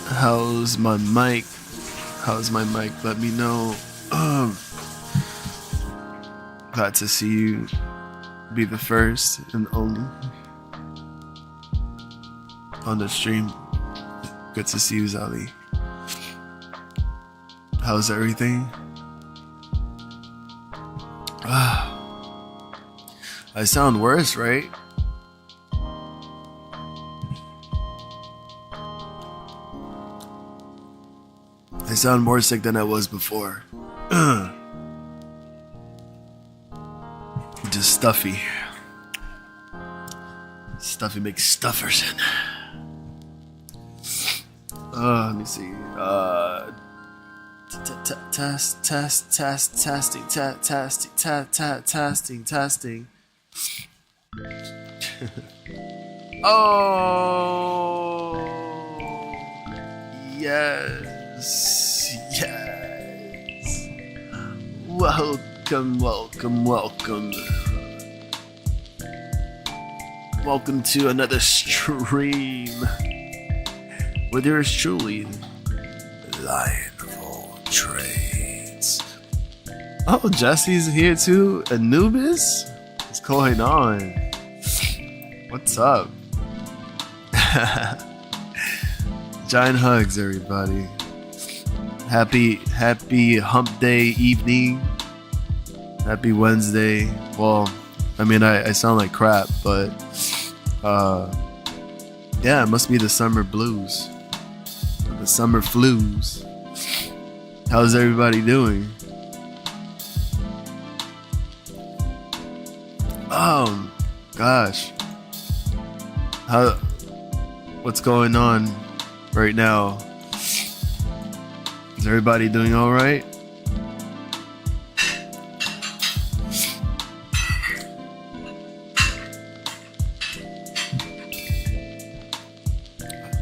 How's my mic? How's my mic? Let me know. Glad to see you. Be the first and only on the stream. Good to see you, Zali. How's everything? I sound worse, right? I sound more sick than I was before. Just stuffy. Stuffy McStufferson. Let me see. Testing. Oh, yes. Welcome. Welcome to another stream with yours truly, Lion of all trades. Oh, Jesse's here too. Anubis? What's going on? What's up? Giant hugs, everybody. Happy hump day evening. Happy Wednesday. Well, I mean, I sound like crap, but yeah, it must be the summer blues. The summer flus. How's everybody doing? Gosh. What's going on right now? Is everybody doing all right?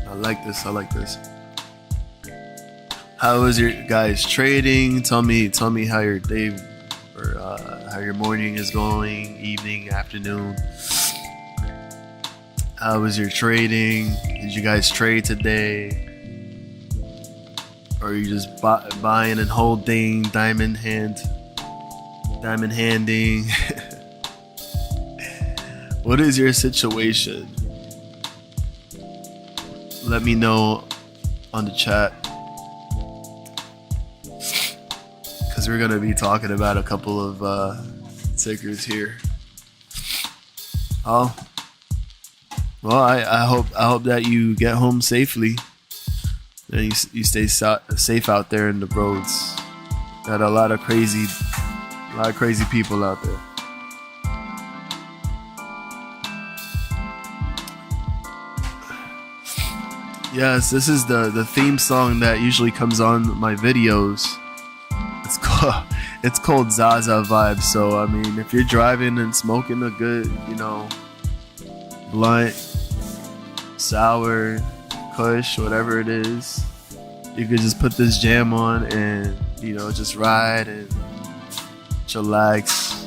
I like this. How is your guys trading? Tell me how your day or how your morning is going, evening, afternoon. How was your trading? Did you guys trade today? Or are you just buying and holding, diamond handing? What is your situation? Let me know on the chat, because we're gonna be talking about a couple of tickers here. Oh, well, I hope that you get home safely and you stay safe out there in the roads. Got a lot of crazy people out there. Yes, this is the theme song that usually comes on my videos. It's called Zaza Vibes. So I mean, if you're driving and smoking a good, blunt, sour, kush, whatever it is, you could just put this jam on and just ride and chillax,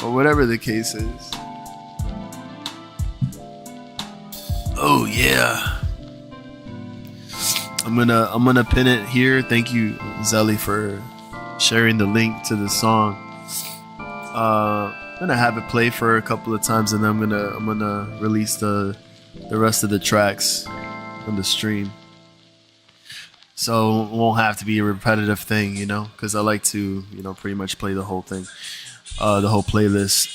or whatever the case is. Oh yeah. I'm gonna pin it here. Thank you, Zelly, for sharing the link to the song. I'm gonna have it play for a couple of times, and then I'm gonna release the rest of the tracks on the stream. So it won't have to be a repetitive thing, because I like to, pretty much play the whole thing, the whole playlist.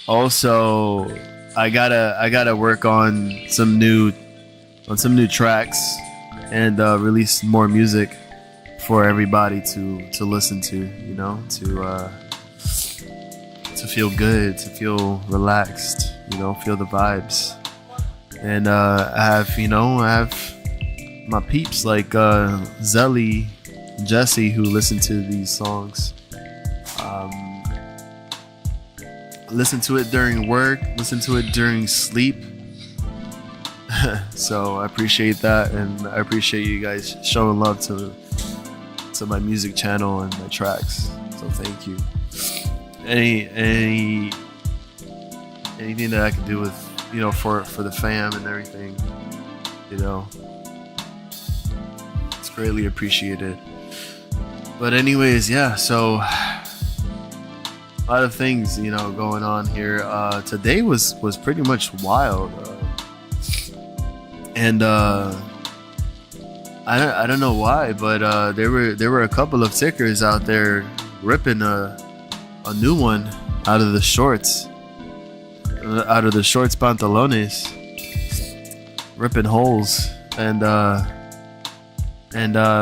Also, I gotta work on some new tracks and release more music for everybody to listen to, to feel good, to feel relaxed, feel the vibes. And I have my peeps like Zelly, Jesse, who listen to these songs. Listen to it during work, listen to it during sleep. So I appreciate that, and I appreciate you guys showing love to my music channel and my tracks. So thank you. anything that I can do with, you know, for the fam and everything, you know, it's greatly appreciated. But anyways, yeah, so a lot of things, you know, going on here. Today was pretty much wild, and I don't know why, but there were a couple of tickers out there ripping a new one out of the shorts, pantalones, ripping holes and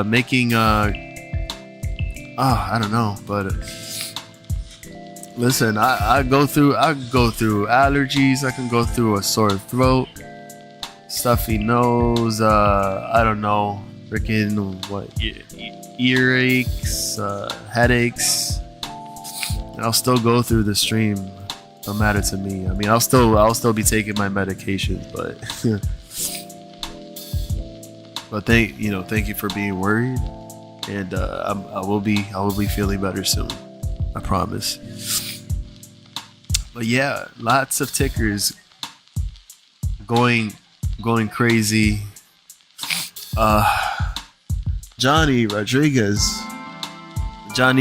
making I don't know, but listen, I go through allergies. I can go through a sore throat, stuffy nose. I don't know, freaking what, earaches, headaches. I'll still go through the stream. Don't matter to me. I mean, I'll still be taking my medications, but but thank you for being worried, and I will be feeling better soon. I promise. But yeah, lots of tickers going crazy. Johnny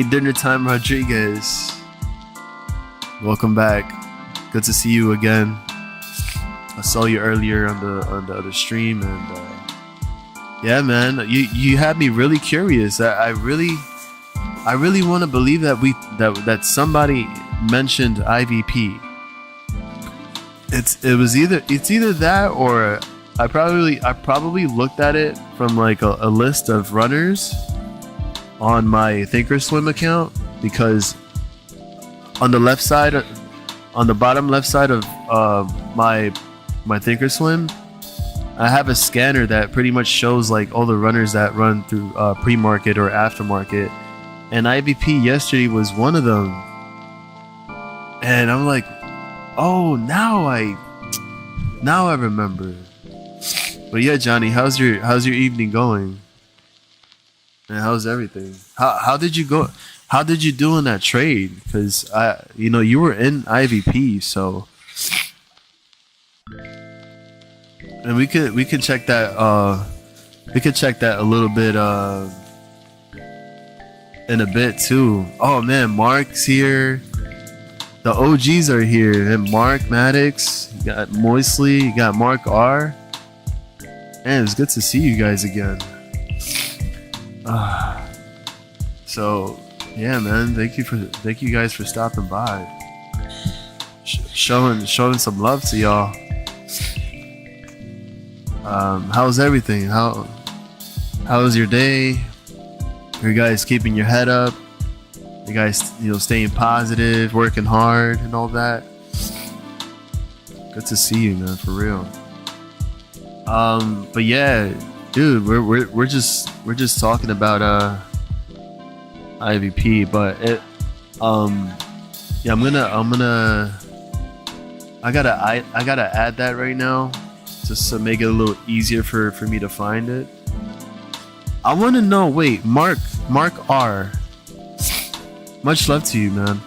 Dinner Time Rodriguez, welcome back. Good to see you again. I saw you earlier on the other stream, and yeah, man, you had me really curious. I really want to believe that somebody mentioned IVP. It's either that, or I probably looked at it from like a list of runners on my Thinkorswim account, because on the left side, on the bottom left side of my Thinkorswim, I have a scanner that pretty much shows like all the runners that run through pre-market or aftermarket, and IVP yesterday was one of them. And I'm like, oh, now I remember. But yeah, Johnny, how's your evening going? And how's everything? How did you go? How did you do in that trade? Because you were in IVP, so, and we could check that. We could check that a little bit in a bit too. Oh man, Mark's here. The OGs are here. And Mark Maddox, you got Moisley, you got Mark R. Man, it's good to see you guys again. So yeah, man, thank you guys for stopping by, showing some love to y'all. How's everything? How was your day? Are you guys keeping your head up? You guys, staying positive, working hard, and all that? Good to see you, man, for real. But yeah, dude, we're just talking about IVP, but it, yeah, I gotta add that right now, just to make it a little easier for me to find it. I want to know. Wait, Mark R. Much love to you, man.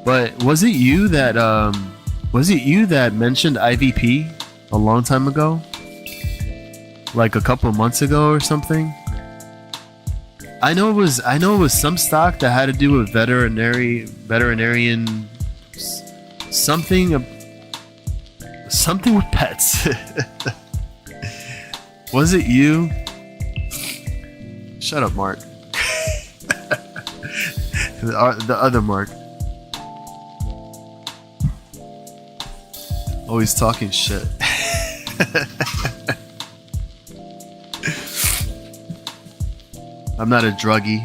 But was it you that mentioned IVP a long time ago? Like a couple of months ago or something? I know it was some stock that had to do with veterinarian something with pets. Was it you? Shut up, Mark. The other Mark. Always talking shit. I'm not a druggie.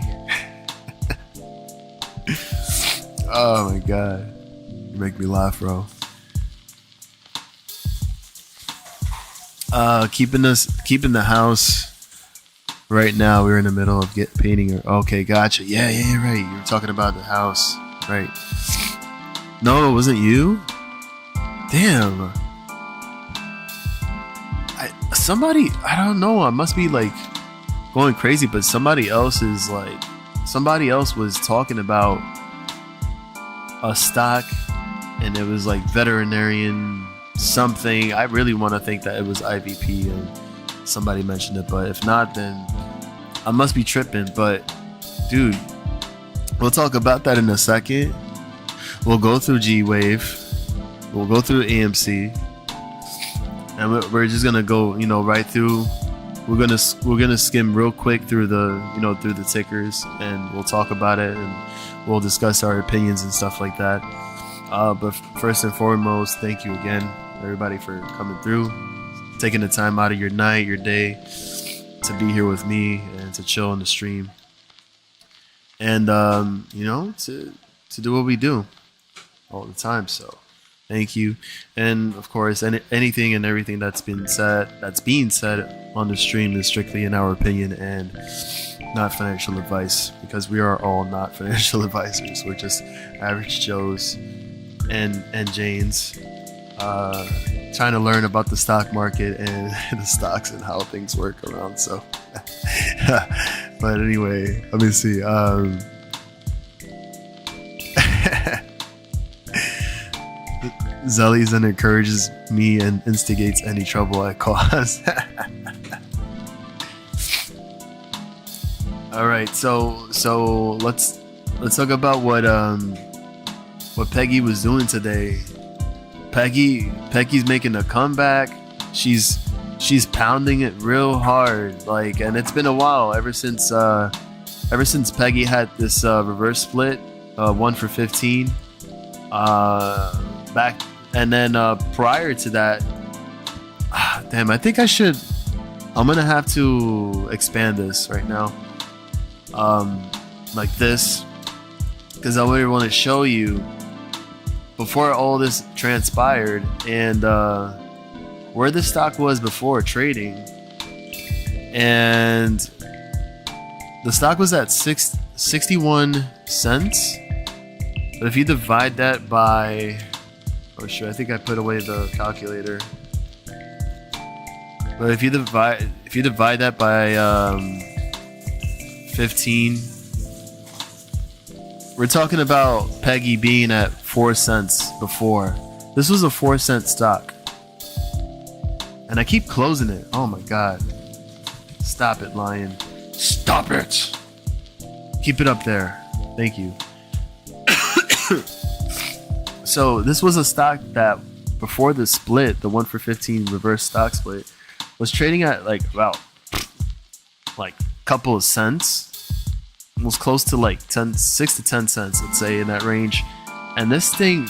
Oh my god. You make me laugh, bro. Keeping the house. Right now, we're in the middle of painting. Okay, gotcha. Yeah, you're right. You were talking about the house, right? No, it wasn't you. Damn. I don't know. I must be like going crazy, but somebody else was talking about a stock and it was like veterinarian something. I really want to think that it was IVP and somebody mentioned it, but if not, then I must be tripping. But dude, we'll talk about that in a second. We'll go through G-Wave, we'll go through AMC, and we're just gonna go, right through. We're gonna skim real quick through through the tickers, and we'll talk about it, and we'll discuss our opinions and stuff like that. But first and foremost, thank you again, everybody, for coming through, taking the time out of your night, your day, to be here with me and to chill on the stream, and to do what we do all the time. So thank you. And of course, anything and everything that's being said on the stream is strictly in our opinion and not financial advice, because we are all not financial advisors. We're just average Joes and Janes trying to learn about the stock market and the stocks and how things work around. So but anyway, let me see. Zellies and encourages me and instigates any trouble I cause. All right, so let's talk about what Pegy was doing today. Peggy's making a comeback. She's pounding it real hard, and it's been a while ever since Pegy had this reverse split, 1 for 15 back. And then prior to that, I think I'm gonna have to expand this right now, like this, because I really want to show you before all this transpired and where the stock was before trading. And the stock was at 61 cents, but if you divide that by, oh sure, I think I put away the calculator. But if you divide that by 15, we're talking about Pegy being at 4 cents before. This was a 4-cent stock, and I keep closing it. Oh my god! Stop it, Lion! Stop it! Keep it up there. Thank you. So this was a stock that before the split, the 1 for 15 reverse stock split, was trading at about a couple of cents. It was close to 6 to 10 cents, let's say, in that range. And this thing,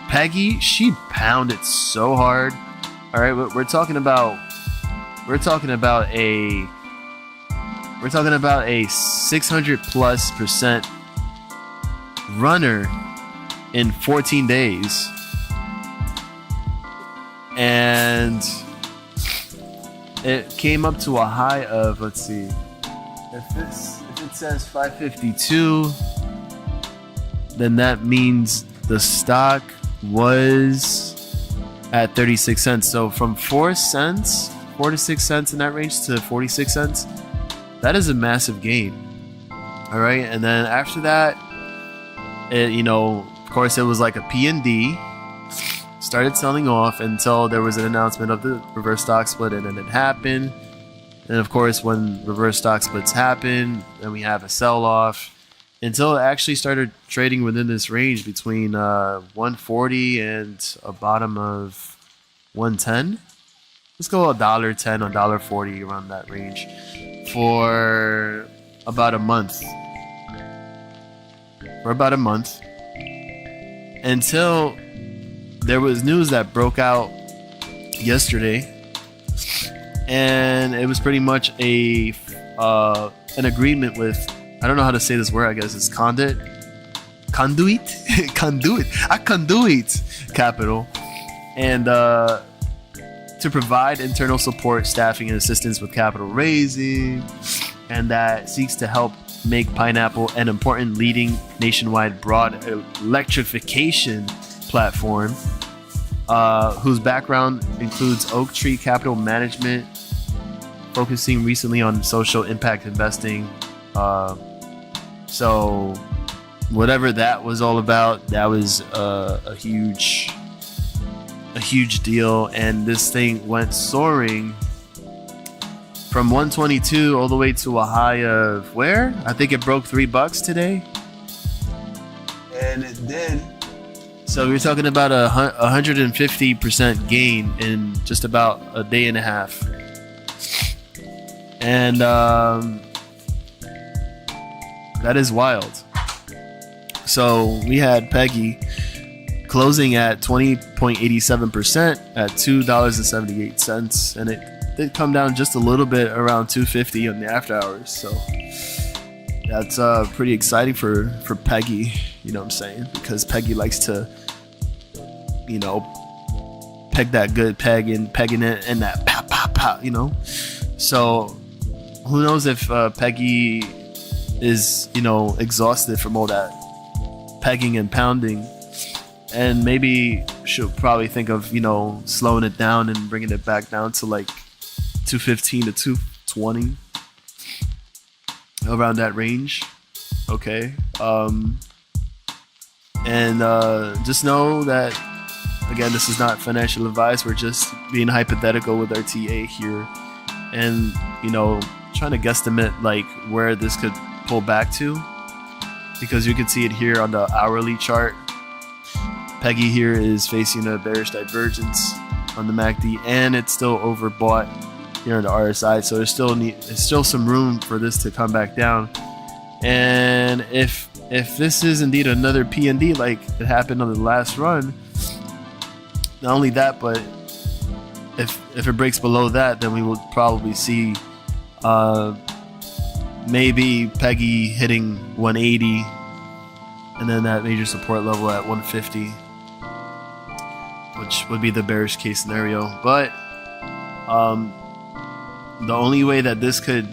Pegy, she pounded so hard. All right, we're talking about a 600+% runner in 14 days. And it came up to a high of, let's see, if it says 552, then that means the stock was at 36 cents. So from 4 to 6 cents in that range to 46 cents, that is a massive gain. All right, and then after that, of course, it was like a P&D, started selling off until there was an announcement of the reverse stock split, and then it happened. And of course, when reverse stock splits happen, then we have a sell-off until it actually started trading within this range between 140 and a bottom of 110. Let's go $1.10 or $1.40, around that range, for about a month. Until there was news that broke out yesterday, and it was pretty much an agreement with, I don't know how to say this word, I guess it's conduit capital, and to provide internal support, staffing, and assistance with capital raising, and that seeks to help make Pineapple an important leading nationwide broad electrification platform, whose background includes Oak Tree Capital Management, focusing recently on social impact investing. So whatever that was all about, that was a huge deal. And this thing went soaring from 122 all the way to a high of where? I think it broke $3 today. And it did. So we're talking about a 150% gain in just about a day and a half. And that is wild. So we had Pegy closing at 20.87% at $2.78, and it did come down just a little bit around $2.50 on the after hours. So that's pretty exciting for Pegy, you know what I'm saying? Because Pegy likes to, you know, peg that good peg and pegging it and that pop pop pop, you know. So who knows if Pegy is, you know, exhausted from all that pegging and pounding, and maybe she'll probably think of, you know, slowing it down and bringing it back down to like 215 to 220, around that range. Okay. And just know that, again, this is not financial advice. We're just being hypothetical with our TA here, and, you know, trying to guesstimate like where this could pull back to, because you can see it here on the hourly chart. Pegy here is facing a bearish divergence on the MACD, and it's still overbought here on the RSI. So there's still some room for this to come back down. And if this is indeed another PND like it happened on the last run, not only that, but if it breaks below that, then we will probably see maybe Pegy hitting 180, and then that major support level at 150, which would be the bearish case scenario. But the only way that this could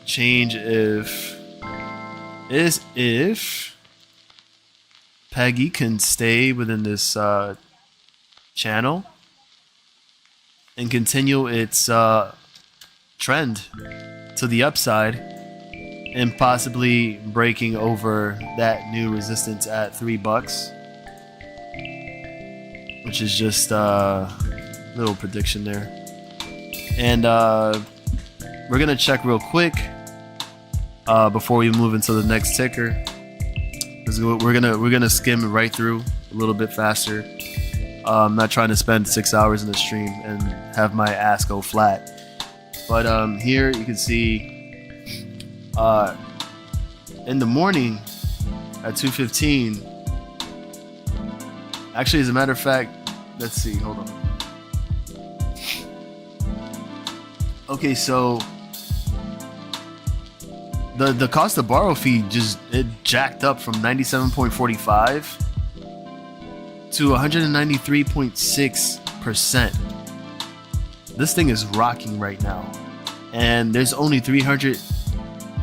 change is if Pegy can stay within this channel and continue its trend to the upside, and possibly breaking over that new resistance at $3, which is just a little prediction there. And we're gonna check real quick before we move into the next ticker, because we're gonna skim right through a little bit faster. I'm not trying to spend 6 hours in the stream and have my ass go flat. But here you can see in the morning at 2:15. Actually, as a matter of fact, let's see. Hold on. Okay, so the cost to borrow fee it jacked up from 97.45 to 193.6%. This thing is rocking right now, and there's only 300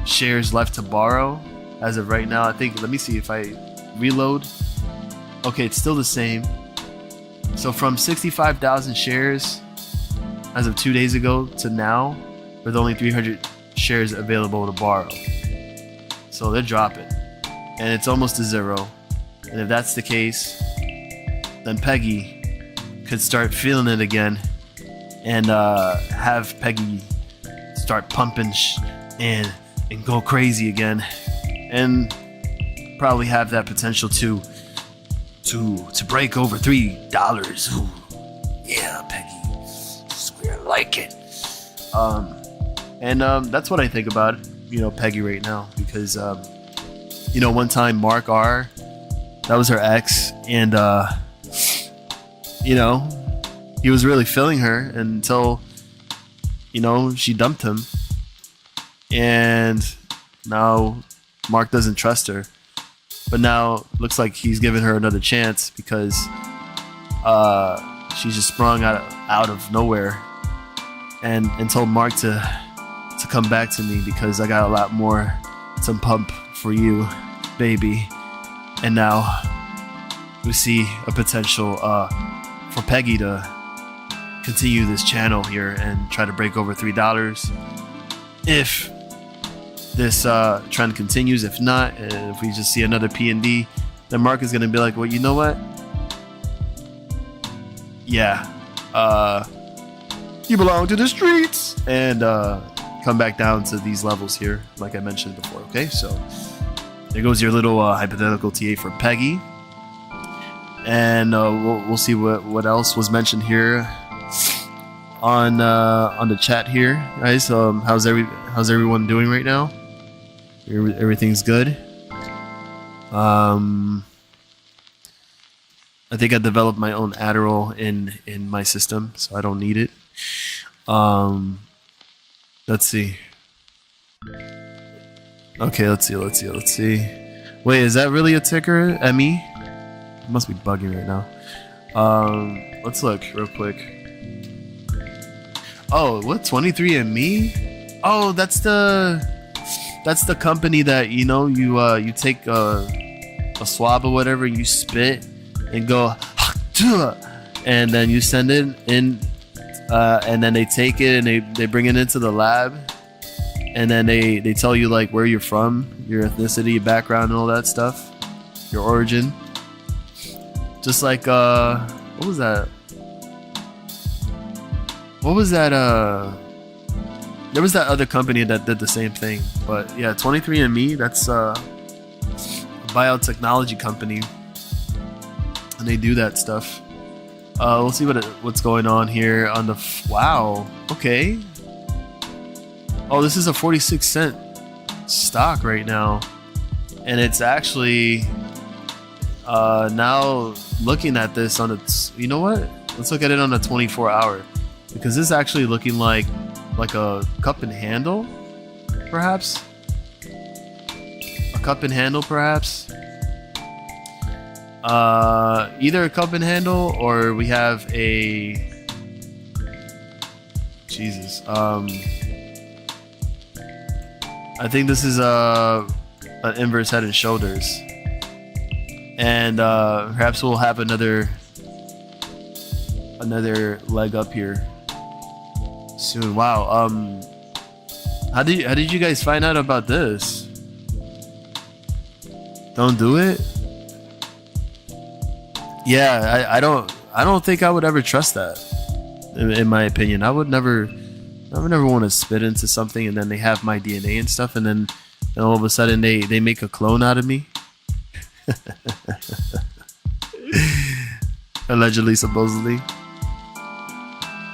shares left to borrow as of right now. I think, let me see if I reload. Okay, it's still the same. So from 65,000 shares as of 2 days ago to now, with only 300 shares available to borrow. So they're dropping, and it's almost to zero. And if that's the case, then Pegy could start feeling it again, and have Pegy start pumping and go crazy again, and probably have that potential to break over $3. Ooh, yeah, Pegy, I like it. And that's what I think about, you know, Pegy right now, because you know, one time Mark R, that was her ex, and you know, he was really feeling her until, you know, she dumped him, and now Mark doesn't trust her. But now looks like he's giving her another chance, because she just sprung out of nowhere and told Mark to come back to me, because I got a lot more to pump for you, baby. And now we see a potential for Pegy to continue this channel here and try to break over $3 if this trend continues. If not, if we just see another PND, the market's gonna be like, well, you know what? Yeah, you belong to the streets, and come back down to these levels here, like I mentioned before. Okay, so there goes your little hypothetical TA for Pegy, and we'll see what else was mentioned here on the chat here, guys. How's everyone doing right now? Everything's good. I think I developed my own Adderall in my system, so I don't need it. Let's see. Okay, let's see. Wait, is that really a ticker? ME? It must be bugging right now. Let's look real quick. Oh, what? 23andMe? Oh, that's the company that, you know, you take a swab or whatever, you spit and go, and then you send it in, and then they take it and they bring it into the lab, and then they tell you like where you're from, your ethnicity, your background, and all that stuff, your origin. Just like what was that? There was that other company that did the same thing. But yeah, 23andMe, that's a biotechnology company, and they do that stuff. We'll see what's going on here on the wow. Okay. Oh, this is a 46-cent stock right now, and it's actually now looking at this on its. You know what? Let's look at it on a 24-hour, because this is actually looking like a cup and handle, perhaps. A cup and handle, perhaps. Either a cup and handle, or we have a Jesus. I think this is an inverse head and shoulders, and perhaps we'll have another leg up here soon. Wow. How did you guys find out about this? Don't do it. Yeah, I don't think I would ever trust that. In my opinion, I would never want to spit into something and then they have my DNA and stuff, and then all of a sudden they make a clone out of me. Allegedly, supposedly.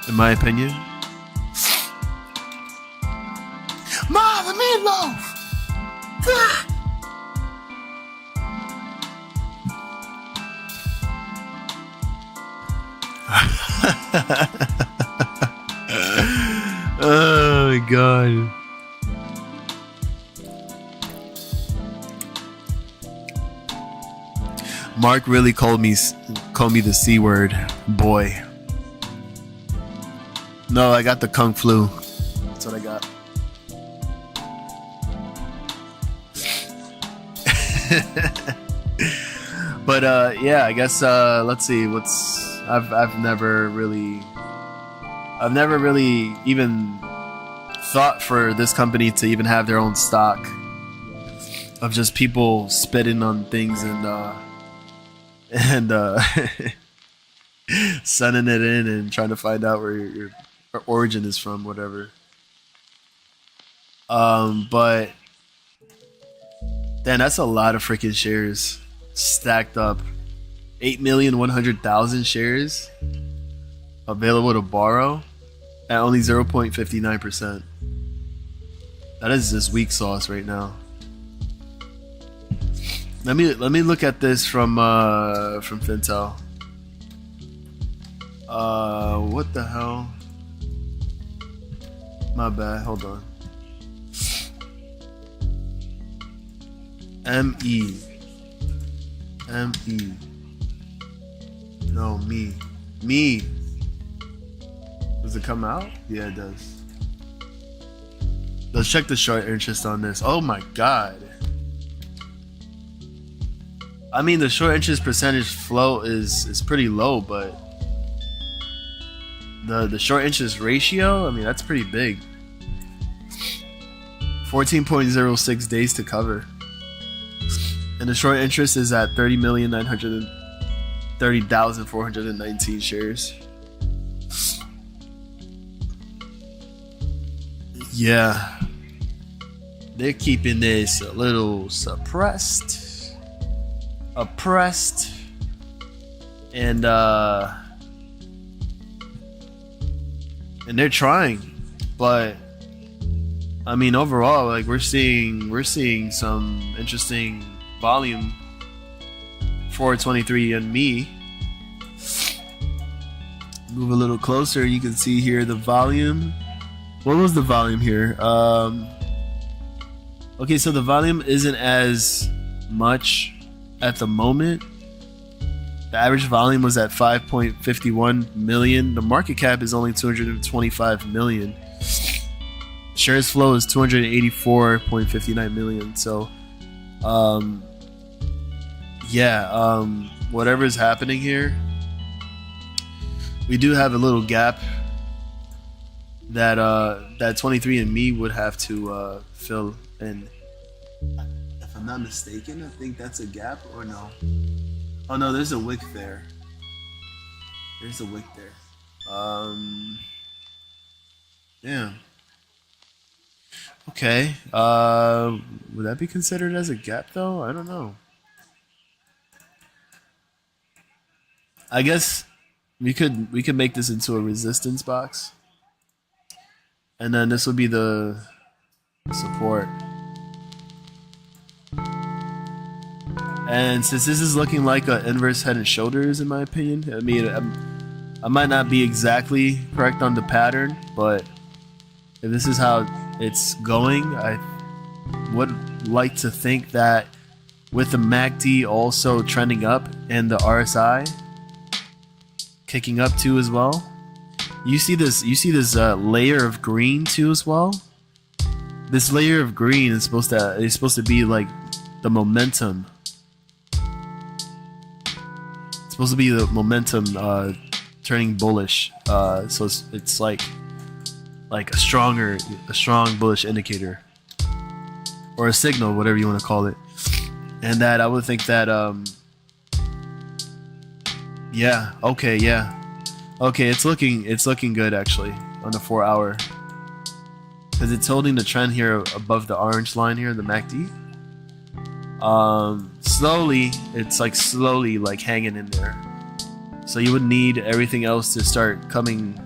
In my opinion. Ma, the meatloaf! Ah! Oh my god. Mark really called me the C word, boy. No, I got the Kung Flu. That's what I got. But yeah, I guess let's see what's I've never really even thought for this company to even have their own stock of just people spitting on things and sending it in and trying to find out where your origin is from, whatever. But then that's a lot of freaking shares stacked up. 8,100,000 shares available to borrow at only 0.59%. That is just weak sauce right now. Let me look at this from Fintel. What the hell? My bad. Hold on. M-E. No, me. Does it come out? Yeah, it does. Let's check the short interest on this. Oh my god. I mean, the short interest percentage float is pretty low, but the short interest ratio, I mean, that's pretty big. 14.06 days to cover. And the short interest is at 30,930,419 shares. Yeah. They're keeping this a little suppressed. Oppressed. And they're trying. But I mean overall, like we're seeing some interesting volume for 23andMe. Move a little closer, you can see here the volume. What was the volume here? Okay, so the volume isn't as much at the moment. The average volume was at 5.51 million. The market cap is only 225 million. Shares flow is 284.59 million. So, whatever is happening here, we do have a little gap that 23andMe would have to fill in. If I'm not mistaken, I think that's a gap, or no? Oh no, there's a wick there. There's a wick there. Yeah. Okay. Would that be considered as a gap though? I don't know. I guess we could make this into a resistance box. And then this would be the support. And since this is looking like an inverse head and shoulders, in my opinion, I mean, I might not be exactly correct on the pattern, but if this is how it's going, I would like to think that with the MACD also trending up and the RSI kicking up too as well, you see this layer of green too as well. This layer of green is supposed to be like the momentum. It's supposed to be the momentum turning bullish. So it's like a strong bullish indicator, or a signal, whatever you want to call it. And that I would think that okay, it's looking good actually on the 4 hour, because it's holding the trend here above the orange line here, the MACD. Slowly like hanging in there. So you would need everything else to start coming.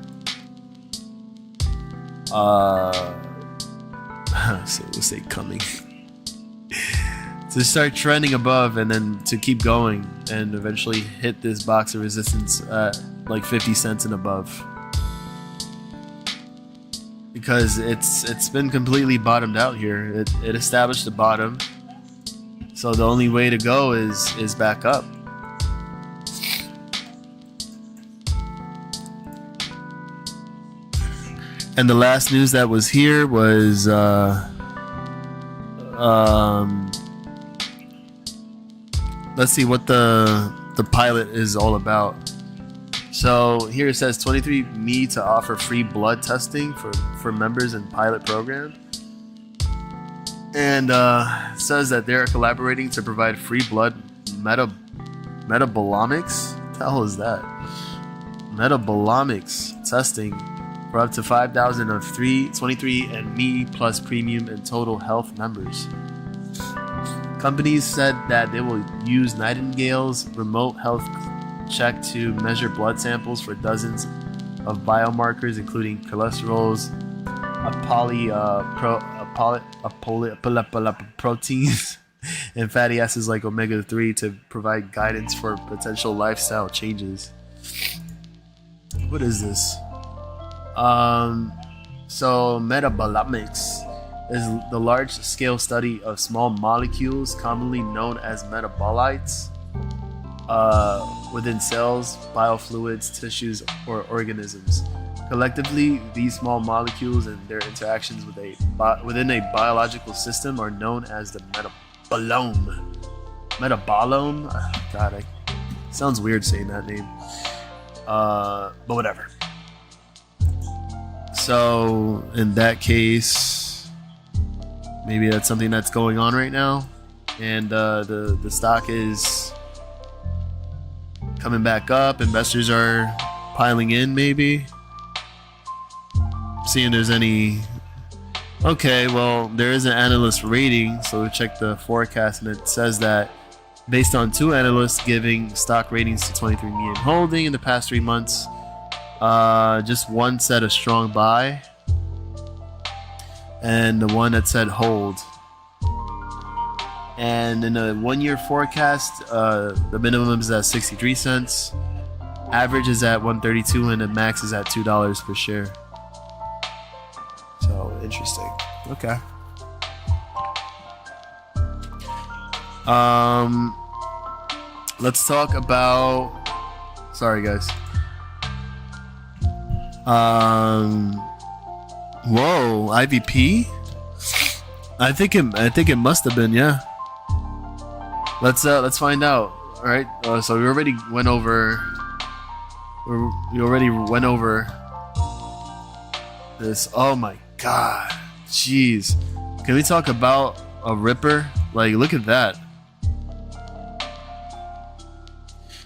So we'll say coming. To start trending above, and then to keep going and eventually hit this box of resistance at like 50 cents and above. Because it's been completely bottomed out here. It established the bottom. So the only way to go is back up. And the last news that was here was let's see what the pilot is all about. So here it says 23andMe to offer free blood testing for members in pilot program. And it says that they're collaborating to provide free blood metabolomics. What the hell is that? Metabolomics testing for up to 5,000 of 23andMe Plus Premium and Total Health members. Companies said that they will use Nightingale's remote health check to measure blood samples for dozens of biomarkers, including cholesterols, proteins, and fatty acids like omega-3 to provide guidance for potential lifestyle changes. What is this? So metabolomics is the large-scale study of small molecules, commonly known as metabolites, within cells, biofluids, tissues, or organisms. Collectively, these small molecules and their interactions within a biological system are known as the metabolome. Metabolome? God, sounds weird saying that name. But whatever. So, in that case, Maybe that's something that's going on right now, and the stock is coming back up. Investors are piling in. Maybe seeing there's any. Okay, well, there is an analyst rating, so we check the forecast, and it says that based on 2 analysts giving stock ratings to 23andMe and Holding in the past 3 months, just one said a strong buy, and the one that said hold. And in a 1-year forecast, the minimum is at 63 cents, average is at 132, and the max is at $2 per share. So interesting. Okay. Let's talk about. Sorry, guys. Whoa, IVP. I think it must have been, yeah. Let's find out. All right. So we already went over. We already went over this. Oh my God, jeez. Can we talk about a ripper? Like, look at that.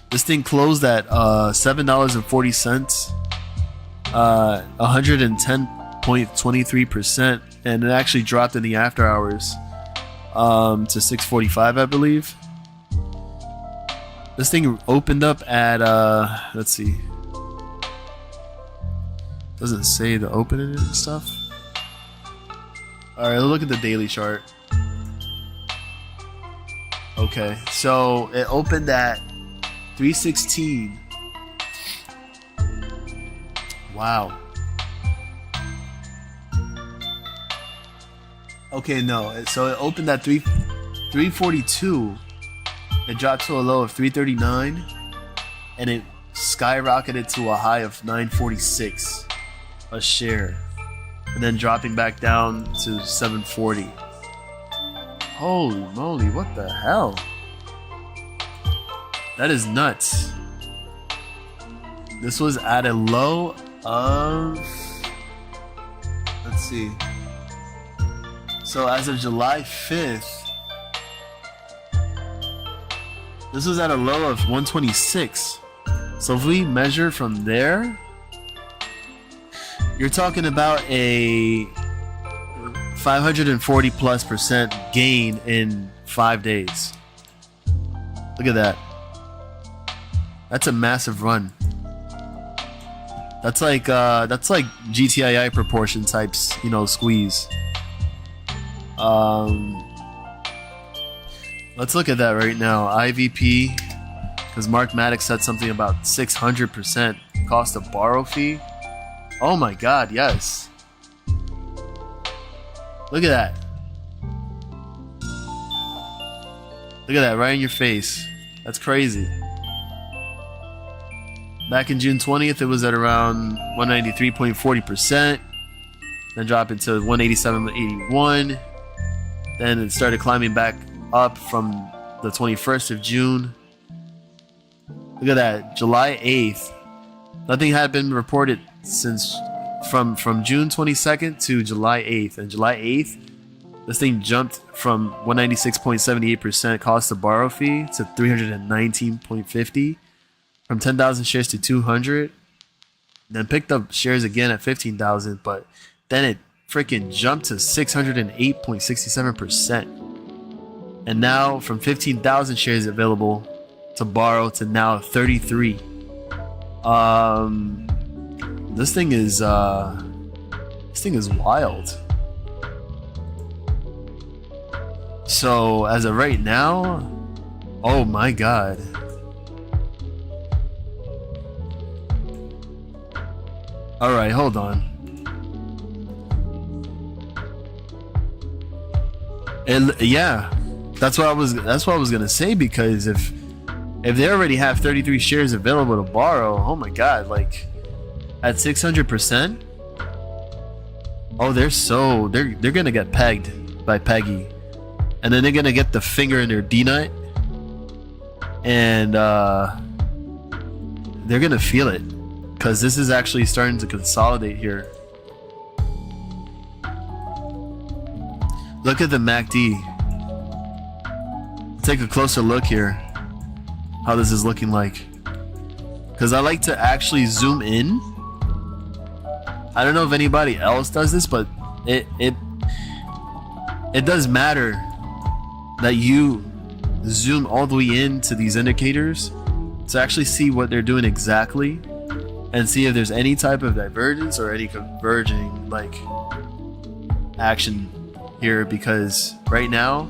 This thing closed at $7.40, 110.23%, and it actually dropped in the after hours to 6:45, I believe. This thing opened up at let's see. Doesn't say the opening and stuff. All right, let's look at the daily chart. Okay, so it opened at 316. Wow. Okay, no. So it opened at 342. It dropped to a low of 339, and it skyrocketed to a high of 946 a share, and then dropping back down to 740. Holy moly, what the hell? That is nuts. This was at a low of, let's see. So as of July 5th, this was at a low of 126. So if we measure from there, you're talking about a 540+% gain in 5 days. Look at that. That's a massive run. That's like GTII proportion types, squeeze. Let's look at that right now. IVP, because Mark Maddox said something about 600% cost of borrow fee. Oh my God, yes. Look at that. Look at that right in your face. That's crazy. Back in June 20th, it was at around 193.40%. Then dropped into 187.81. Then it started climbing back up from the 21st of June. Look at that. July 8th. Nothing had been reported since from June 22nd to July 8th. And July 8th, this thing jumped from 196.78% cost to borrow fee to 319.50. From 10,000 shares to 200. Then picked up shares again at 15,000. But then it freaking jumped to 608.67%. And now from 15,000 shares available to borrow to now 33. This thing is wild. So as of right now, oh my God. All right, hold on. And yeah, that's what I was gonna say, because if they already have 33 shares available to borrow, oh my God, like at 600%, oh they're gonna get pegged by Pegy, and then they're gonna get the finger in their D nut, and they're gonna feel it, because this is actually starting to consolidate here. Look at the MACD. Take a closer look here. How this is looking like. Because I like to actually zoom in. I don't know if anybody else does this, but it does matter that you zoom all the way into these indicators to actually see what they're doing exactly and see if there's any type of divergence or any converging like action here, because right now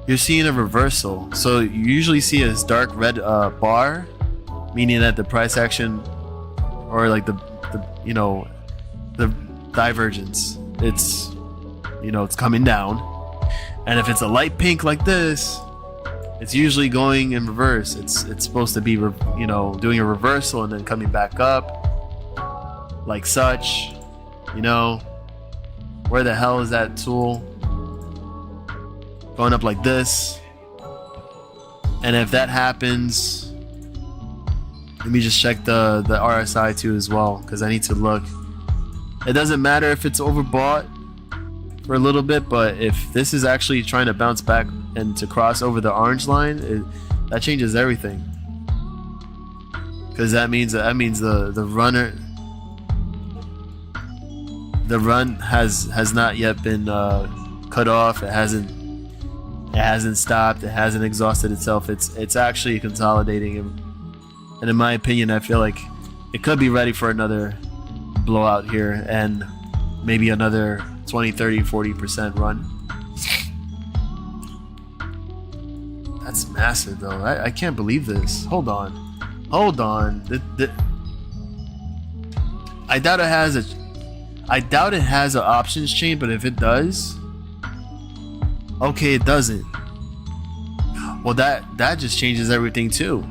you're seeing a reversal. So you usually see this dark red bar, meaning that the price action or like the divergence, it's it's coming down. And if it's a light pink like this, it's usually going in reverse. It's supposed to be doing a reversal and then coming back up like such. Where the hell is that tool? Going up like this. And if that happens, let me just check the RSI too as well, because I need to look. It doesn't matter if it's overbought for a little bit, but if this is actually trying to bounce back and to cross over the orange line, that changes everything, because that means the run has not yet been cut off. It hasn't stopped. It hasn't exhausted itself. It's actually consolidating, and in my opinion, I feel like it could be ready for another blowout here and maybe another 20, 30, 40% run. That's massive though. I can't believe this. Hold on. I doubt it has an options chain, but if it does, okay, it doesn't. Well, that just changes everything too,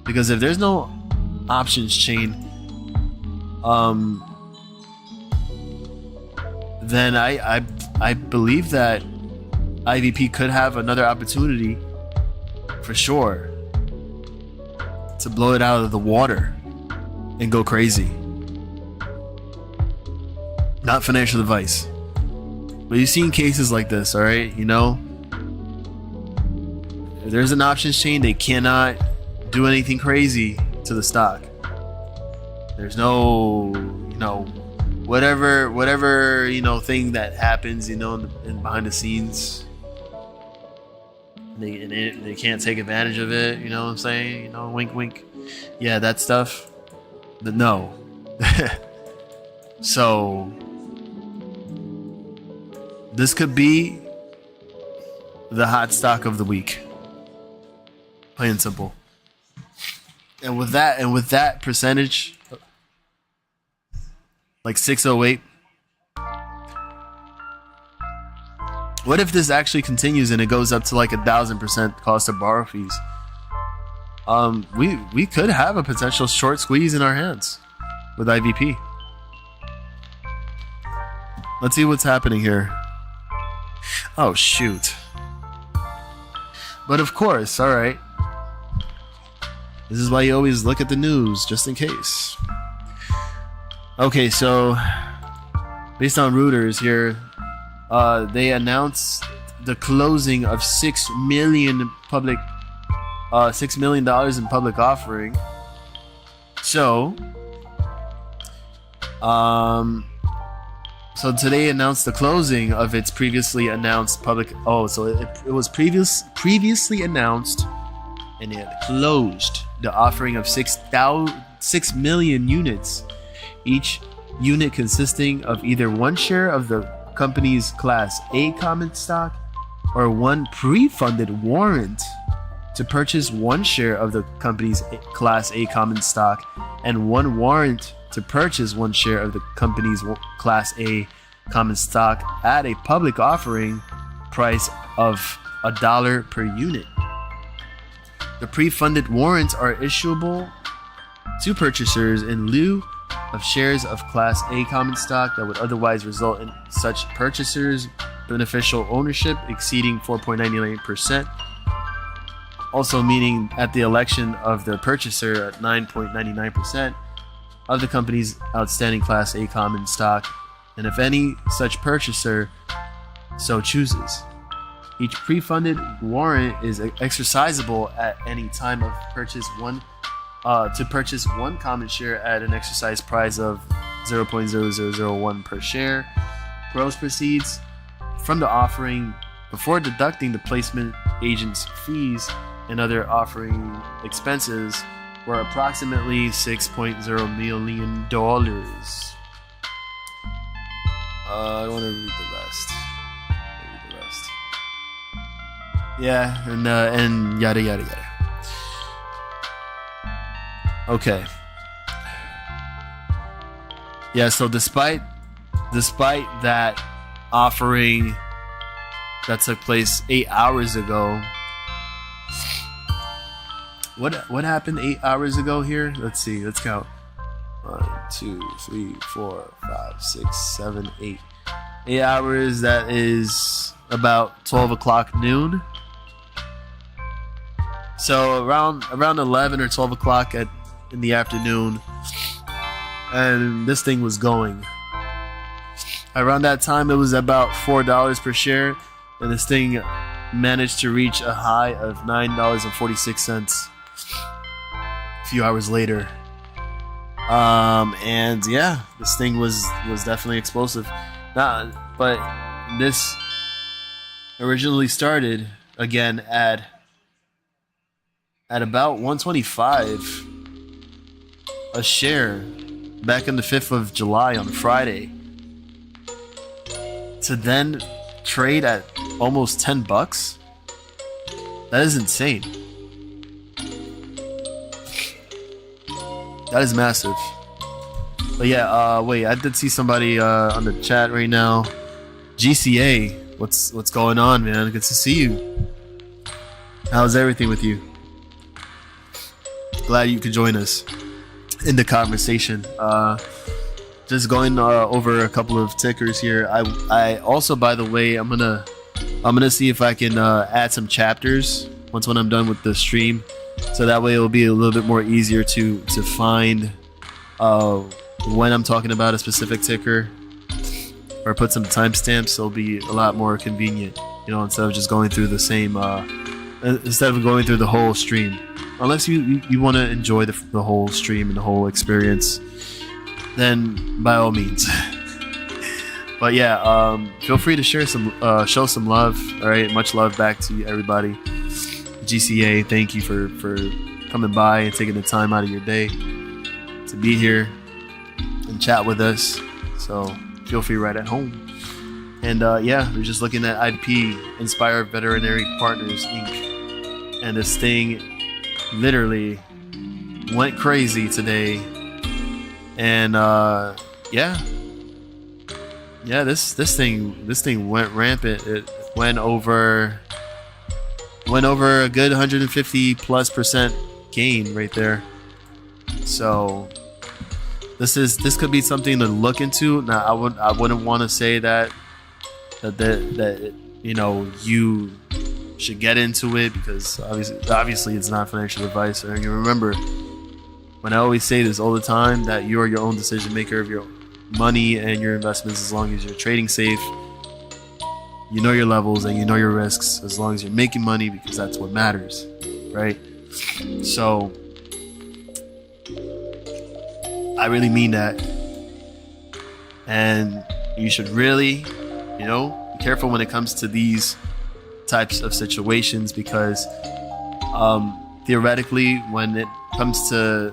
because if there's no options chain, then I believe that IVP could have another opportunity for sure to blow it out of the water and go crazy. Not financial advice, but you've seen cases like this, all right? If there's an options chain, they cannot do anything crazy to the stock. There's no whatever thing that happens in behind the scenes, they can't take advantage of it. You know what I'm saying? Wink wink. Yeah, that stuff. But no. So this could be the hot stock of the week, plain and simple. And with that percentage, like 608. What if this actually continues and it goes up to like 1,000% cost of borrow fees? We could have a potential short squeeze in our hands with IVP. Let's see what's happening here. Oh shoot. But of course, all right. This is why you always look at the news, just in case. Okay, so based on Reuters here, they announced the closing of $6 million in public offering. So, so today announced the closing of its previously announced public. Oh, so it was previously announced, and it closed the offering of 6 million units. Each unit consisting of either one share of the company's Class A common stock or one pre-funded warrant to purchase one share of the company's Class A common stock and one warrant to purchase one share of the company's Class A common stock at a public offering price of $1 per unit. The pre-funded warrants are issuable to purchasers in lieu of shares of Class A common stock that would otherwise result in such purchasers' beneficial ownership exceeding 4.99%. Also meaning at the election of the purchaser at 9.99% of the company's outstanding Class A common stock, and if any such purchaser so chooses. Each pre-funded warrant is exercisable at any time of purchase to purchase one common share at an exercise price of 0.0001 per share. Gross proceeds from the offering before deducting the placement agent's fees and other offering expenses were approximately $6.0 million. I want to read the rest. Yeah, and yada yada yada. Okay. Yeah, so despite that offering that took place 8 hours ago, what happened 8 hours ago here? Let's see. Let's count. 1, 2, 3, 4, 5, 6, 7, 8. 8 hours. That is about 12 o'clock noon. So around 11 or 12 o'clock in the afternoon, and this thing was going. Around that time, it was about $4 per share, and this thing managed to reach a high of $9.46 a few hours later. And yeah, this thing was definitely explosive. But this originally started again at about 125 a share back on the 5th of July on Friday, to then trade at almost $10. That is insane. That is massive. But yeah, wait, I did see somebody on the chat right now. GCA, what's going on, man? Good to see you. How's everything with you? Glad you could join us in the conversation. Just going over a couple of tickers here. I also, by the way, I'm gonna see if I can add some chapters when I'm done with the stream, so that way it'll be a little bit more easier to find when I'm talking about a specific ticker, or put some timestamps, so it'll be a lot more convenient, instead of just going through the same instead of going through the whole stream. Unless you want to enjoy the whole stream and the whole experience, then by all means. But yeah, feel free to show some love. All right, much love back to everybody. GCA, thank you for coming by and taking the time out of your day to be here and chat with us. So feel free right at home. And yeah, we're just looking at IP, Inspire Veterinary Partners Inc. And this thing literally went crazy today. And yeah, this thing went rampant. It went over a good 150+% gain right there. So this could be something to look into. Now I wouldn't want to say that you should get into it, because obviously it's not financial advice. And you remember, when I always say this all the time, that you are your own decision maker of your money and your investments, as long as you're trading safe, you know your levels and you know your risks, as long as you're making money, because that's what matters, right? So I really mean that. And you should really, be careful when it comes to these types of situations, because theoretically, when it comes to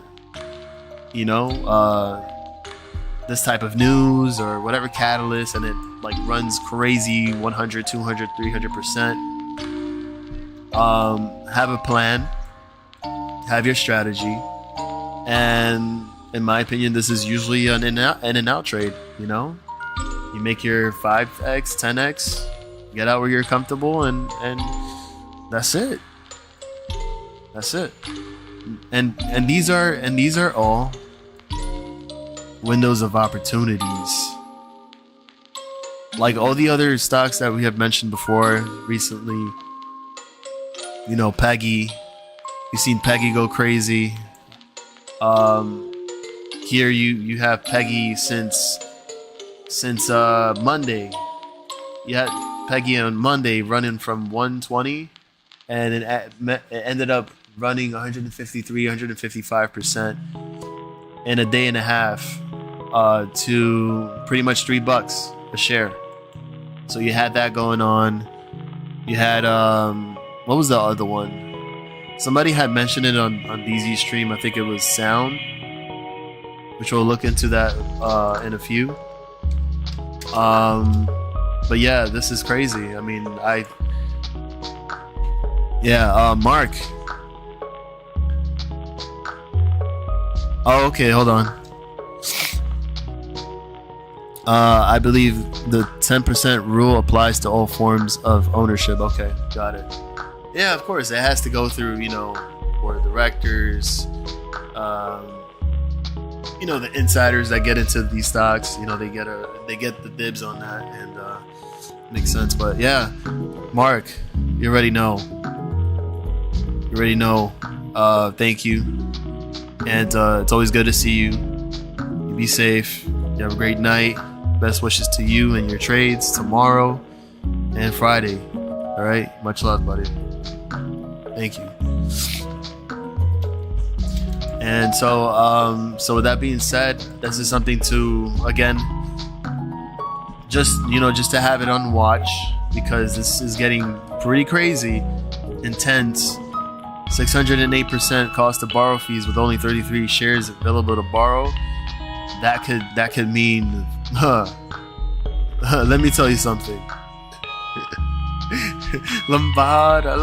this type of news or whatever catalyst, and it runs crazy 100, 200, 300%, have a plan, have your strategy. And in my opinion, this is usually an in and out trade. You make your 5x, 10x, get out where you're comfortable, and that's it. And these are all windows of opportunities. Like all the other stocks that we have mentioned before recently, Pegy. You've seen Pegy go crazy. Here you have Pegy since Monday. You had Pegy on Monday running from 120, and it ended up running 153, 155% in a day and a half to pretty much $3 a share. So you had that going on. You had what was the other one? Somebody had mentioned it on DZ's stream. I think it was Sound, which we'll look into that in a few. But yeah, this is crazy. I mean, Mark. Oh, okay, hold on. I believe the 10% rule applies to all forms of ownership. Okay, got it. Yeah, of course, it has to go through, board of directors, the insiders that get into these stocks. They get the dibs on that, and makes sense. But yeah, Mark, you already know. Thank you, and it's always good to see you. You be safe. You have a great night. Best wishes to you and your trades tomorrow and Friday. All right, much love, buddy. Thank you. And so with that being said, this is something to, again, just to have it on watch, because this is getting pretty crazy, intense. 608% cost to borrow fees with only 33 shares available to borrow. That could mean, let me tell you something. Lambada.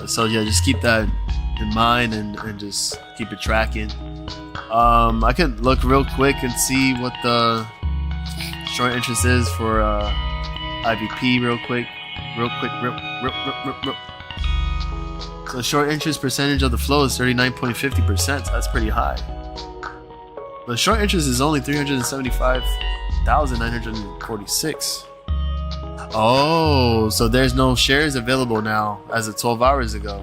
So yeah, just keep that in mind and just keep it tracking. I could look real quick and see what the short interest is for IVP real quick. So short interest percentage of the flow is 39.50%. So that's pretty high. The short interest is only 375,946. Oh, so there's no shares available now as of 12 hours ago.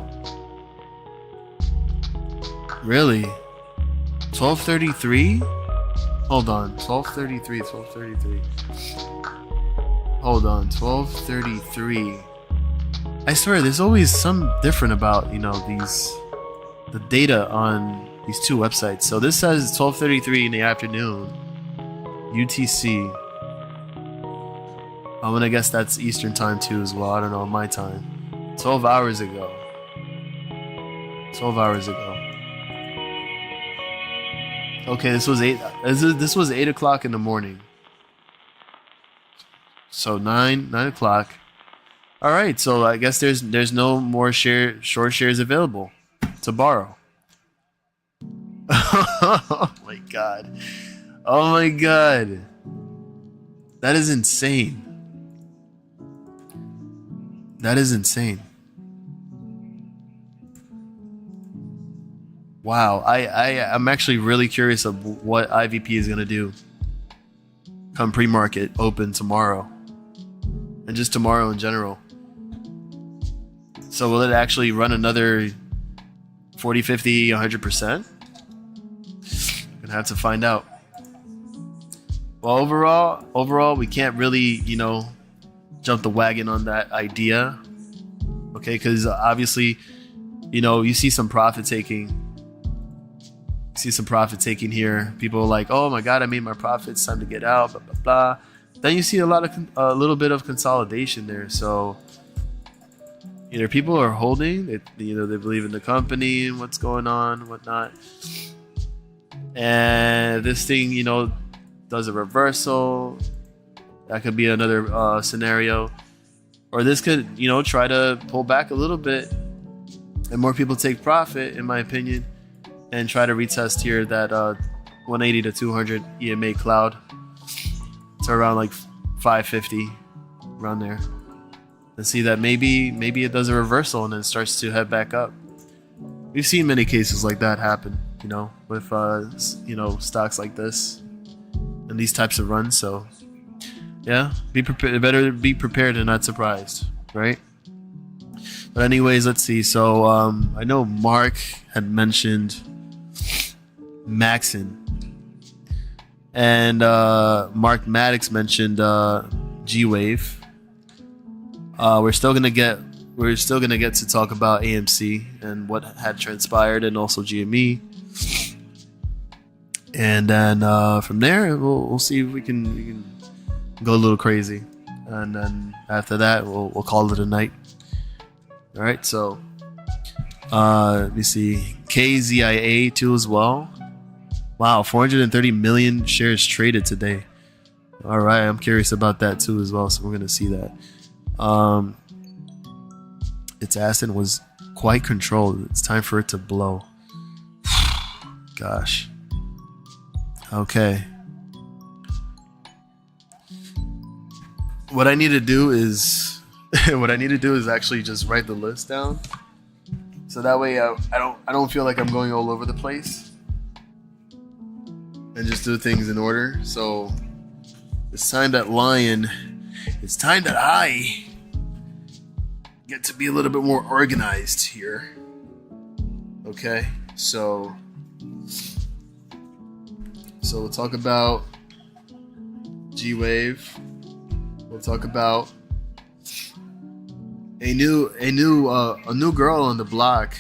Really? 1233? Hold on. 1233. Hold on. 1233. I swear, there's always some different about, the data on these two websites. So this says 12:33 in the afternoon, UTC. I'm gonna guess that's Eastern time too as well. I don't know, my time. 12 hours ago. 12 hours ago. Okay, this was 8 o'clock in the morning. So 9 o'clock. All right, so I guess there's no more short shares available to borrow. Oh my god. That is insane. Wow, I'm actually really curious of what IVP is gonna do come pre-market open tomorrow, and just tomorrow in general. So will it actually run another 40, 50, 100%? Gonna have to find out. Well, overall, we can't really, jump the wagon on that idea. Okay, because obviously, you see some profit taking. Here. People are like, oh my god, I made my profits, time to get out, blah blah blah. Then you see a little bit of consolidation there. So either people are holding, they believe in the company and what's going on and whatnot. And this thing, does a reversal. That could be another scenario. Or this could, try to pull back a little bit and more people take profit, in my opinion, and try to retest here that 180 to 200 EMA cloud to around like 550, around there. And see that maybe it does a reversal and then starts to head back up. We've seen many cases like that happen, with stocks like this and these types of runs. So yeah, be prepared. Better be prepared and not surprised, right? But anyways, let's see. So I know Mark had mentioned Maxon. And Mark Maddox mentioned G-Wave. We're still gonna get to talk about AMC and what had transpired, and also GME. And then from there, we'll see if we can go a little crazy, and then after that, we'll call it a night. All right, so let me see, KZIA too as well. Wow, 430 million shares traded today. All right, I'm curious about that too as well, so we're gonna see that. Its asset was quite controlled. It's time for it to blow. Gosh. Okay. What I need to do is actually just write the list down, so that way I don't feel like I'm going all over the place, and just do things in order. So it's time that I get to be a little bit more organized here. Okay, so we'll talk about G-Wave. We'll talk about a new girl on the block,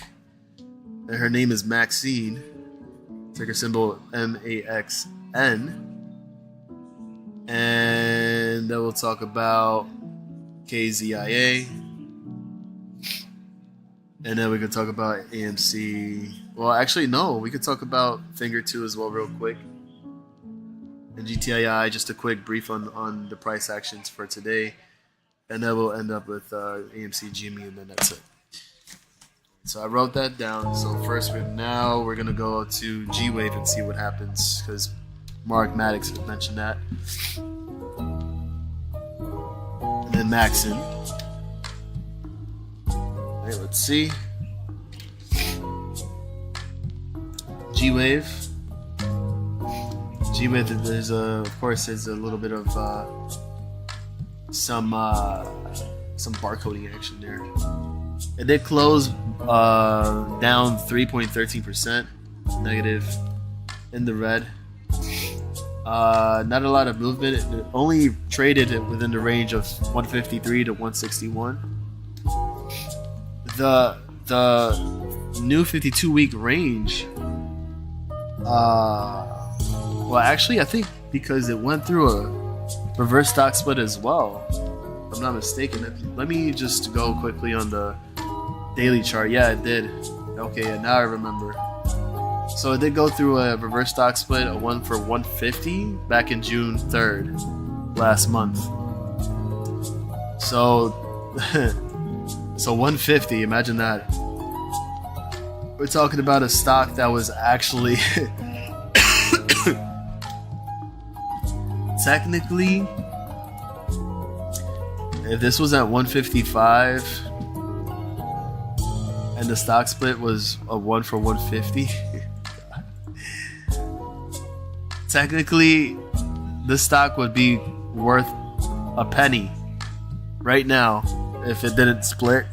and her name is Maxine. Ticker symbol MAXN. And then we'll talk about KZIA. And then we can talk about AMC. Well, actually, no. We could talk about Finger 2 as well real quick. And GTII, just a quick brief on the price actions for today. And then we'll end up with AMC, GME, and then that's it. So I wrote that down. So first, we're going to go to G-Wave and see what happens, because Mark Maddox had mentioned that. And then Maxon. Alright, let's see. G-Wave. G-Wave, there's of course a little bit of some barcoding action there. It did close down 3.13% negative in the red. Not a lot of movement. It only traded within the range of 153 to 161. The new 52-week range. Well, actually, I think because it went through a reverse stock split as well, if I'm not mistaken. Let me just go quickly on the daily chart. Yeah, it did. Okay, yeah, now I remember. So it did go through a reverse stock split, a 1 for 150 back in June 3rd last month. So 150, imagine that. We're talking about a stock that was actually technically, if this was at 155 and the stock split was a 1 for 150, technically this stock would be worth a penny right now. If it didn't split,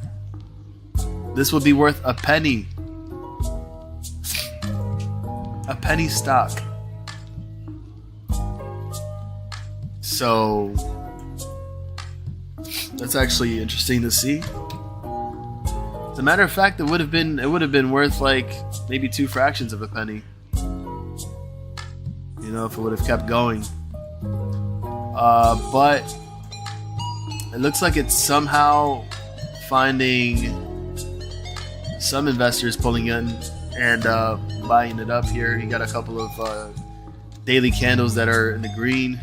this would be worth a penny. A penny stock. So that's actually interesting to see. As a matter of fact, it would have been worth like maybe 2 fractions of a penny. You know, if it would have kept going. But it looks like it's somehow finding some investors pulling in and buying it up here. You got a couple of daily candles that are in the green.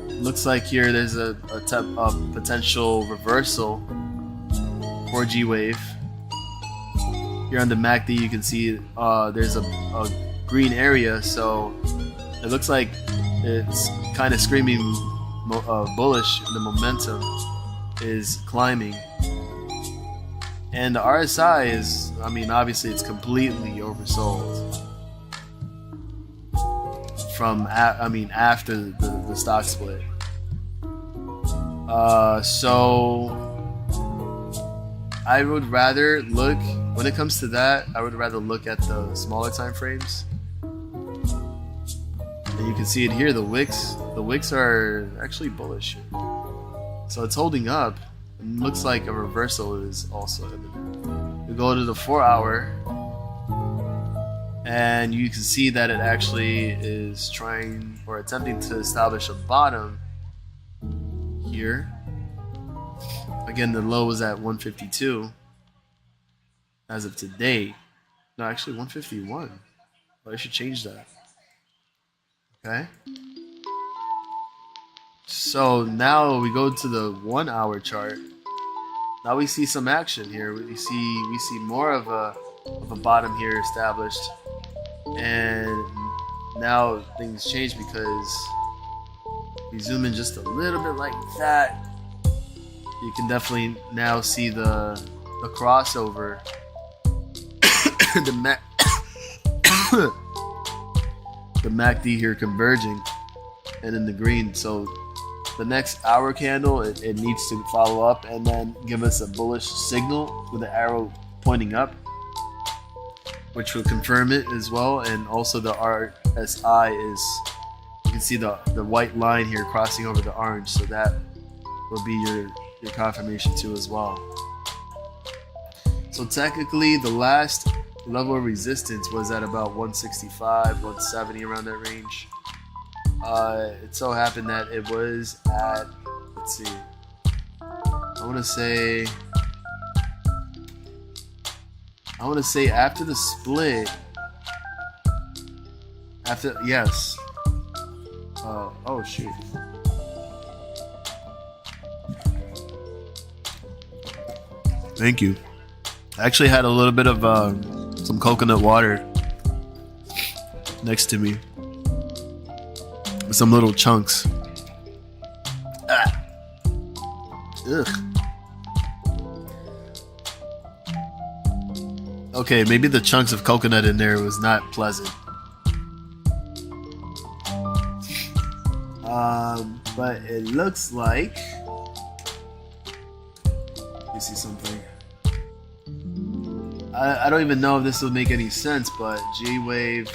Looks like here there's a potential reversal for G-Wave. Here on the MACD you can see there's a green area, so it looks like it's kind of screaming bullish, and the momentum is climbing. And the RSI is, I mean, obviously it's completely oversold from after the stock split. So I would rather look, when it comes to that, I would rather look at the smaller time frames. And you can see it here. The wicks are actually bullish here. So it's holding up. And looks like a reversal is also evident. We go to the 4 hour, and you can see that it actually is trying or attempting to establish a bottom here. Again, the low was at 152 as of today. No, actually 151. But I should change that. Okay. So now we go to the 1 hour chart. Now we see some action here. We see more of a bottom here established, and now things change because we zoom in just a little bit like that. You can definitely now see the crossover, the MACD here converging, and in the green. So the next hour candle, it needs to follow up and then give us a bullish signal with the arrow pointing up, which will confirm it as well. And also the RSI is, you can see the white line here crossing over the orange, so that will be your confirmation too as well. So technically the last level of resistance was at about 165, 170, around that range. It so happened that it was at, let's see, I want to say after the split, yes. Oh shoot. Thank you. I actually had a little bit of some coconut water next to me. Some little chunks. Ugh. Okay, maybe the chunks of coconut in there was not pleasant. But it looks like, let me see something. I don't even know if this will make any sense, but G-Wave.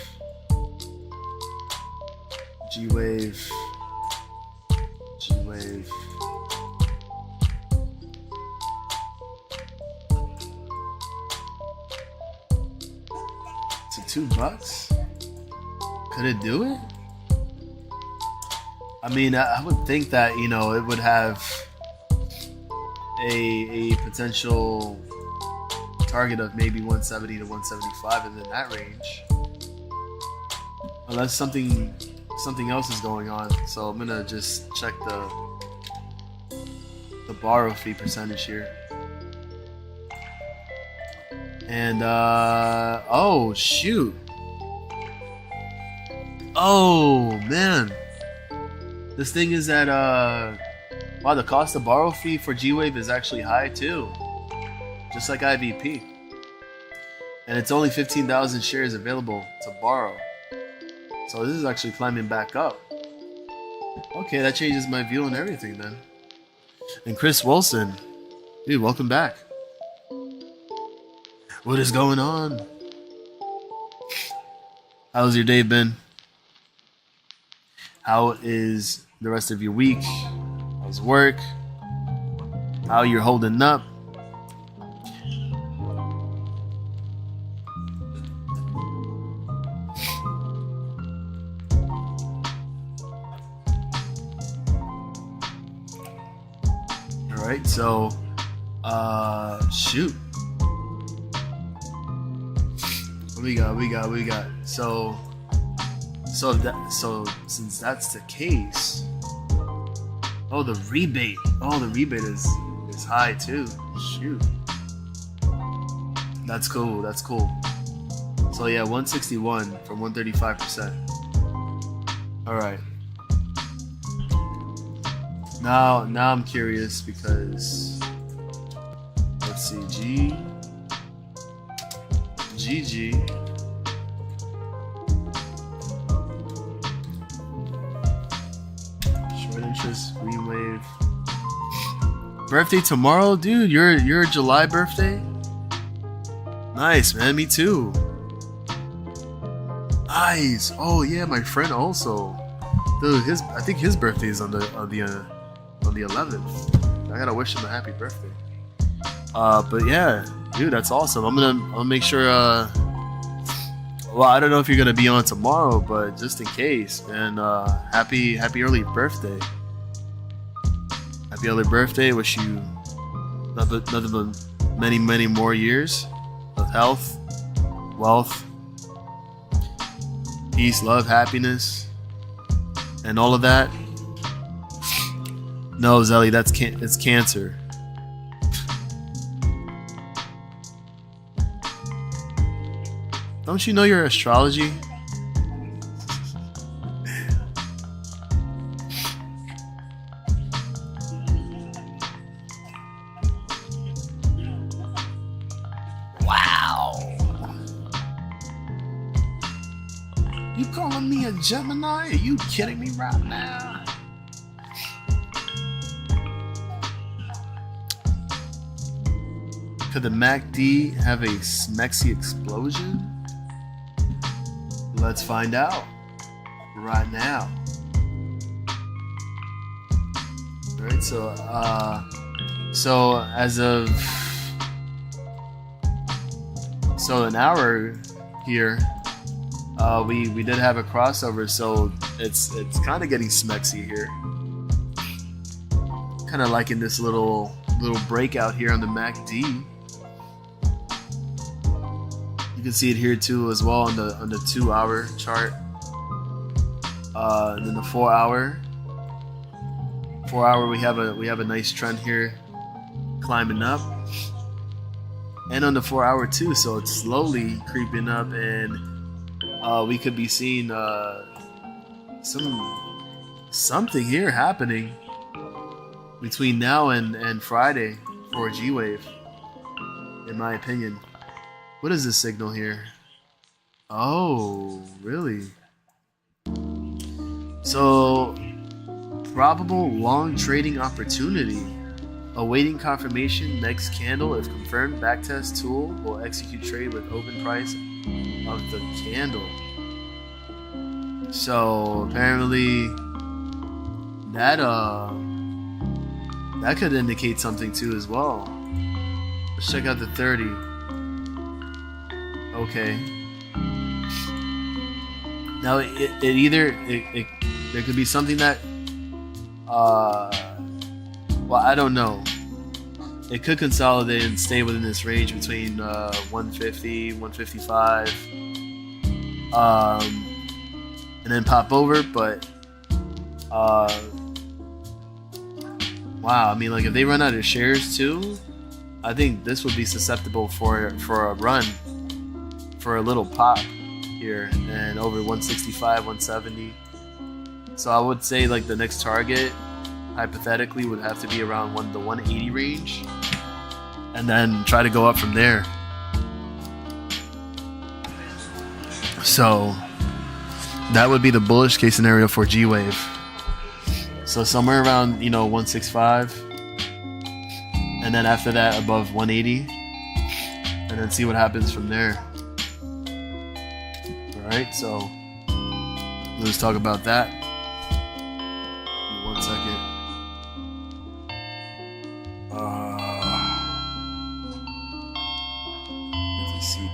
To $2? Could it do it? I mean, I would think that, it would have a potential target of maybe 170 to 175, and in that range, unless something else is going on. So I'm gonna just check the borrow fee percentage here. And oh shoot. Oh man. This thing is at wow, the cost of borrow fee for G-Wave is actually high too. Just like IVP. And it's only 15,000 shares available to borrow. So this is actually climbing back up. Okay, that changes my view on everything then. And Chris Wilson, dude, welcome back. What is going on? How's your day been? How is the rest of your week? How's work? How you're holding up? Alright, so shoot. What we got. So since that's the case, the rebate is high too. Shoot. That's cool. So yeah, 161 from 135%. Alright. Now I'm curious because let's see, GG. Short interest, green wave. Birthday tomorrow, dude. Your July birthday? Nice, man. Me too. Nice. Oh yeah, my friend also. Dude, I think his birthday is on the 11th. I gotta wish him a happy birthday. But yeah, dude, that's awesome. I'll make sure. Well, I don't know if you're gonna be on tomorrow, but just in case, and happy early birthday. Happy early birthday. Wish you nothing but many more years of health, wealth, peace, love, happiness, and all of that. No, Zelly, it's cancer. Don't you know your astrology? Wow. You calling me a Gemini? Are you kidding me right now? Could the MACD have a smexy explosion? Let's find out right now. All right, so as of an hour here, we did have a crossover, so it's kind of getting smexy here. Kind of liking this little breakout here on the MACD. You can see it here too as well on the 2-hour chart, and then the 4-hour. 4-hour we have a nice trend here, climbing up, and on the 4-hour too. So it's slowly creeping up, and we could be seeing something here happening between now and Friday for a G wave, in my opinion. What is this signal here? Oh, really? So, probable long trading opportunity. Awaiting confirmation next candle. If confirmed, backtest tool will execute trade with open price of the candle. So, apparently, that could indicate something too as well. Let's check out the 30. Okay. Now there could be something that well, I don't know. It could consolidate and stay within this range between 150, 155, and then pop over. But wow, I mean, like if they run out of shares too, I think this would be susceptible for a run. For a little pop here and over 165, 170. So I would say like the next target hypothetically would have to be around the 180 range, and then try to go up from there. So that would be the bullish case scenario for G wave. So somewhere around 165, and then after that above 180, and then see what happens from there. Alright, so let's talk about that. Give me 1 second. Let's see,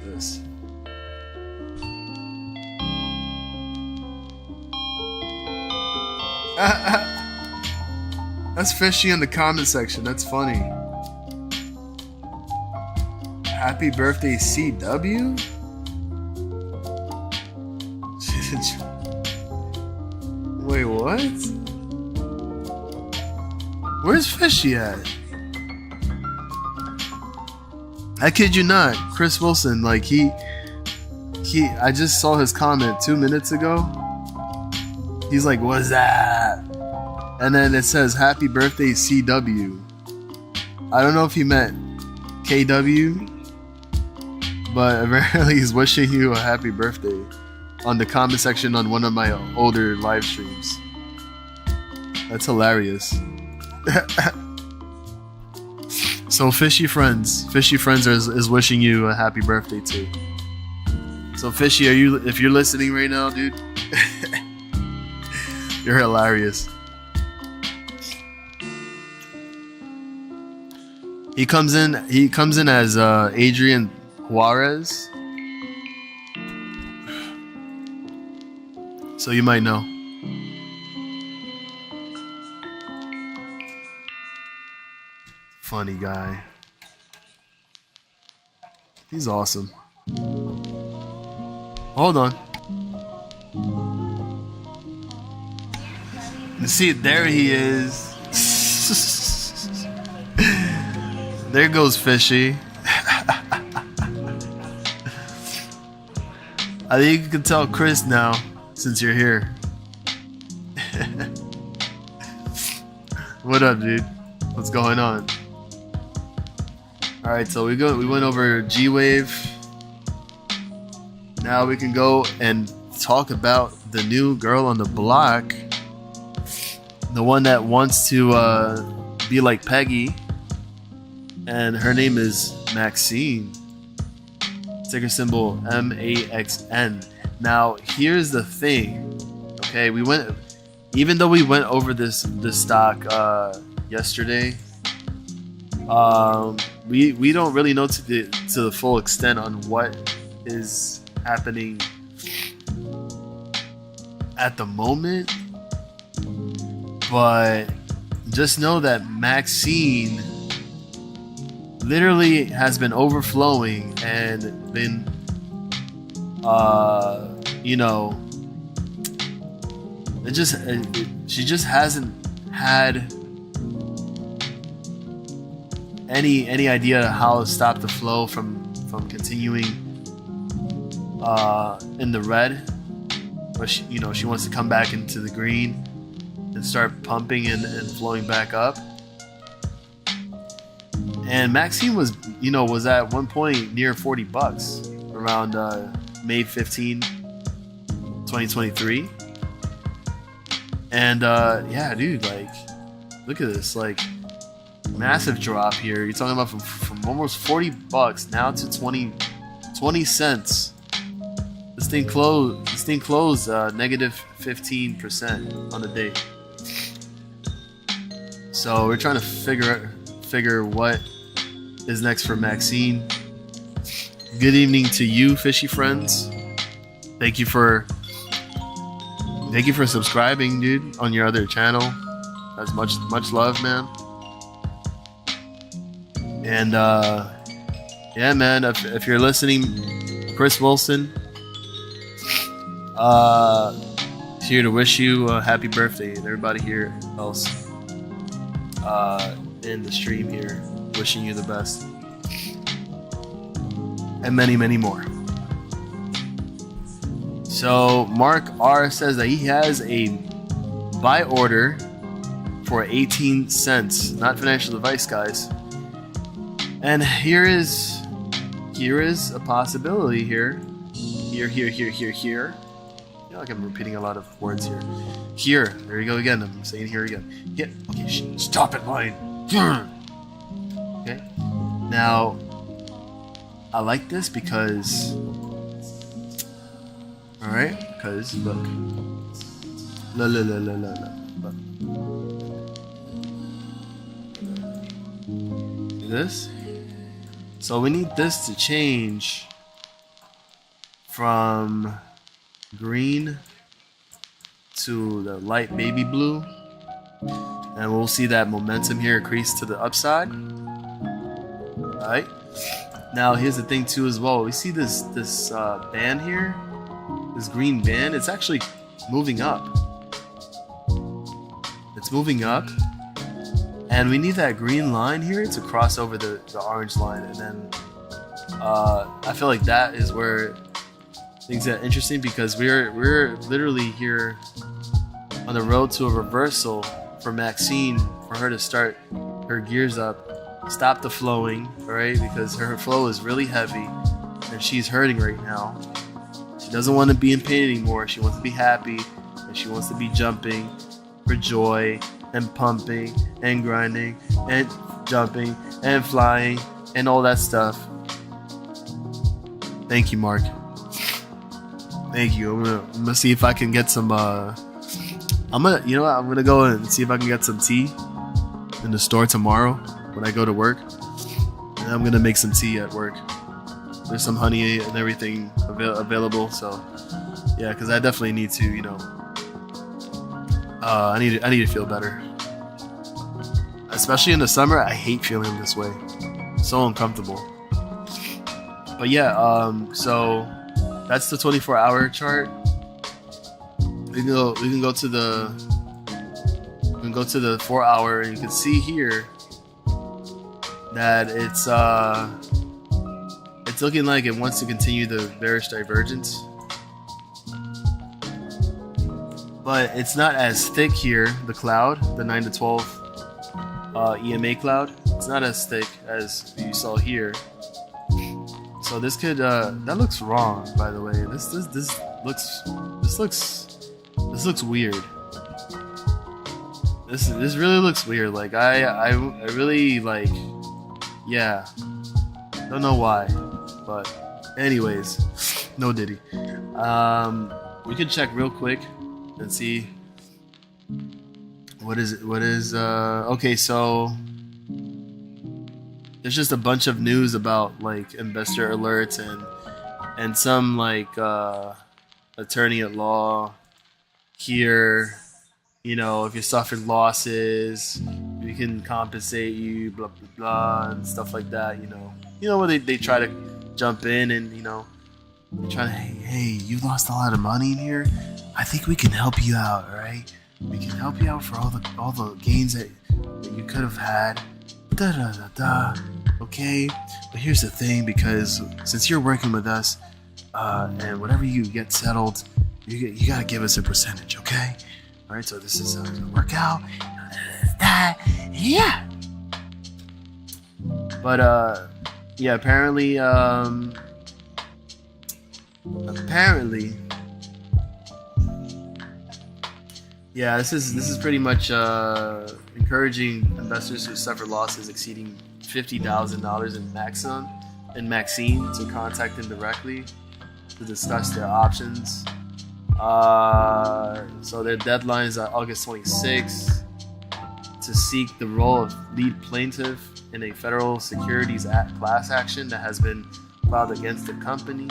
this. That's fishy in the comment section. That's funny. Happy birthday, CW? Wait, what? Where's Fishy at? I kid you not, Chris Wilson, like I just saw his comment 2 minutes ago. He's like, what's that? And then it says, happy birthday, CW. I don't know if he meant KW, but apparently he's wishing you a happy birthday on the comment section on one of my older live streams. That's hilarious. So Fishy Friends is wishing you a happy birthday too. So So Fishy, if you're listening right now, dude, you're hilarious. He comes in as Adrian Juarez. So you might know. Funny guy. He's awesome. Hold on. You see, there he is. There goes Fishy. I think you can tell Chris now, since you're here. What up, dude? What's going on? Alright, so we went over G-Wave. Now we can go and talk about the new girl on the block. The one that wants to be like Pegy. And her name is Maxine. Ticker symbol MAXN. Now, here's the thing. Okay, even though we went over this stock yesterday, we don't really know to the full extent on what is happening at the moment. But just know that Maxine literally has been overflowing and been she just hasn't had any idea how to stop the flow from continuing in the red, but she wants to come back into the green and start pumping and flowing back up. And Maxine was at one point near $40 around May 15, 2023. And yeah, dude, like, look at this, like, massive drop here. You're talking about from almost $40 now to 20 cents. This thing closed negative 15% on the day. So we're trying to figure what is next for Maxine. Good evening to you, fishy friends. Thank you for subscribing, dude, on your other channel. That's much love, man. And yeah, man, if you're listening, Chris Wilson, here to wish you a happy birthday, and everybody here else in the stream here, wishing you the best, and many, many more. So Mark R says that he has a buy order for 18 cents. Not financial advice, guys. And here is a possibility here. Here. You know, like I'm repeating a lot of words here. Here. There you go again. I'm saying here again. Okay, stop it, line. Okay. Now, I like this because... Alright, because, look. Look. See this? So we need this to change from green to the light baby blue, and we'll see that momentum here increase to the upside. Alright, now here's the thing too as well. We see this band here, this green band. It's actually moving up. It's moving up, and we need that green line here to cross over the orange line, and then I feel like that is where things get interesting, because we're literally here on the road to a reversal for Maxine, for her to start her gears up, stop the flowing, all right, because her flow is really heavy and she's hurting right now. She doesn't want to be in pain anymore. She wants to be happy, and she wants to be jumping for joy and pumping and grinding and jumping and flying and all that stuff. Thank you, Mark. Thank you. I'm gonna see if I can get some. I'm gonna go and see if I can get some tea in the store tomorrow when I go to work, and I'm gonna make some tea at work. There's some honey and everything available, so yeah, because I definitely need to, I need to feel better, especially in the summer. I hate feeling this way, so uncomfortable. But yeah, so that's the 24-hour chart. We can go to the 4-hour, and you can see here that it's looking like it wants to continue the bearish divergence, but it's not as thick here. The cloud, the 9 to 12 EMA cloud, it's not as thick as you saw here. So this could that looks wrong, by the way. This looks weird. This really looks weird. Like I really like, yeah. Don't know why, but anyways, no diddy. We could check real quick and see what is okay. So there's just a bunch of news about like investor alerts and some like attorney at law here. If you suffered losses, we can compensate you, blah blah blah, and stuff like that. Where they try to jump in and they try to, hey, you lost a lot of money in here. I think we can help you out. All right, we can help you out for all the gains that you could have had. Da da da da. Okay, but here's the thing, because since you're working with us, and whatever you get settled, you gotta give us a percentage. Okay. All right, so this is a workout. Yeah. But yeah, apparently, yeah, this is pretty much encouraging investors who suffer losses exceeding $50,000 in Maxine to contact them directly to discuss their options. So their deadlines are August 26th to seek the role of lead plaintiff in a federal securities act class action that has been filed against the company.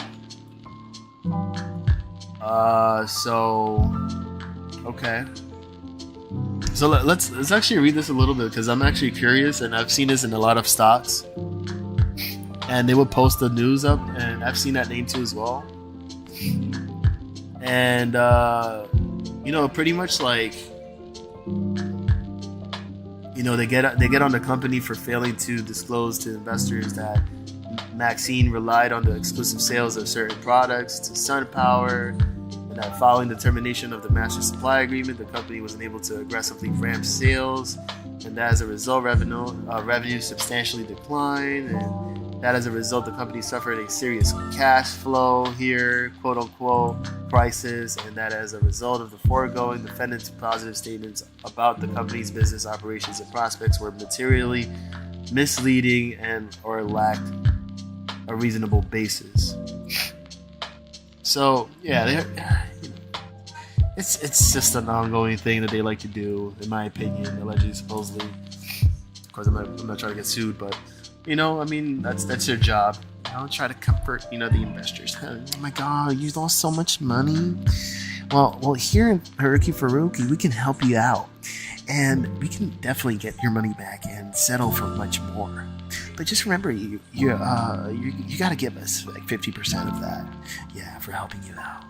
Okay. So let's actually read this a little bit, because I'm actually curious, and I've seen this in a lot of stocks, and they would post the news up, and I've seen that name too as well. And pretty much like, they get on the company for failing to disclose to investors that Maxine relied on the exclusive sales of certain products to SunPower, and that following the termination of the master supply agreement, the company was unable to aggressively ramp sales, and that as a result, revenue substantially declined, and that as a result, the company suffered a serious cash flow here, quote unquote, crisis, and that as a result of the foregoing, defendants' positive statements about the company's business operations and prospects were materially misleading and or lacked a reasonable basis. So yeah, it's just an ongoing thing that they like to do, in my opinion, allegedly, supposedly. Of course, I'm not trying to get sued, but that's their job. I'll try to comfort, the investors. Oh my God, you lost so much money. Well, here in Haruki Faruki, we can help you out, and we can definitely get your money back and settle for much more. But just remember, you got to give us like 50% of that, yeah, for helping you out.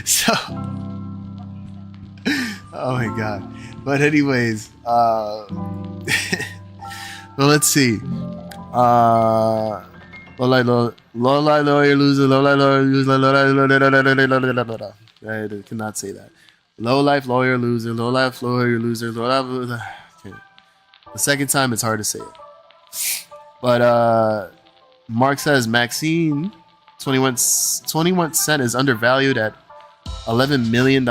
So, oh my God. But anyways, well, let's see. Low life lawyer loser. I cannot say that. Low life lawyer loser. Okay. The second time it's hard to say it. But Mark says Maxine 21 cent is undervalued at $11 million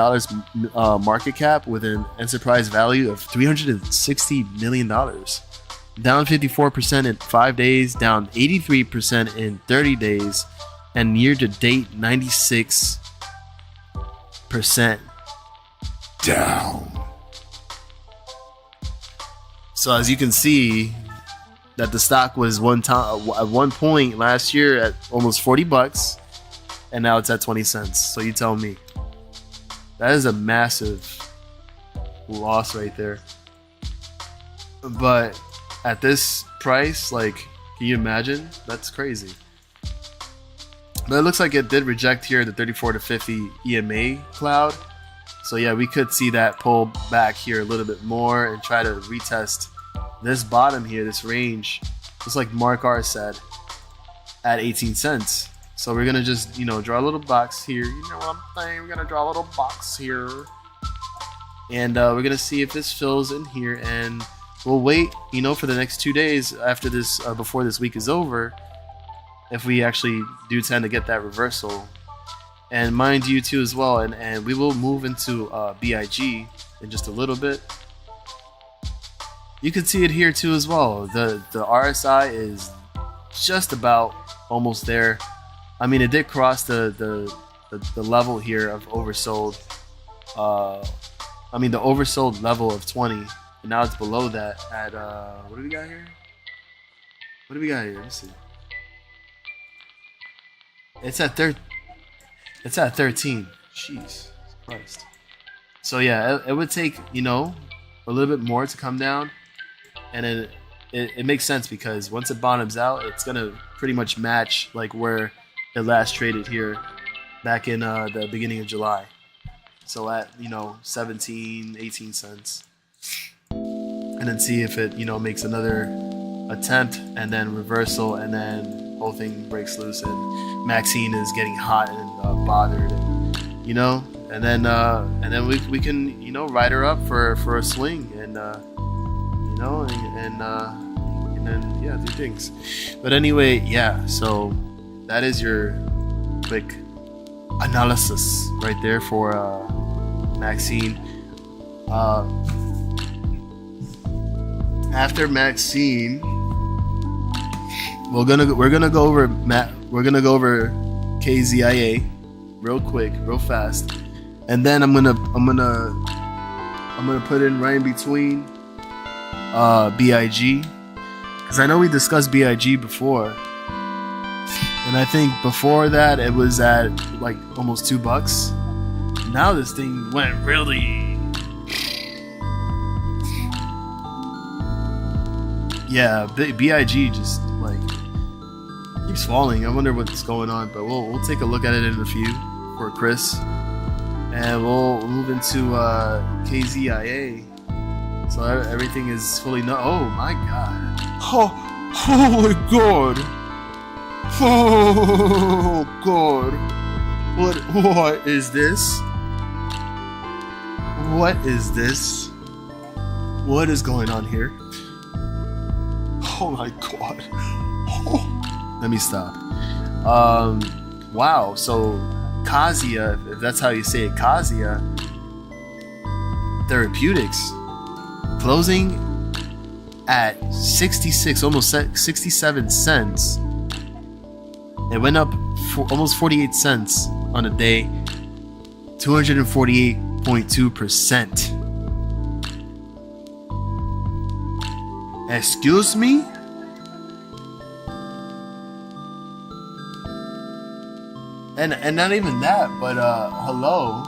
market cap with an enterprise value of $360 million. down 54% in 5 days, down 83% in 30 days, and year to date 96% down. So as you can see, that the stock was at one point last year at almost $40, and now it's at 20 cents. So you tell me. That is a massive loss right there. But at this price, like, can you imagine? That's crazy. But it looks like it did reject here the 34 to 50 EMA cloud. So yeah, we could see that pull back here a little bit more and try to retest this bottom here, this range, just like Mark R said, at 18 cents. So we're gonna just, draw a little box here. You know what I'm saying? We're gonna draw a little box here, and we're gonna see if this fills in here, and we'll wait, for the next 2 days after this, before this week is over, if we actually do tend to get that reversal. And mind you too as well, and we will move into BIG in just a little bit. You can see it here too as well. The RSI is just about almost there. I mean, it did cross the level here of oversold. The oversold level of 20, and now it's below that at what do we got here? What do we got here? Let's see. It's at 13. Jeez Christ. So yeah, it would take a little bit more to come down, and it makes sense because once it bottoms out, it's gonna pretty much match like where it last traded here back in the beginning of July. So at 17, 18 cents, and then see if it makes another attempt and then reversal, and then whole thing breaks loose and Maxine is getting hot and bothered, and then we can ride her up for a swing and then yeah, do things. But anyway, yeah, so that is your quick analysis right there for Maxine. After Maxine, we're gonna go over KZIA real quick, real fast, and then I'm gonna put in right in between BIG, because I know we discussed BIG before, and I think before that it was at like almost $2. Now this thing went really, yeah, BIG just like keeps falling. I wonder what's going on, but we'll take a look at it in a few for Chris, and we'll move into KZIA. So everything is fully oh my god. Oh my god. Oh god. What is this? What is this? What is going on here? Oh my god. Oh. Let me stop. Wow, so Kazia, if that's how you say it, Kazia Therapeutics closing at 66, almost 67 cents. It went up for almost 48 cents on a day, 248.2%. Excuse me? And not even that, but hello.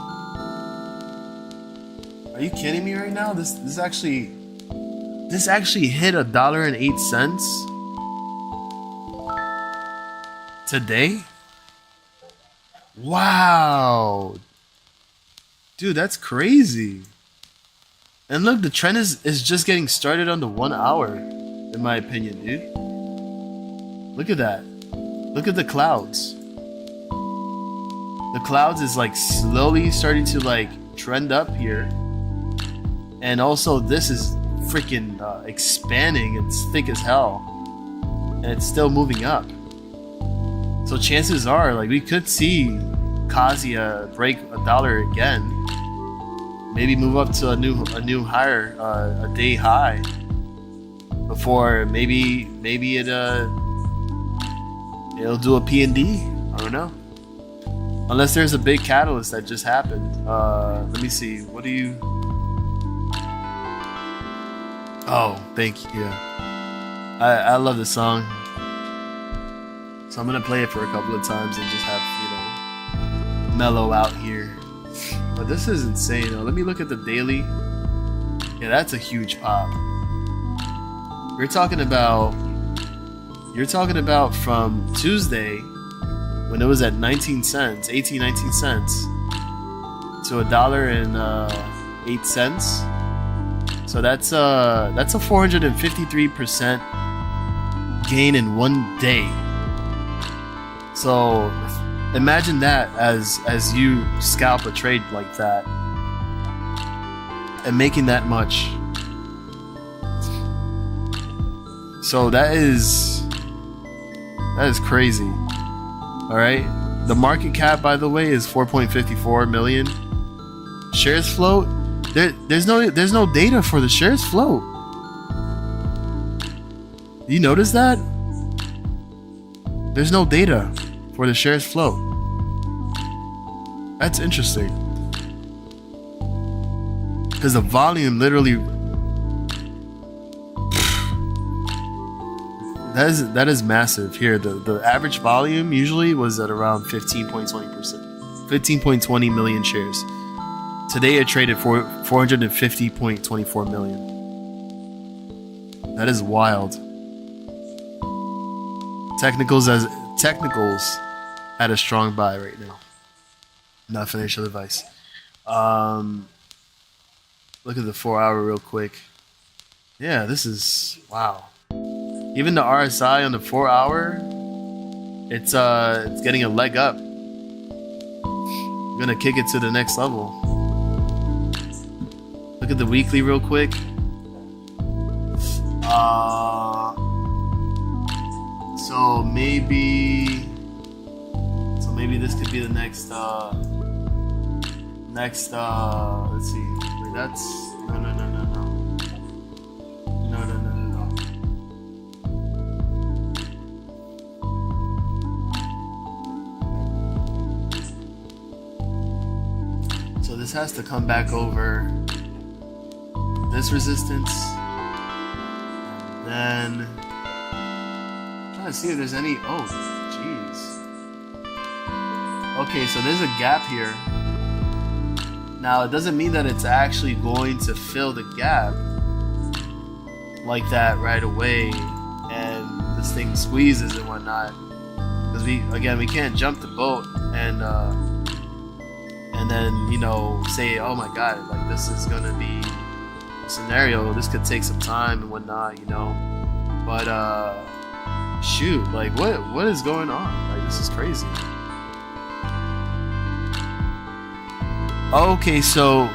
Are you kidding me right now? This actually hit $1.08 today. Wow, dude, that's crazy. And look, the trend is just getting started on the 1 hour, in my opinion, dude. Look at that. Look at the clouds. The clouds is like slowly starting to like trend up here. And also this is freaking expanding. It's thick as hell. And it's still moving up. So chances are like we could see Kazia break $1 again. Maybe move up to a new higher, a day high. before maybe it'll do a P&D. I don't know. Unless there's a big catalyst that just happened. Let me see. What do you... Oh, thank you. Yeah. I love the song. So I'm going to play it for a couple of times and just have, mellow out here. But this is insane. Let me look at the daily. Yeah, that's a huge pop. You're talking about from Tuesday when it was at 19 cents, 19 cents to $1.08. So that's a 453% gain in one day. So imagine that as you scalp a trade like that and making that much. So that is crazy. All right. The market cap, by the way, is 4.54 million. Shares float. There's no data for the shares float. You notice that? There's no data for the shares float. That's interesting. Because the volume literally... That is massive. Here, the average volume usually was at around 15.20%. 15.20 million shares. Today it traded for 450.24 million. That is wild. Technicals had a strong buy right now. Not financial advice. Look at the 4-hour real quick. Yeah, this is wow. Even the RSI on the 4-hour, it's getting a leg up. I'm gonna kick it to the next level. Look at the weekly real quick. So maybe this could be the next let's see. Wait, that's no. So this has to come back over this resistance, and then I'm trying to see if there's any. Oh, jeez. Okay, so there's a gap here. Now it doesn't mean that it's actually going to fill the gap like that right away, and this thing squeezes and whatnot. Because we can't jump the boat and then say, oh my god, like this is gonna be a scenario. This could take some time and whatnot, But shoot, like what is going on? Like this is crazy. Okay, so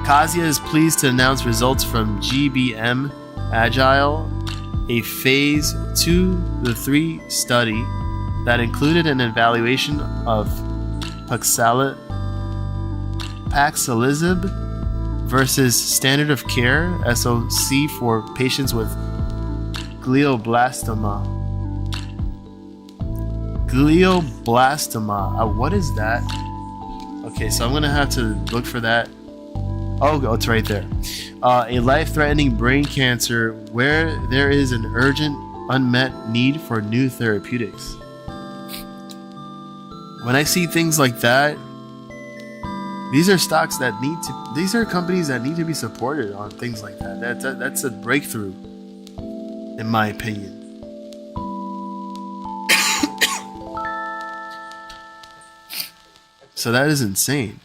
Kazia is pleased to announce results from GBM Agile, a phase 2-3 study that included an evaluation of Paxilizib versus standard of care SOC for patients with glioblastoma. What is that? Okay, so I'm gonna have to look for that. Oh, it's right there. A life-threatening brain cancer where there is an urgent, unmet need for new therapeutics. When I see things like that, these are these are companies that need to be supported on things like that. That's a breakthrough, in my opinion. So that is insane.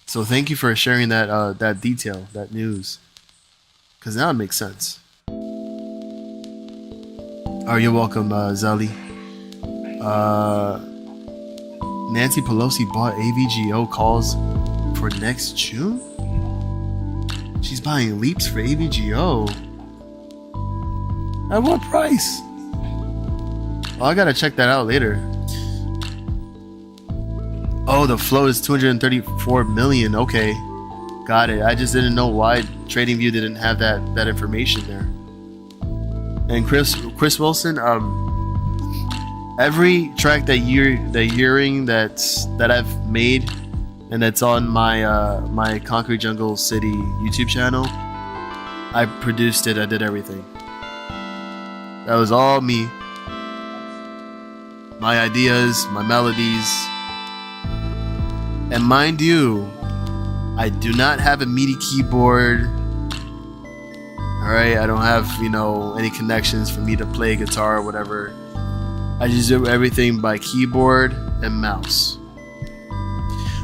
So thank you for sharing that detail, that news, because now it makes sense. Oh, you're welcome, Zali. Nancy Pelosi bought AVGO calls for next June? She's buying leaps for AVGO. At what price? Oh, I gotta check that out later. Oh, the flow is 234 million. Okay. Got it. I just didn't know why TradingView didn't have that information there. And Chris Wilson, every track that you're hearing that I've made and that's on my Concrete Jungle City YouTube channel, I produced it. I did everything. That was all me. My ideas, my melodies. And mind you, I do not have a MIDI keyboard. Alright, I don't have, any connections for me to play guitar or whatever. I just do everything by keyboard and mouse.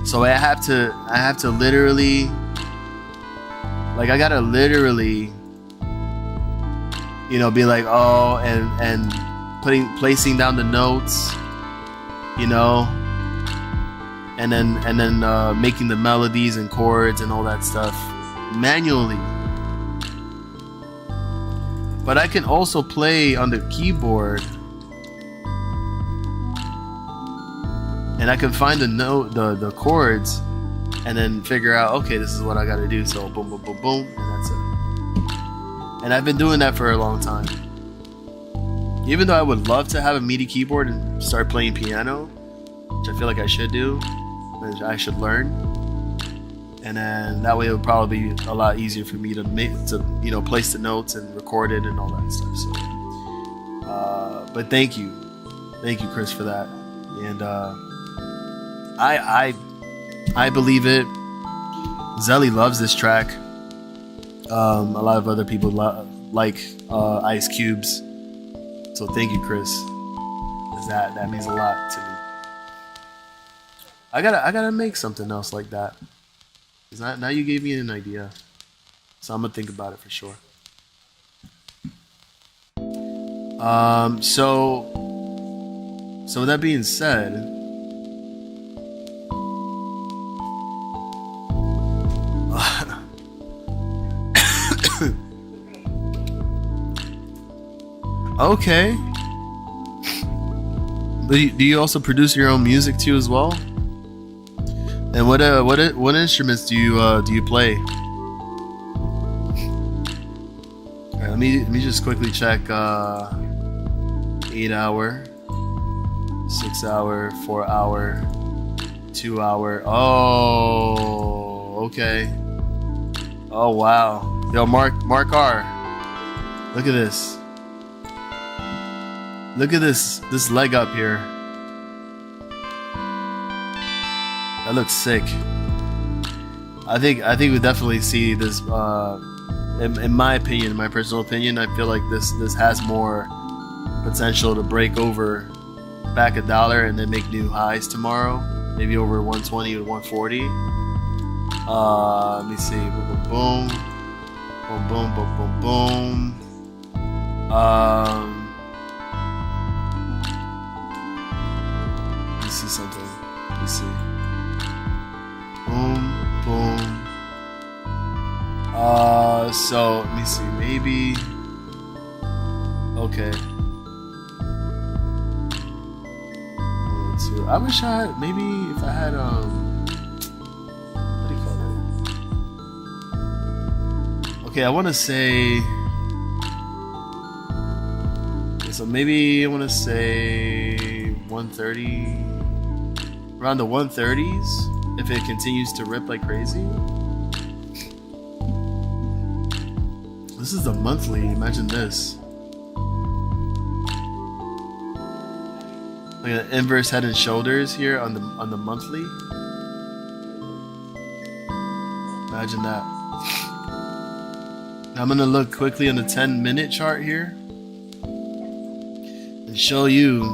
So I have to literally, like, I gotta literally, be like, oh, and placing down the notes, and then making the melodies and chords and all that stuff manually. But I can also play on the keyboard, and I can find the chords, and then figure out, okay, this is what I got to do. So boom, boom, boom, boom, and that's it. And I've been doing that for a long time. Even though I would love to have a MIDI keyboard and start playing piano, which I feel like I should do, which I should learn, and then that way it would probably be a lot easier for me to place the notes and record it and all that stuff. So, but thank you, Chris, for that. And I believe it. Zelly loves this track. A lot of other people like Ice Cubes. So thank you, Chris. 'Cause that means a lot to me. I gotta make something else like that. 'Cause now you gave me an idea, so I'm gonna think about it for sure. So with that being said, okay. Do you also produce your own music too as well? And what instruments do you play? All right, let me just quickly check. 8 hour, 6 hour, 4 hour, 2 hour. Oh, okay. Oh wow. Yo, Mark R. Look at this. Look at this leg up here. That looks sick. I think we definitely see this. In my opinion, my personal opinion, I feel like this has more potential to break over back $1 and then make new highs tomorrow. Maybe over 120 to 140. Let me see. Boom, boom, boom, boom, boom, boom, boom, boom. Let me see something. Let me see. Boom, boom. So let me see. Maybe. Okay. I wish I had, maybe if I had what do you call it? Okay, I want to say. So maybe I want to say 130, around the 130s, if it continues to rip like crazy. This is the monthly. Imagine this. Like an inverse head and shoulders here on the monthly. Imagine that. Now I'm gonna look quickly on the 10-minute chart here and show you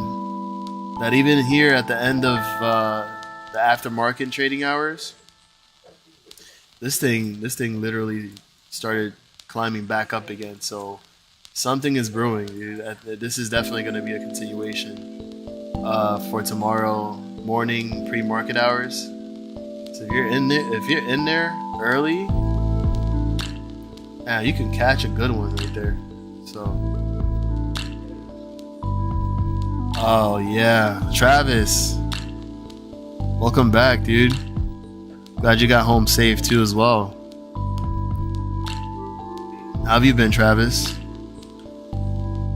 that even here at the end of the aftermarket trading hours, this thing literally started climbing back up again. So something is brewing, dude. This is definitely going to be a continuation for tomorrow morning pre-market hours. So if you're in there early, you can catch a good one right there. So, oh yeah, Travis, welcome back, dude. Glad you got home safe too as well. How have you been, Travis?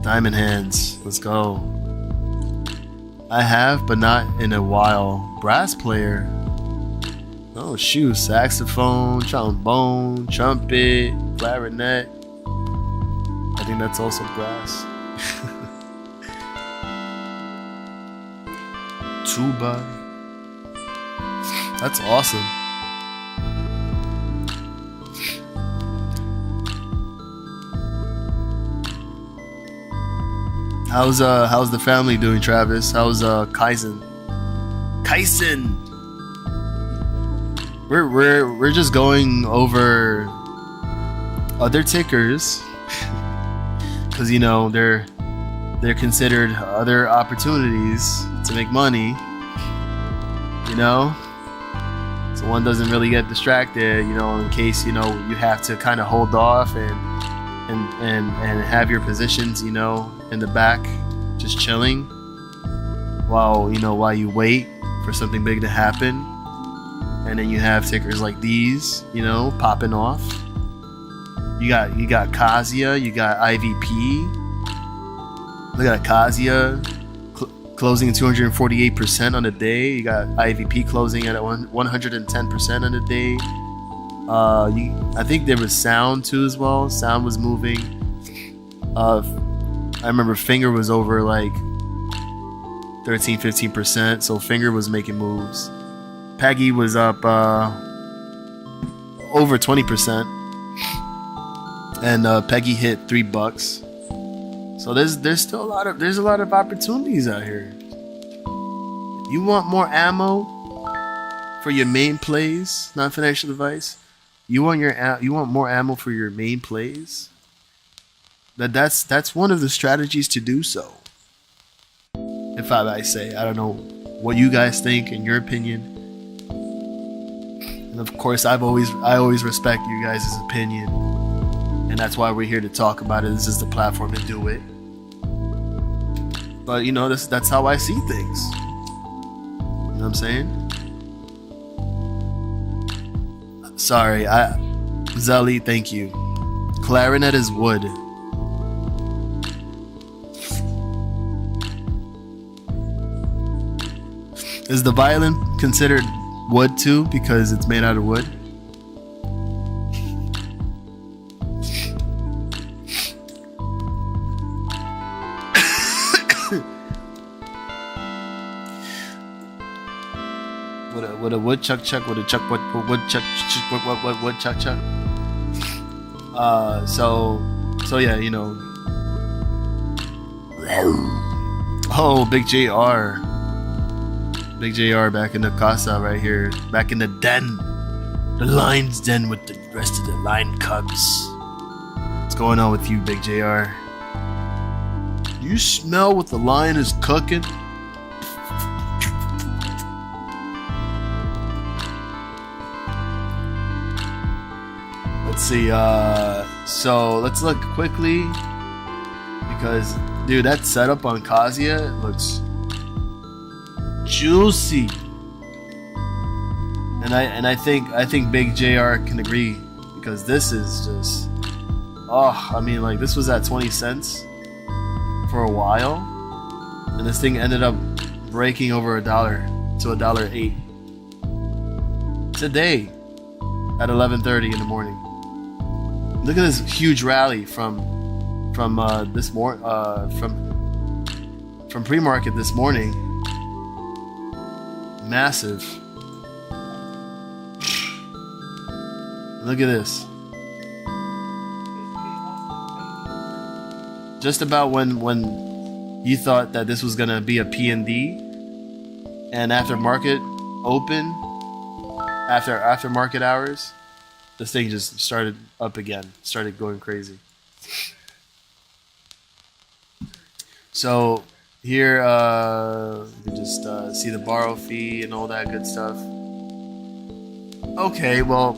Diamond hands. Let's go. I have, but not in a while. Brass player. Oh shoot. Saxophone, trombone, trumpet, clarinet. I think that's also brass. Tuba. That's awesome. How's the family doing, Travis? How's Kaizen? We're just going over other tickers because you know they're considered other opportunities to make money. You know, so one doesn't really get distracted. You know, in case you know you have to kind of hold off and have your positions, you know, in the back, just chilling while you wait for something big to happen. And then you have tickers like these, you know, popping off. You got Kasia, you got IVP. Look at Kasia closing 248% on the day. You got IVP closing at 110% on the day. I think there was sound too as well. Sound was moving. I remember Finger was over like 13-15%, so Finger was making moves. Pegy was up over 20%, and Pegy hit $3. So there's still a lot of opportunities out here. You want more ammo for your main plays? Non-financial advice. You want more ammo for your main plays? That's one of the strategies to do so. If I say, I don't know what you guys think in your opinion. And of course, I always respect you guys' opinion. And that's why we're here to talk about it. This is the platform to do it. But you know, that's how I see things. You know what I'm saying? Sorry, Zelly, thank you. Clarinet is wood. Is the violin considered wood too because it's made out of wood? What a woodchuck chuck, what a chuck, what woodchuck, what woodchuck chuck. So yeah, you know. Oh, Big JR. Big JR back in the casa right here. Back in the den. The lion's den with the rest of the lion cubs. What's going on with you, Big JR? You smell what the lion is cooking? Let's see, so let's look quickly because dude, that setup on Kasia looks juicy. And I think Big JR can agree because this is just I mean like this was at 20 cents for a while and this thing ended up breaking over $1 to $1.08 today at 11:30 in the morning. Look at this huge rally from pre-market this morning. Massive. Look at this. Just about when you thought that this was gonna be a PND, and after market open, after market hours, this thing just started up again, started going crazy. So here you can just see the borrow fee and all that good stuff. Okay, well,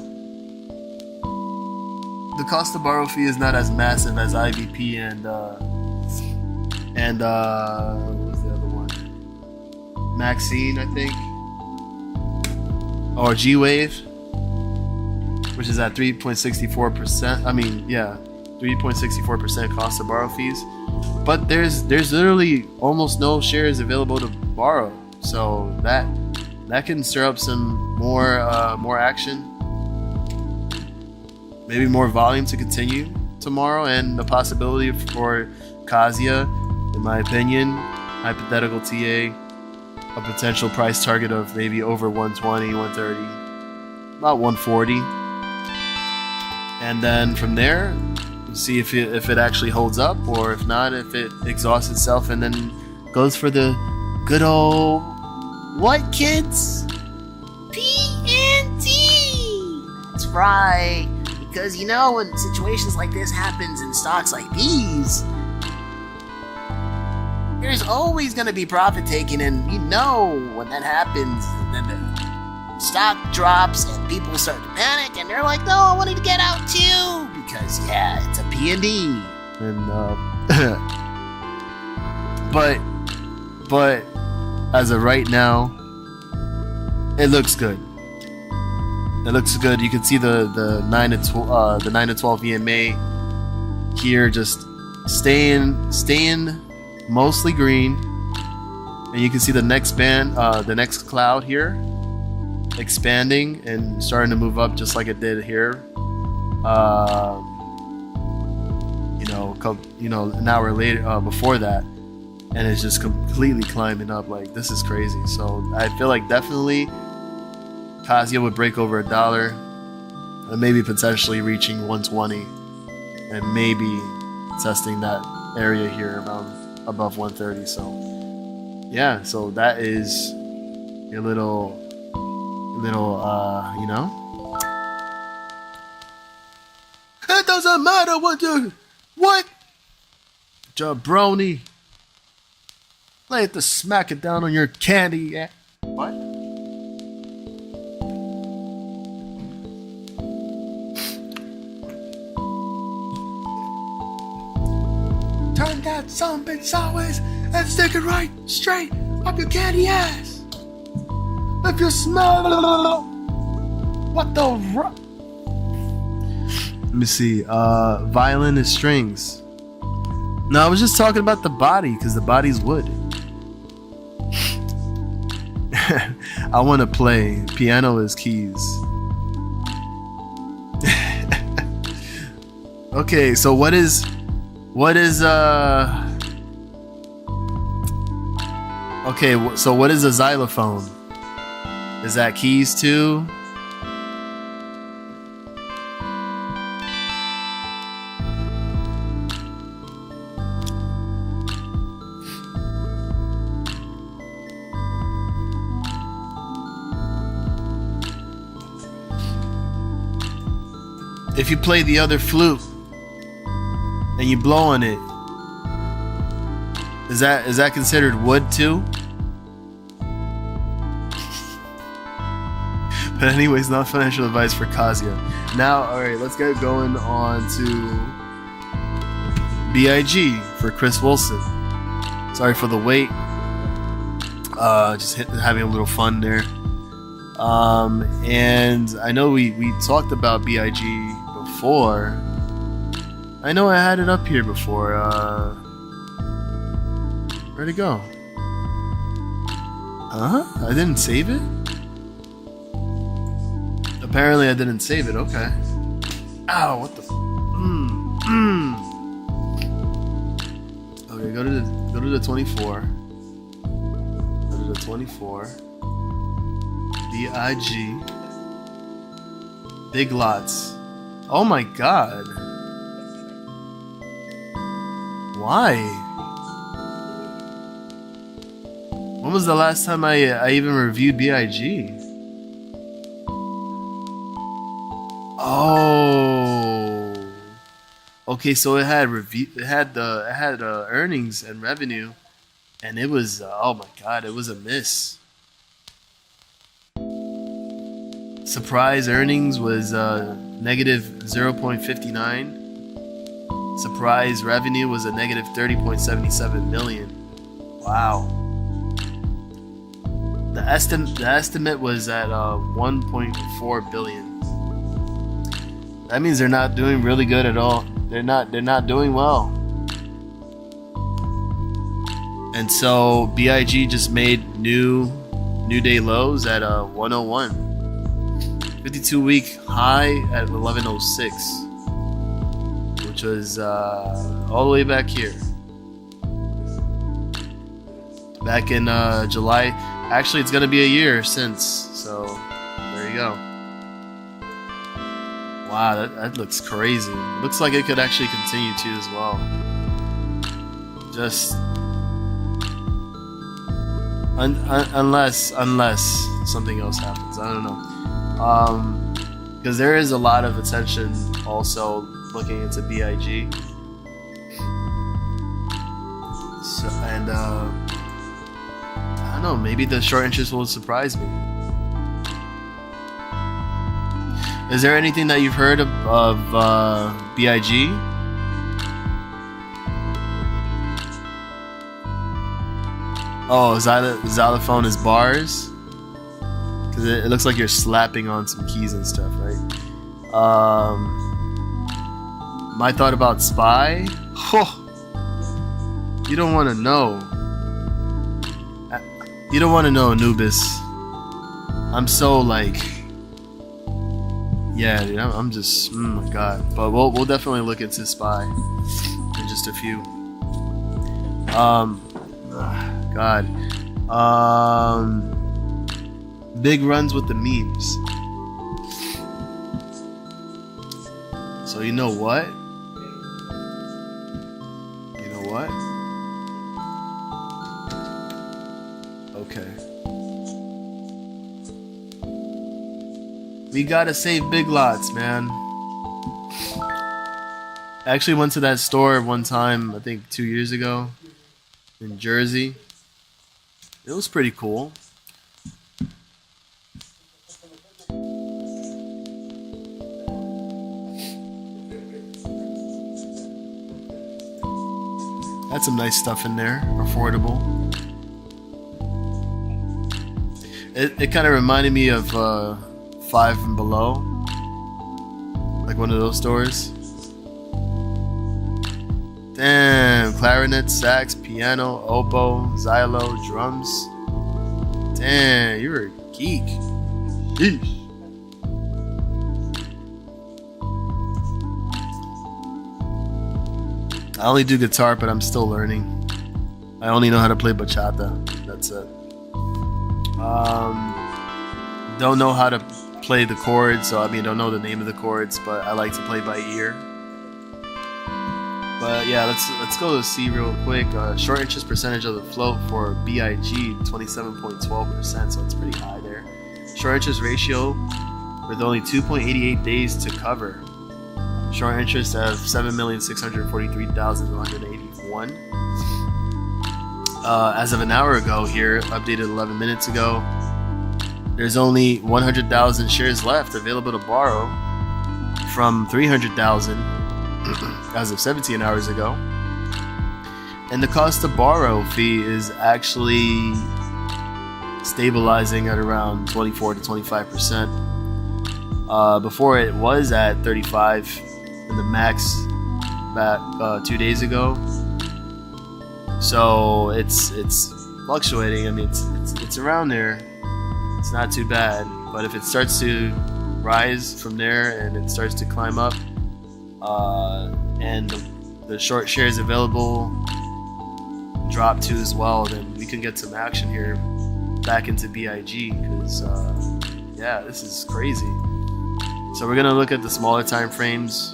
the cost of borrow fee is not as massive as IVP and what was the other one? Maxine, I think, or G-Wave. which is at 3.64%. I mean, yeah, 3.64% cost of borrow fees. But there's literally almost no shares available to borrow, so that can stir up some more action, maybe more volume to continue tomorrow, and the possibility for Kazuya, in my opinion, hypothetical TA, a potential price target of maybe over 120, 130, about 140, and then from there see if it actually holds up, or if not, if it exhausts itself and then goes for the good old what, kids? PNT. That's right. Because you know, when situations like this happens in stocks like these, there's always going to be profit taking, and you know when that happens, then the stock drops and people start to panic, and they're like, no, I wanted to get out too, because yeah, it's a P&D. And but as of right now, it looks good. It looks good. You can see the 9 to 12 EMA here just staying mostly green, and you can see the next cloud here expanding and starting to move up just like it did here. An hour later, before that, and it's just completely climbing up. Like, this is crazy. So I feel like definitely Kazuya would break over $1 and maybe potentially reaching 120 and maybe testing that area here around above 130. So yeah, so that is your little it doesn't matter what jabroni, lay it to smack it down on your candy. Yeah. What? Turn that some bitch sideways and stick it right straight up your candy ass. If you smell what the let me see. Violin is strings. No, I was just talking about the body, because the body's wood. I want to play. Piano is keys. Okay, so what is okay, so what is a xylophone? Is that keys too? If you play the other flute and you blow on it, is that considered wood too? But anyways, not financial advice for Kazuya. Now, alright, let's get going on to BIG for Chris Wilson. Sorry for the wait. Just having a little fun there. And I know we talked about BIG before. I know I had it up here before. Where'd it go? I didn't save it? Apparently I didn't save it. Okay. Ow, what the Okay, go to the 24. Go to the 24. BIG. Big lots. Oh my god. Why? When was the last time I even reviewed BIG? Oh. Okay, so it had earnings and revenue, and it was oh my god, it was a miss. Surprise earnings was negative 0.59. Surprise revenue was a negative 30.77 million. Wow. The estimate was at 1.4 billion. That means they're not doing really good at all. They're not doing well. And so BIG just made new day lows at 101. 52-week high at 1106, which was all the way back here. Back in July. Actually, it's gonna be a year since. So there you go. Wow, that looks crazy. Looks like it could actually continue too as well. Just unless something else happens. I don't know. Because there is a lot of attention also looking into BIG. So, and I don't know, maybe the short interest will surprise me. Is there anything that you've heard of BIG? Oh, xylophone is bars? Because it looks like you're slapping on some keys and stuff, right? My thought about Spy? You don't want to know. You don't want to know, Anubis. I'm so like... Yeah, dude, I'm just... Oh my god. But we'll definitely look into Spy in just a few. God. Big runs with the memes. So you know what? You know what? Okay. We gotta save big lots, man. I actually went to that store one time, I think 2 years ago, in Jersey. It was pretty cool. Had some nice stuff in there, affordable. It kind of reminded me of Five and Below, like one of those stores. Damn, clarinet, sax, piano, oboe, xylo, drums. Damn, you're a geek. Sheesh. I only do guitar, but I'm still learning. I only know how to play bachata. That's it. Don't know how to play the chords, so don't know the name of the chords, but I like to play by ear. But yeah, let's go to C real quick. Short interest percentage of the float for BIG, 27.12%, so it's pretty high there. Short interest ratio with only 2.88 days to cover. Short interest of 7,643,181. As of an hour ago here, updated 11 minutes ago, there's only 100,000 shares left available to borrow from 300,000 as of 17 hours ago. And the cost to borrow fee is actually stabilizing at around 24 to 25%. Before it was at 35 in the max back 2 days ago. So it's fluctuating. It's around there. It's not too bad. But if it starts to rise from there and it starts to climb up, and the short shares available drop too as well, then we can get some action here back into BIG, because yeah, this is crazy. So we're gonna look at the smaller time frames.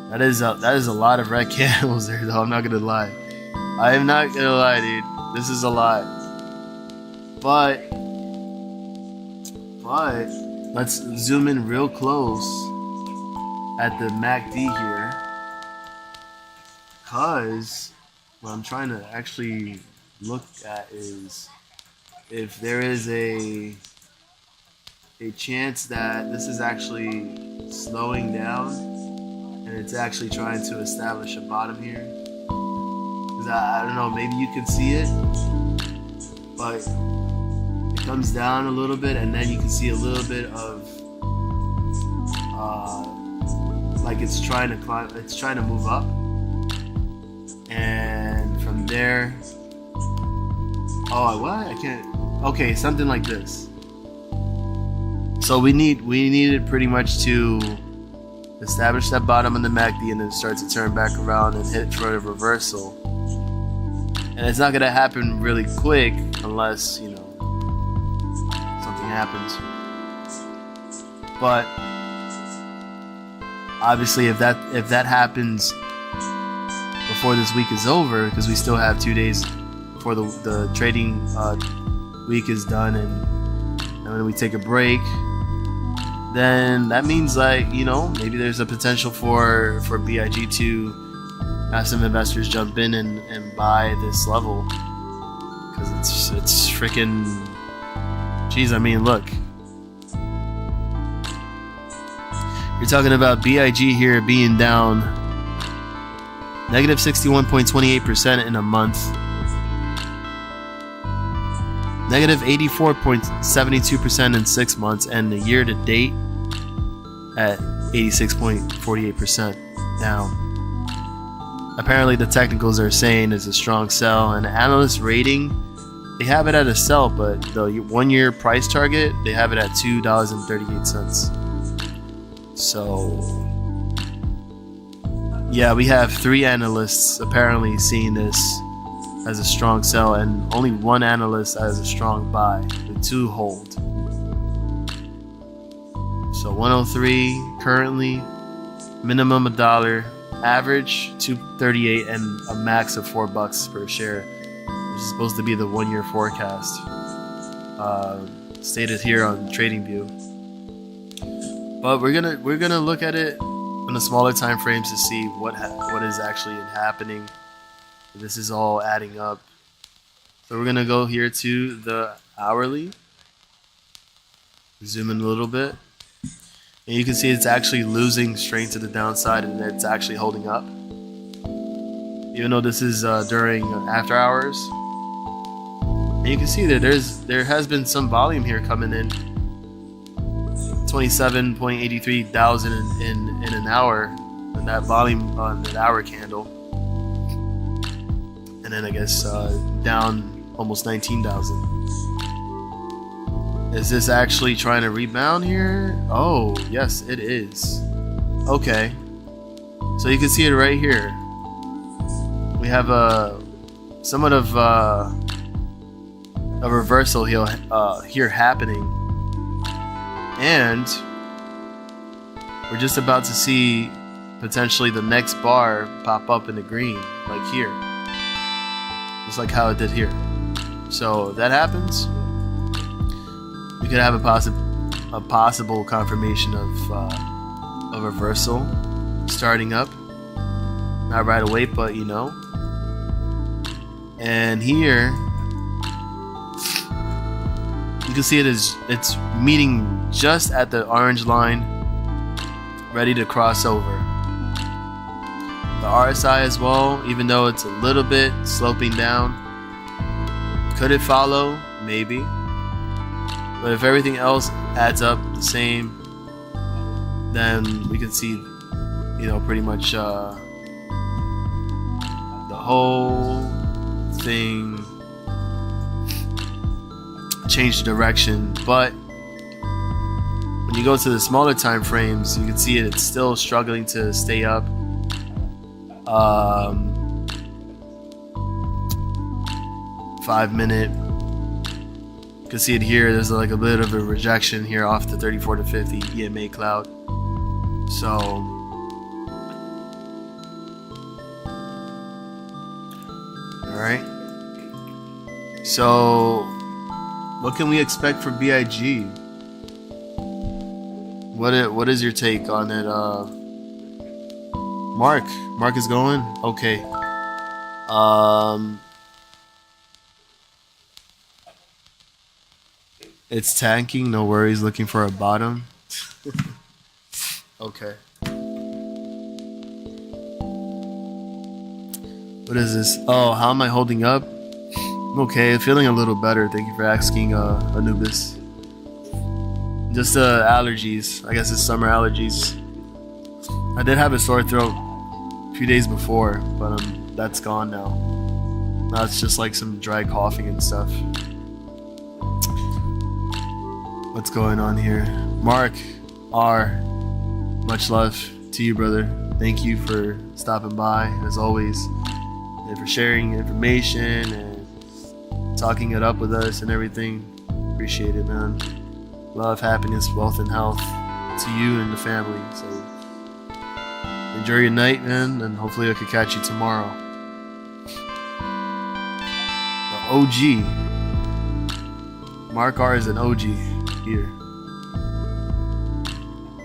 That is a lot of red candles there, though. I'm not gonna lie. I am not gonna lie, dude. This is a lot. But let's zoom in real close at the MACD here, cause what I'm trying to actually look at is if there is a chance that this is actually slowing down and it's actually trying to establish a bottom here. Because I don't know, maybe you can see it, but it comes down a little bit and then you can see a little bit of like it's trying to climb, it's trying to move up, and from there, what? I can't. Okay, something like this. So we needed pretty much to establish that bottom in the MACD and then start to turn back around and hit for a reversal. And it's not gonna happen really quick unless, you know, something happens. But obviously if that happens before this week is over, because we still have 2 days before the trading week is done, and when we take a break, then that means, like, you know, maybe there's a potential for BIG to have some investors jump in and buy this level, because it's freaking, geez, I mean, look, you're talking about BIG here being down negative 61.28% in a month, negative 84.72% in 6 months, and the year to date at 86.48% down. Apparently the technicals are saying it's a strong sell, and the analyst rating, they have it at a sell, but the 1 year price target, they have it at $2.38. So yeah, we have 3 analysts apparently seeing this as a strong sell, and only 1 analyst as a strong buy, with 2 hold. So 103 currently, minimum $1, average $2.38, and a max of $4 per share, which is supposed to be the 1 year forecast, stated here on TradingView. But we're gonna look at it on the smaller time frames to see what is actually happening. This is all adding up. So we're gonna go here to the hourly. Zoom in a little bit, and you can see it's actually losing strength to the downside, and it's actually holding up. Even though this is during after hours, and you can see that there has been some volume here coming in. 27.83 thousand in an hour, and that volume on an hour candle. And then I guess down almost 19,000. Is this actually trying to rebound here? Oh, yes, it is. Okay. So you can see it right here. We have somewhat of a reversal here happening. And we're just about to see potentially the next bar pop up in the green, like here. Just like how it did here. So if that happens, we could have a possible confirmation of a reversal starting up. Not right away, but you know. And here you can see it's meeting just at the orange line, ready to cross over. The RSI as well, even though it's a little bit sloping down. Could it follow? Maybe. But if everything else adds up the same, then we can see, you know, pretty much the whole thing change direction. But when you go to the smaller time frames, you can see it's still struggling to stay up. 5 minute, you can see it here. There's like a bit of a rejection here off the 34 to 50 EMA cloud. So all right, so what can we expect for BIG? What is your take on it? Mark is going? Okay. It's tanking, no worries, looking for a bottom. Okay. What is this? Oh, how am I holding up? I'm okay, feeling a little better. Thank you for asking, Anubis. Just allergies. I guess it's summer allergies. I did have a sore throat a few days before, but that's gone now. Now it's just like some dry coughing and stuff. What's going on here? Mark R. Much love to you, brother. Thank you for stopping by, as always, and for sharing information and talking it up with us and everything. Appreciate it, man. Love, happiness, wealth, and health to you and the family. So enjoy your night, man, and hopefully I could catch you tomorrow. The OG. Mark R is an OG here.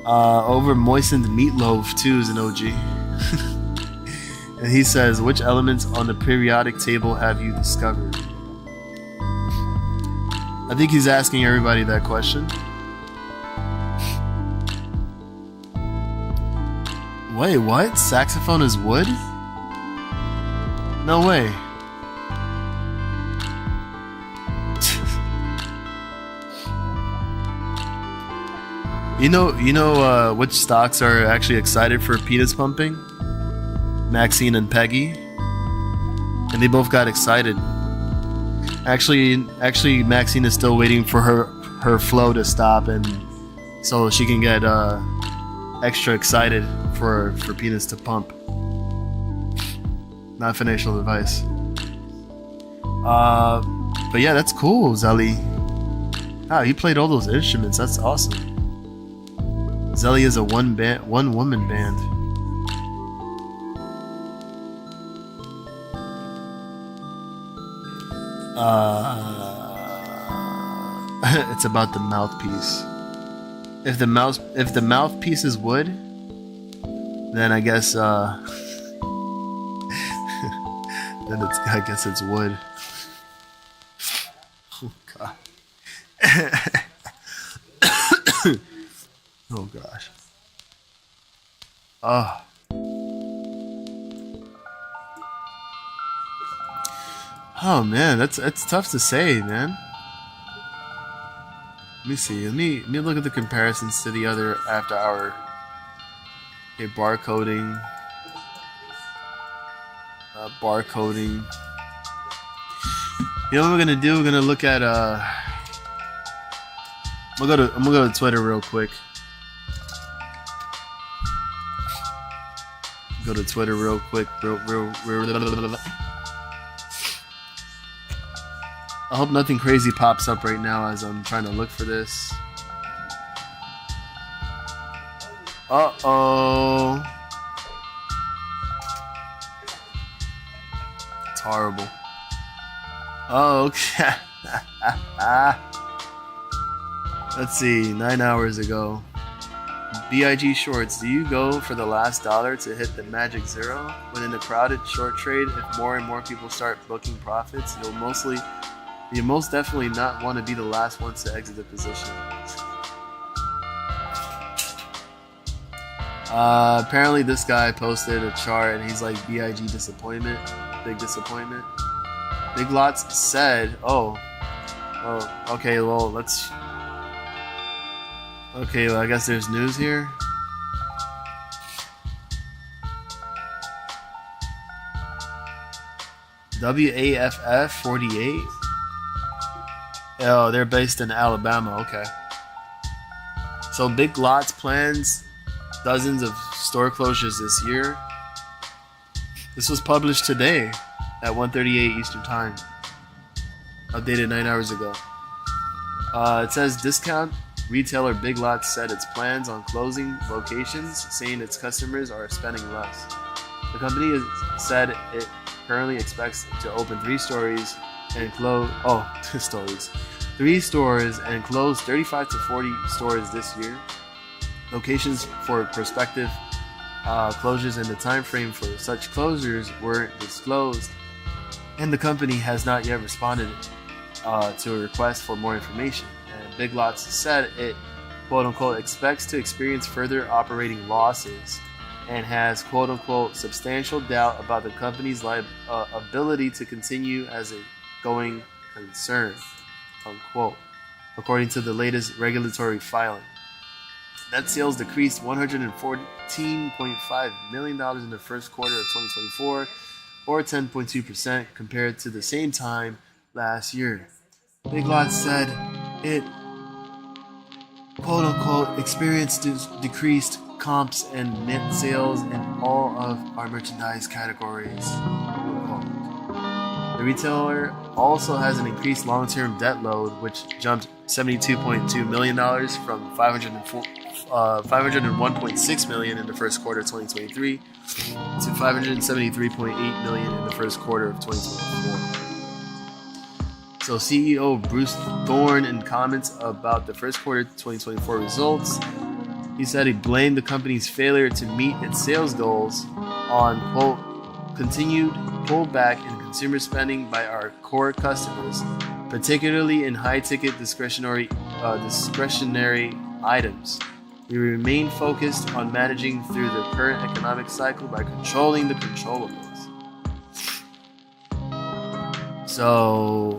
Over moistened meatloaf too is an OG. And he says, which elements on the periodic table have you discovered? I think he's asking everybody that question. Wait, what? Saxophone is wood? No way. You know which stocks are actually excited for penis pumping? Maxine and Pegy. And they both got excited. Actually, Maxine is still waiting for her flow to stop, and so she can get extra excited for penis to pump. Not financial advice. But yeah, that's cool, Zelly. Wow, he played all those instruments. That's awesome. Zelly is a one woman band. It's about the mouthpiece. If the mouthpiece is wood, then I guess I guess it's wood. Oh god. Oh gosh. Oh man, that's tough to say, man. Let me see. Let me look at the comparisons to the other after hour. Okay, barcoding. Barcoding. You know what we're gonna do? We're gonna look at I'm gonna go to Twitter real quick. Go to Twitter real quick. I hope nothing crazy pops up right now as I'm trying to look for this. Uh-oh. It's horrible. Oh, okay. Let's see, 9 hours ago. BIG Shorts, do you go for the last dollar to hit the magic zero? When in a crowded short trade, if more and more people start booking profits, you'll most definitely not want to be the last ones to exit the position. Apparently this guy posted a chart and he's like, BIG disappointment, big disappointment. Big Lots said, okay, well, I guess there's news here. WAFF 48. Oh, they're based in Alabama. Okay. So Big Lots plans dozens of store closures this year. This was published today at 1:38 Eastern Time. Updated 9 hours ago. It says discount retailer Big Lots said its plans on closing locations, saying its customers are spending less. The company has said it currently expects to open 3 stores and close 3 stores and close 35 to 40 stores this year. Locations for prospective closures and the time frame for such closures weren't disclosed, and the company has not yet responded to a request for more information. And Big Lots said it, quote unquote, expects to experience further operating losses and has, quote unquote, substantial doubt about the company's ability to continue as a going concern, unquote. according to the latest regulatory filing. Net sales decreased $114.5 million in the first quarter of 2024, or 10.2% compared to the same time last year. Big Lots said it, quote-unquote, experienced decreased comps and net sales in all of our merchandise categories. The retailer also has an increased long-term debt load, which jumped $72.2 million from $501.6 million in the first quarter of 2023 to $573.8 million in the first quarter of 2024. So CEO Bruce Thorne, in comments about the first quarter 2024 results, he said he blamed the company's failure to meet its sales goals on, quote, continued pullback in consumer spending by our core customers, particularly in high-ticket discretionary items. We remain focused on managing through the current economic cycle by controlling the controllables. So,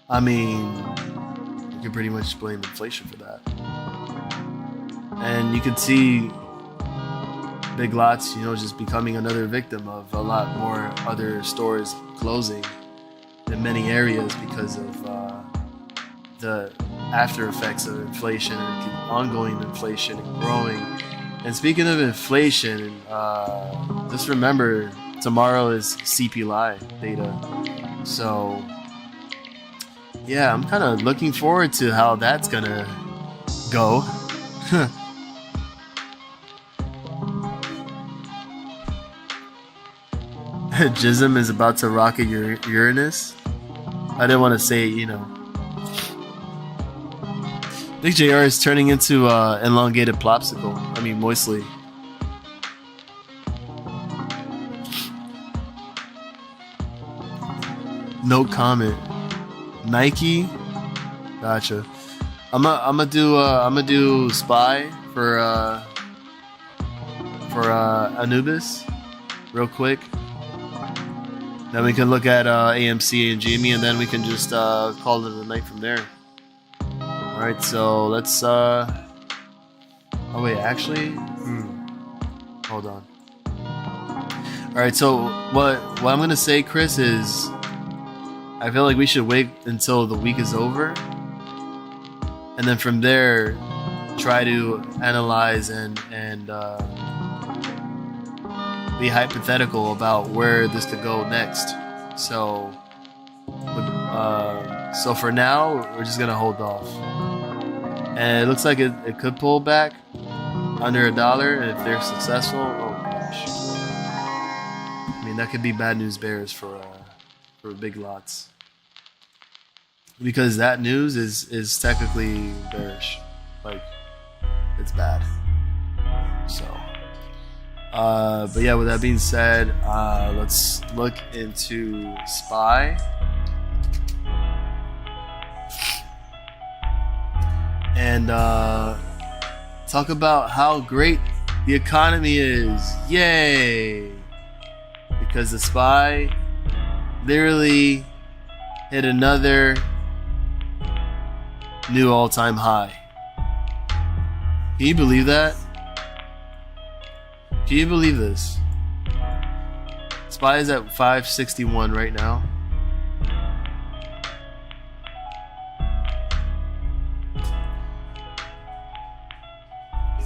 I mean, you can pretty much blame inflation for that. And you could see Big Lots, just becoming another victim of a lot more other stores closing in many areas because of the after effects of inflation and ongoing inflation and growing. And speaking of inflation, just remember tomorrow is CPI data. So yeah, I'm kind of looking forward to how that's gonna go. Jism is about to rocket Uranus. I didn't want to say, Big JR is turning into elongated plopsicle. I mean, moistly. No comment. Nike. Gotcha. I'm gonna do Spy for Anubis real quick. Then we can look at AMC and Jamie, and then we can just call it a night from there. Alright, so let's oh wait, actually hold on. Alright, so what I'm gonna say, Chris, is I feel like we should wait until the week is over, and then from there try to analyze and be hypothetical about where this could go next. So for now, we're just gonna hold off. And it looks like it could pull back under $1, and if they're successful, oh gosh, I mean that could be bad news bears for Big Lots, because that news is technically bearish, like it's bad. So. But yeah, with that being said, let's look into Spy. And talk about how great the economy is. Yay! Because the Spy literally hit another new all-time high. Can you believe that? Can you believe this? Spy is at 561 right now.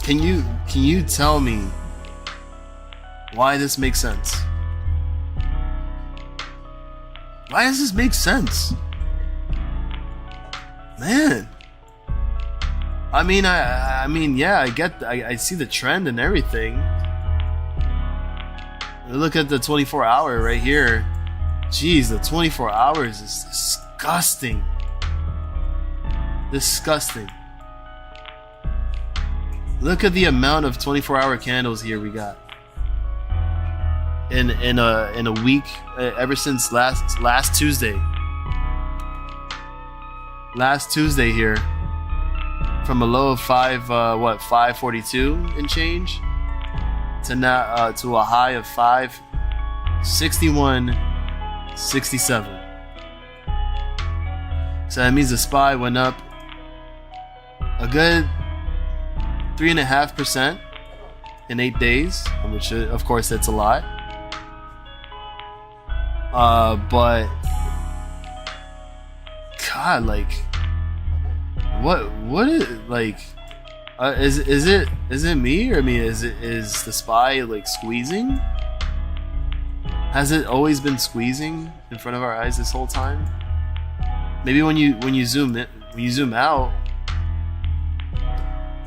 Can you tell me why this makes sense? Why does this make sense? Man. I mean, yeah, I see the trend and everything. Look at the 24 hour right here. Jeez, the 24 hours is disgusting. Disgusting. Look at the amount of 24-hour candles here we got. In a week, ever since last Tuesday. Last Tuesday here, from a low of 542 and change, to now to a high of 561.67. So that means the Spy went up good 3.5% in 8 days, which of course that's a lot. But God, like, what is like? Is it me, or I mean, is the SPY like squeezing? Has it always been squeezing in front of our eyes this whole out, when you zoom out,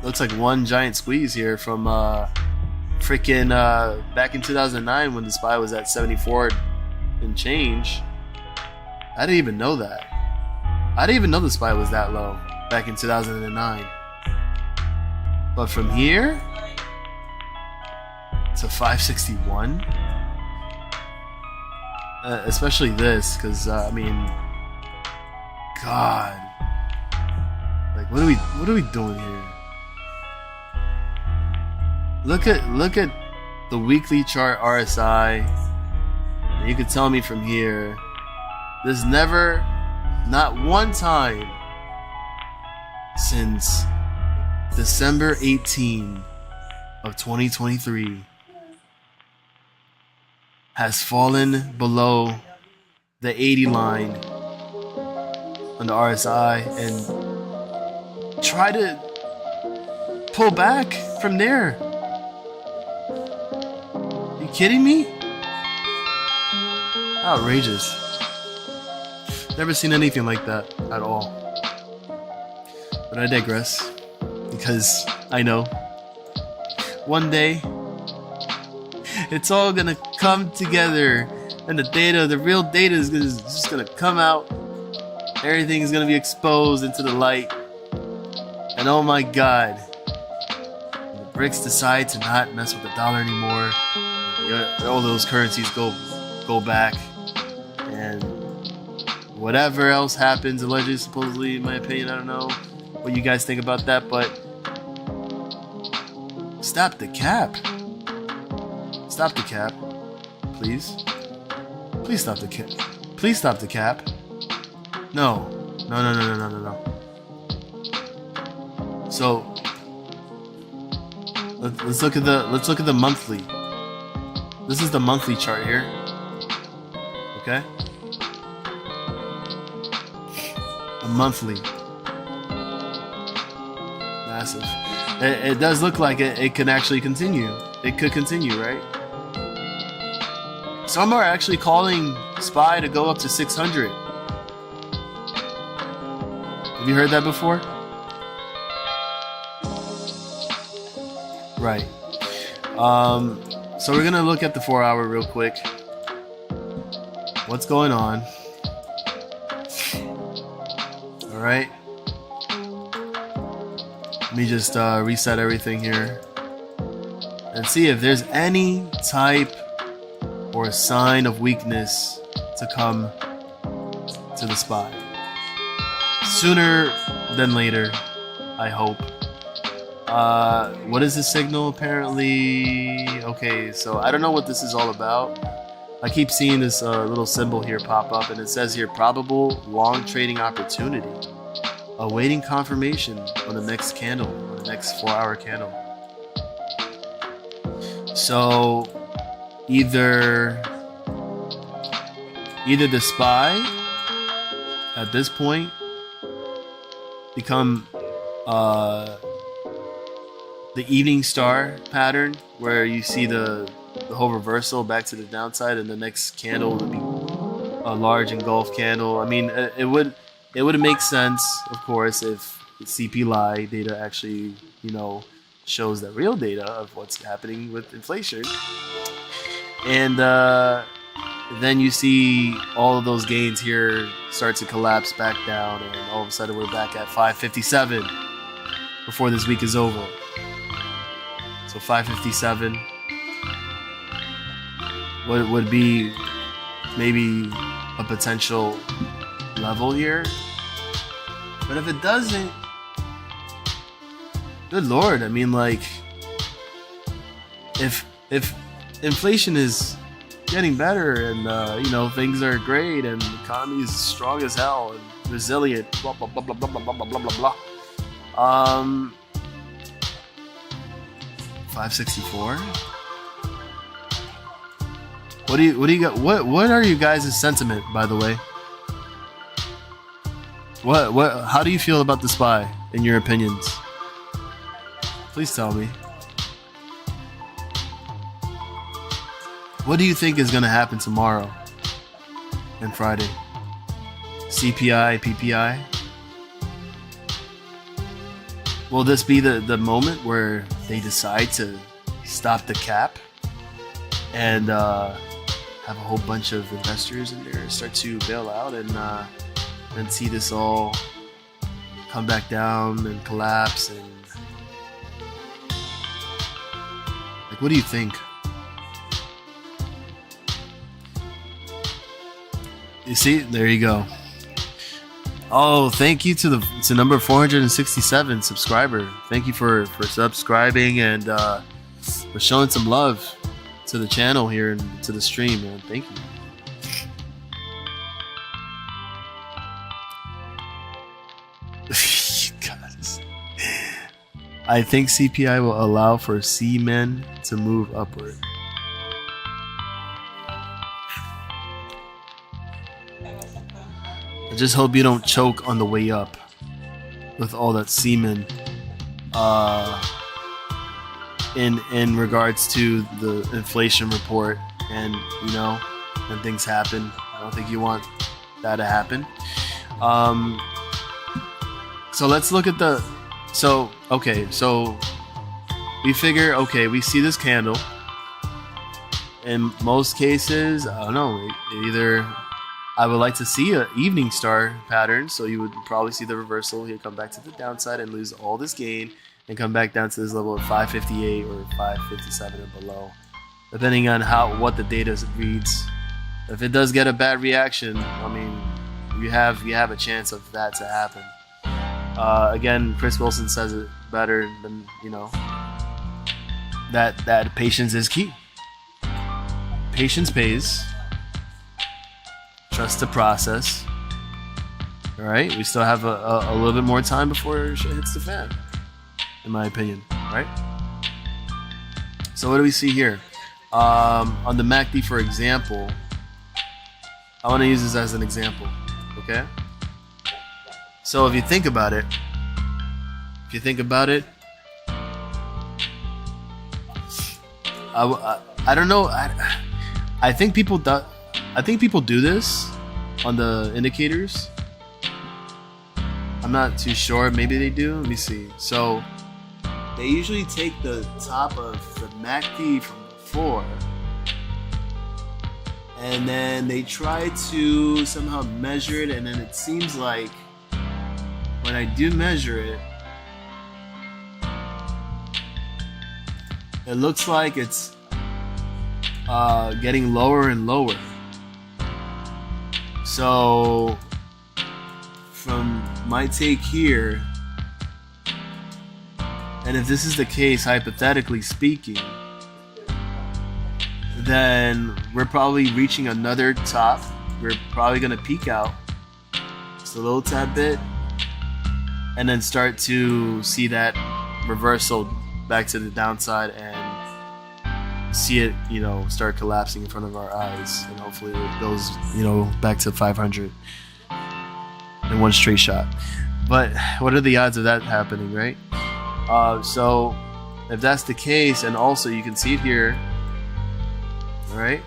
looks like one giant squeeze here from freaking back in 2009 when the SPY was at 74 and change. I didn't even know that. I didn't even know the SPY was that low back in 2009. But from here to 561, especially this, because I mean, God, like what are we doing here? Look at the weekly chart RSI, and you could tell me from here, there's never, not one time since December 18 of 2023 has fallen below the 80 line on the RSI and try to pull back from there. Are you kidding me? Outrageous. Never seen anything like that at all. But I digress, because I know one day it's all gonna come together, and the real data is just gonna come out. Everything is gonna be exposed into the light, and oh my God, when the BRICS decide to not mess with the dollar anymore, all those currencies go back, and whatever else happens, allegedly, supposedly, in my opinion, I don't know what you guys think about that, but stop the cap. Stop the cap. Please. Please stop the cap. Please stop the cap. No. So let's look at the monthly. This is the monthly chart here. Okay? A monthly. Massive. It does look like it can actually continue. It could continue, right? Some are actually calling SPY to go up to 600. Have you heard that before? Right. So we're gonna look at the 4-hour real quick. What's going on? All right. Let me just reset everything here and see if there's any type or sign of weakness to come to the SPY. Sooner than later, I hope. What is this signal? Apparently, okay, so I don't know what this is all about. I keep seeing this little symbol here pop up, and it says here, probable long trading opportunity. Awaiting confirmation on the next candle, on the next 4-hour candle. So either the SPY at this point become the evening star pattern, where you see the whole reversal back to the downside, and the next candle would be a large engulf candle. I mean, it would make sense, of course, if the CPI data actually, shows the real data of what's happening with inflation. And then you see all of those gains here start to collapse back down, and all of a sudden we're back at 557 before this week is over. So 557 would be maybe a potential level here. But if it doesn't, good Lord, I mean, like, if inflation is getting better and things are great and the economy is strong as hell and resilient, blah blah blah blah blah blah blah blah blah 564. What do you got? What are you guys' sentiment, by the way? How do you feel about the spy, in your opinions? Please tell me. What do you think is going to happen tomorrow and Friday? CPI, PPI? Will this be the moment where they decide to stop the cap and have a whole bunch of investors in there start to bail out and see this all come back down and collapse? And like, what do you think? You see, there you go. Oh, thank you to number 467 subscriber. Thank you for subscribing and for showing some love to the channel here and to the stream, man. Thank you. Guys. I think CPI will allow for C-men to move upward. I just hope you don't choke on the way up with all that semen in regards to the inflation report and when things happen. I don't think you want that to happen. So let's look at so we figure, we see this candle. In most cases, I don't know, either I would like to see an evening star pattern, so you would probably see the reversal. He'll come back to the downside and lose all this gain and come back down to this level of 558 or 557 and below, depending on what the data reads. If it does get a bad reaction, I mean, you have a chance of that to happen. Again, Chris Wilson says it better than that patience is key. Patience pays. Trust the process. All right, we still have a little bit more time before shit hits the fan, in my opinion. Right. So what do we see here? On the MACD, for example, I want to use this as an example. Okay. So if you think about it, I don't know. I think people do this on the indicators. I'm not too sure. Maybe they do. Let me see. So they usually take the top of the MACD from before, and then they try to somehow measure it, and then it seems like when I do measure it, it looks like it's getting lower and lower. So from my take here, and if this is the case, hypothetically speaking, then we're probably reaching another top. We're probably going to peak out just a little tad bit and then start to see that reversal back to the downside and see it, start collapsing in front of our eyes, and hopefully it goes, back to 500 in one straight shot. But what are the odds of that happening, right? So if that's the case, and also you can see it here, all right?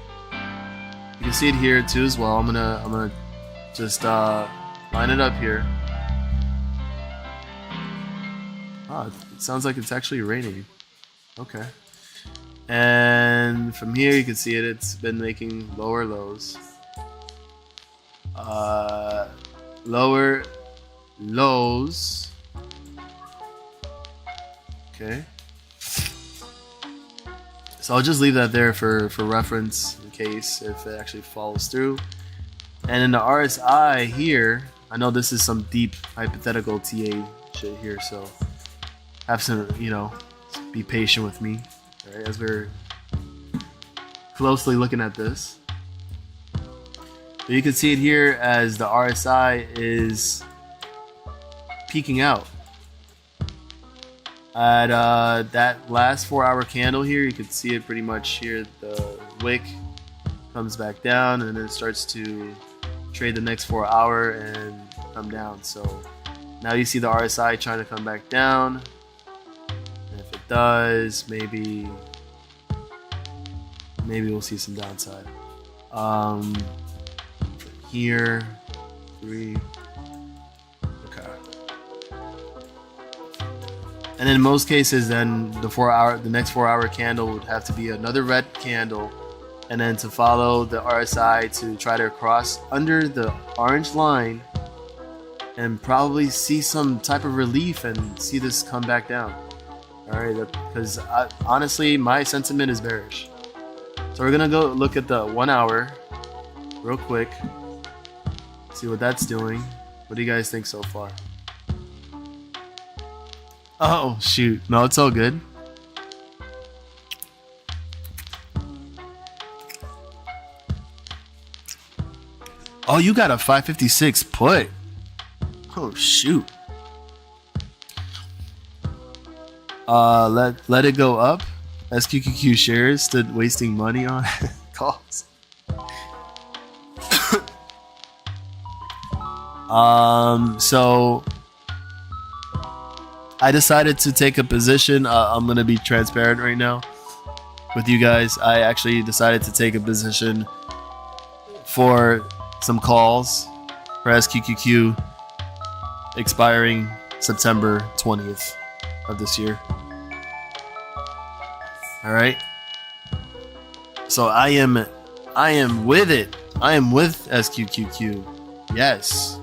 You can see it here too as well. I'm gonna just line it up here. Oh, it sounds like it's actually raining. Okay. And from here you can see it's been making lower lows. Lower lows. Okay. So I'll just leave that there for reference in case if it actually follows through. And in the RSI here, I know this is some deep hypothetical TA shit here, so have some, be patient with me, right, as we're closely looking at this. But you can see it here as the RSI is peaking out. At that last 4-hour candle here, you can see it pretty much here. The wick comes back down and then it starts to trade the next 4 hour and come down. So now you see the RSI trying to come back down. And if it does, maybe we'll see some downside. Here, 3. Okay. And in most cases, then the next 4-hour candle would have to be another red candle, and then to follow the RSI to try to cross under the orange line and probably see some type of relief and see this come back down. All right, because honestly, my sentiment is bearish. So we're gonna go look at the 1 hour real quick, see what that's doing. What do you guys think so far? Oh shoot, no, it's all good. Oh, you got a 556 put. Oh shoot. Let it go up. SQQQ shares stood wasting money on calls. So I decided to take a position. I'm gonna be transparent right now with you guys. I actually decided to take a position for some calls for SQQQ expiring September 20th of this year. All right. So I am with it. I am with SQQQ. Yes.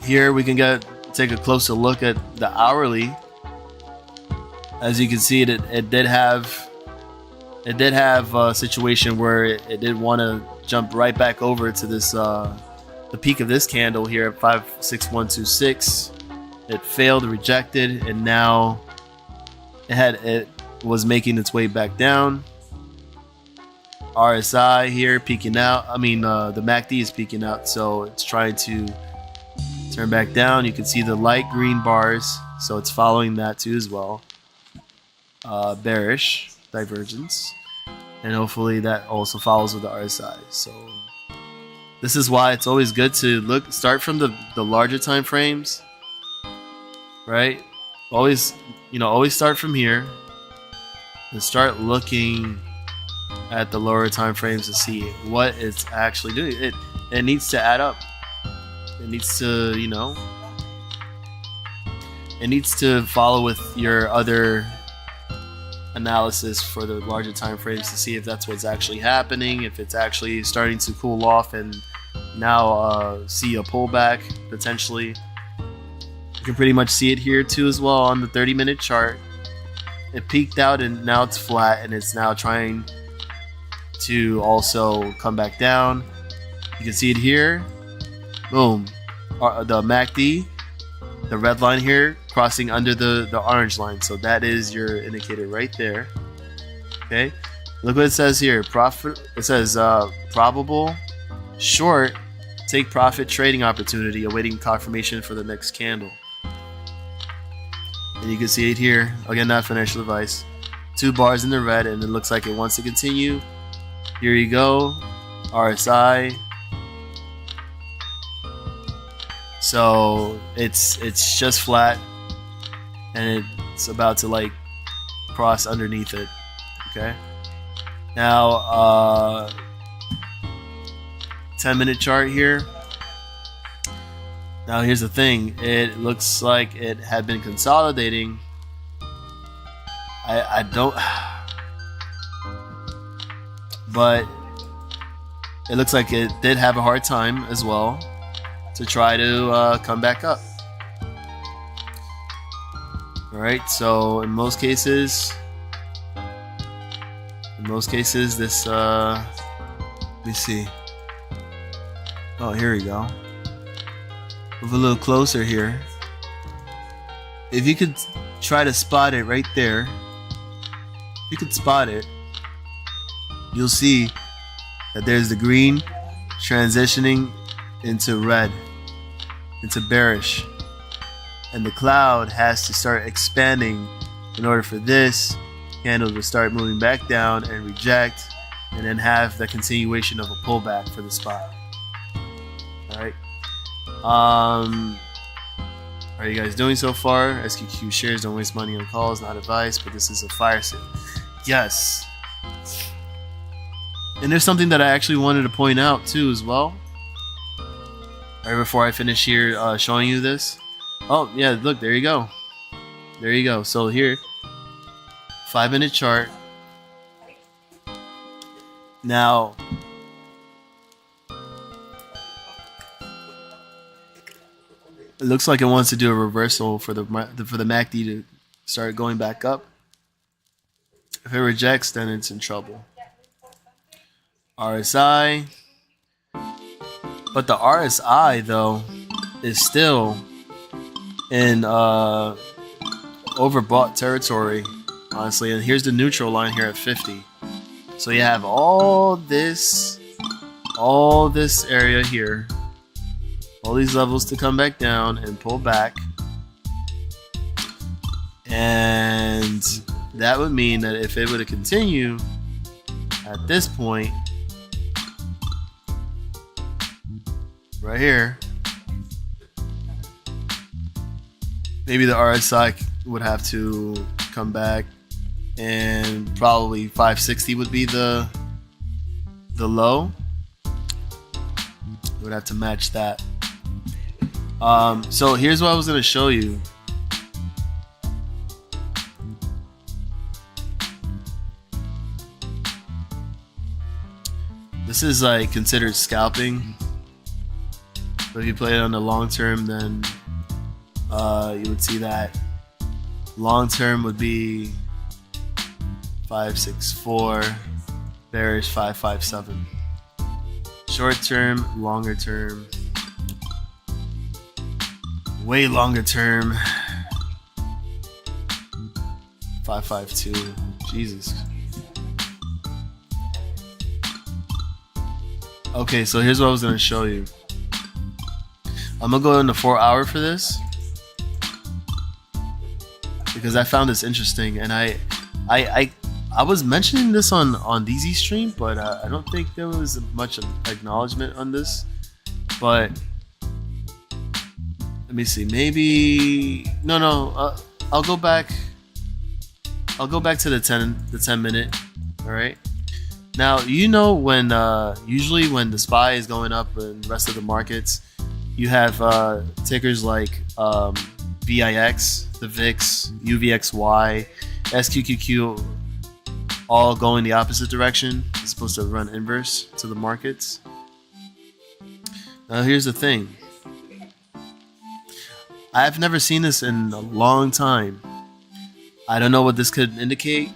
Here we can take a closer look at the hourly. As you can see, it did have a situation where it did want to jump right back over to this the peak of this candle here at 56126. It failed, rejected, and now it was making its way back down. RSI here peeking out. I mean, the MACD is peeking out, so it's trying to turn back down. You can see the light green bars, so it's following that too as well. Bearish divergence, and hopefully that also follows with the RSI. So this is why it's always good to start from the larger time frames, right? Always start from here and start looking at the lower time frames to see what it's actually doing. It needs to add up. It needs to, it needs to follow with your other analysis for the larger time frames to see if that's what's actually happening, if it's actually starting to cool off and now see a pullback potentially. You can pretty much see it here too as well on the 30-minute chart. It peaked out and now it's flat, and it's now trying to also come back down. You can see it here. Boom. The MACD, the red line here, crossing under the orange line. So that is your indicator right there. Okay. Look what it says here. It says probable short take profit trading opportunity awaiting confirmation for the next candle. And you can see it here. Again, not financial advice. 2 bars in the red, and it looks like it wants to continue. Here you go. RSI. So it's just flat, and it's about to cross underneath it. Okay. Now 10-minute chart here. Now here's the thing. It looks like it had been consolidating. I don't, but it looks like it did have a hard time as well to try to come back up. All right. So in most cases, this let me see. Oh, here we go. Move a little closer here. If you could try to spot it right there, if you could spot it, you'll see that there's the green transitioning into red, into bearish. and the cloud has to start expanding in order for this candle to start moving back down and reject, and then have the continuation of a pullback for the SPY. Alright. How are you guys doing so far? SQQ shares, don't waste money on calls, not advice, but this is a fire sale. Yes. And there's something that I actually wanted to point out too as well. Right before I finish here showing you this. Oh yeah, look, there you go. There you go. So here, 5-minute chart. Now, it looks like it wants to do a reversal for the MACD to start going back up. If it rejects, then it's in trouble. RSI. But the RSI though is still in overbought territory, honestly. And here's the neutral line here at 50. So you have all this area here, all these levels to come back down and pull back, and that would mean that if it were to continue at this point right here, maybe the RSI would have to come back, and probably 560 would be the low. It would have to match that. So here's what I was going to show you. This is like considered scalping, but if you play it on the long term, then you would see that long term would be 564, bearish 557. Short term, longer term, way longer term, 552. Jesus. Okay, so here's what I was going to show you. I'm going to go into 4 hour for this, because I found this interesting, and I was mentioning this on DZ stream, but I don't think there was much acknowledgement on this. But let me see, maybe I'll go back to the 10 minute. All right. Now, you know, when usually when the SPY is going up and the rest of the markets, you have tickers like VIX, the VIX, UVXY, SQQQ, all going the opposite direction. It's supposed to run inverse to the markets. Now, here's the thing. I've never seen this in a long time. I don't know what this could indicate.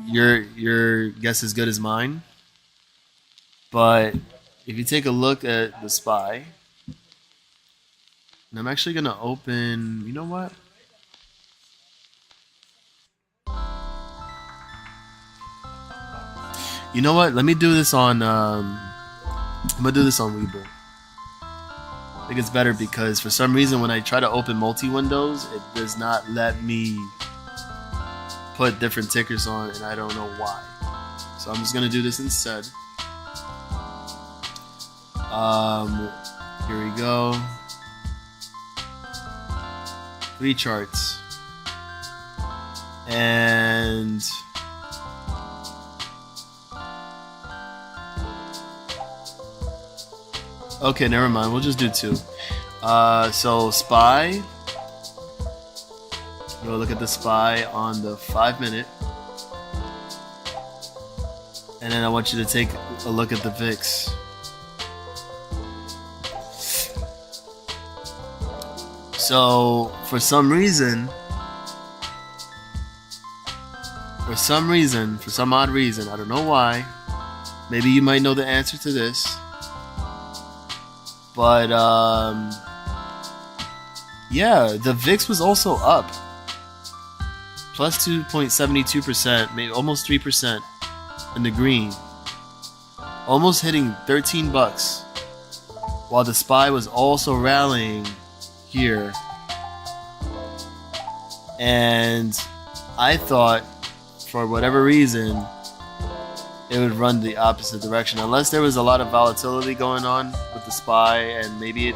Your guess is good as mine. But if you take a look at the SPY, and I'm actually gonna open. You know what? You know what? Let me do this on. I'm gonna do this on Webull. I think it's better because for some reason when I try to open multi-windows, it does not let me put different tickers on, and I don't know why. So I'm just gonna do this instead. Here we go. 3 charts. And okay, never mind. We'll just do 2. So SPY. We'll look at the SPY on the 5 minute. And then I want you to take a look at the VIX. So for some odd reason, I don't know why. Maybe you might know the answer to this. But yeah, the VIX was also up. Plus 2.72%, maybe almost 3% in the green. Almost hitting $13. While the SPY was also rallying here. And I thought, for whatever reason, it would run the opposite direction. Unless there was a lot of volatility going on with the SPY, and maybe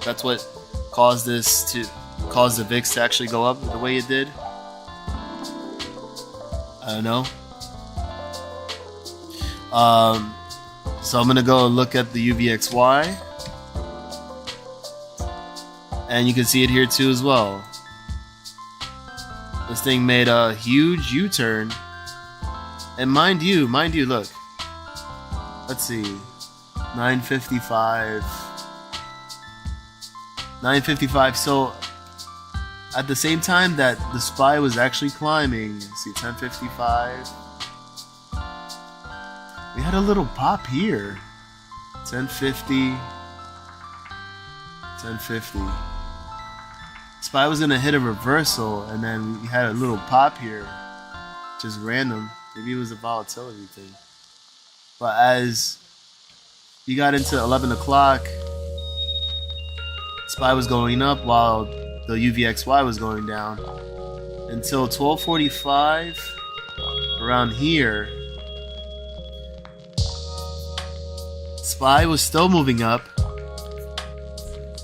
that's what caused the VIX to actually go up the way it did. I don't know. So I'm gonna go look at the UVXY, and you can see it here too as well. This thing made a huge U-turn, and mind you, look. Let's see, 955. So at the same time that the SPY was actually climbing, see 1055. We had a little pop here. 1050. SPY was gonna hit a reversal, and then we had a little pop here. Just random. Maybe it was a volatility thing. But as you got into 11 o'clock, SPY was going up while the UVXY was going down. Until 12:45, around here, SPY was still moving up,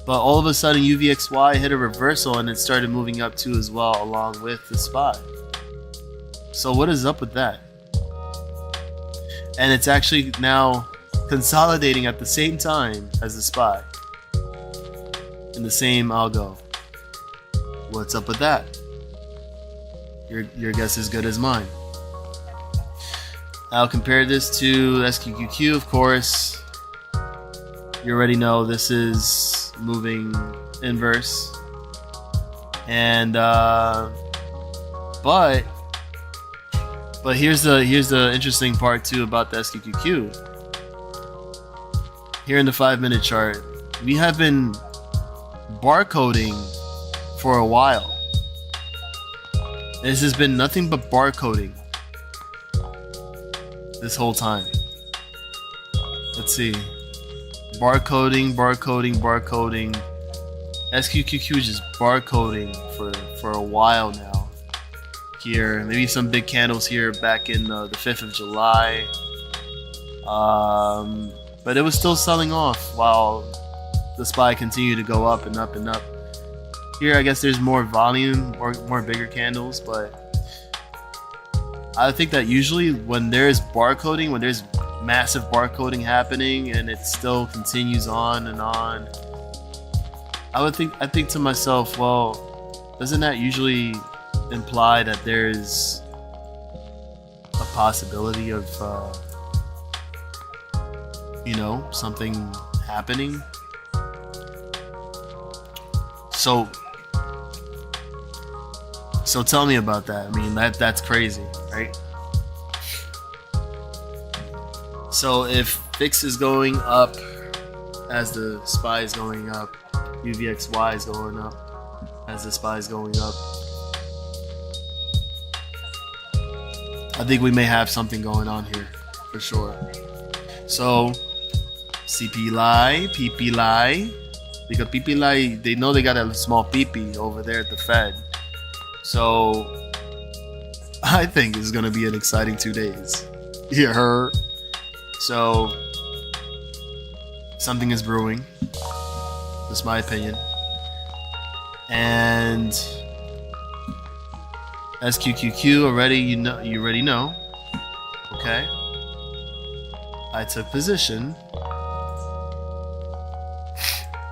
but all of a sudden UVXY hit a reversal and it started moving up too as well, along with the SPY. So what is up with that? And it's actually now consolidating at the same time as the SPY in the same algo. What's up with that? Your guess is good as mine. I'll compare this to SQQQ, of course. You already know this is moving inverse, and but here's the interesting part too about the SQQQ. Here in the 5-minute chart, we have been barcoding for a while. This has been nothing but barcoding this whole time. Let's see. Barcoding. SQQQ is just barcoding for a while now. Here, maybe some big candles here back in the 5th of July. But it was still selling off while the SPY continued to go up and up and up. Here, I guess there's more volume or more bigger candles, but I think that usually when there's barcoding, when there's massive barcoding happening and it still continues on and on, I think to myself, well, doesn't that usually imply that there's a possibility of something happening? So tell me about that. I mean, that's crazy, right? So if VIX is going up as the SPY is going up, UVXY is going up as the SPY is going up, I think we may have something going on here for sure. So CP lie, PP lie, because PP lie, they know they got a small PP over there at the Fed. So I think it's gonna be an exciting 2 days. You heard? So something is brewing. That's my opinion. And SQQQ already, you already know. Okay. I took position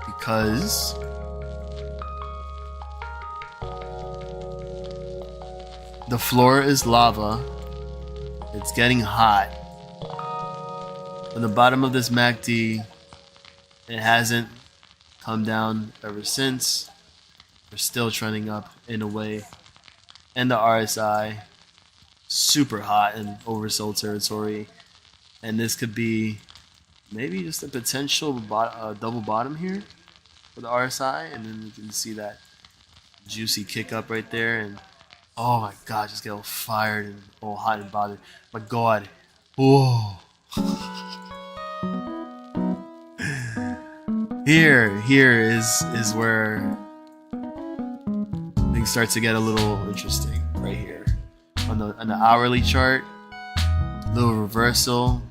because the floor is lava. It's getting hot. On the bottom of this MACD, it hasn't come down ever since. We're still trending up in a way. And the RSI, super hot in oversold territory. And this could be maybe just a potential double bottom here for the RSI. And then you can see that juicy kick up right there. And oh my God, just get all fired and all hot and bothered. My God. Whoa. Here is where things start to get a little interesting right here. On the hourly chart, little reversal,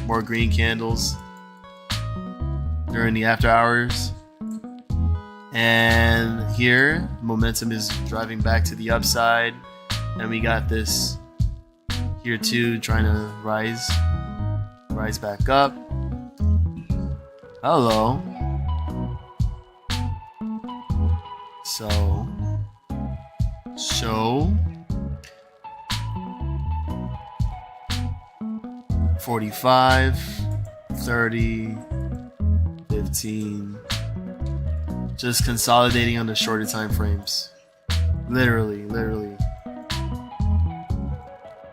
more green candles during the after hours. And here, momentum is driving back to the upside. And we got this here too, trying to rise back up. Hello. So 45, 30, 15. Just consolidating on the shorter time frames. Literally.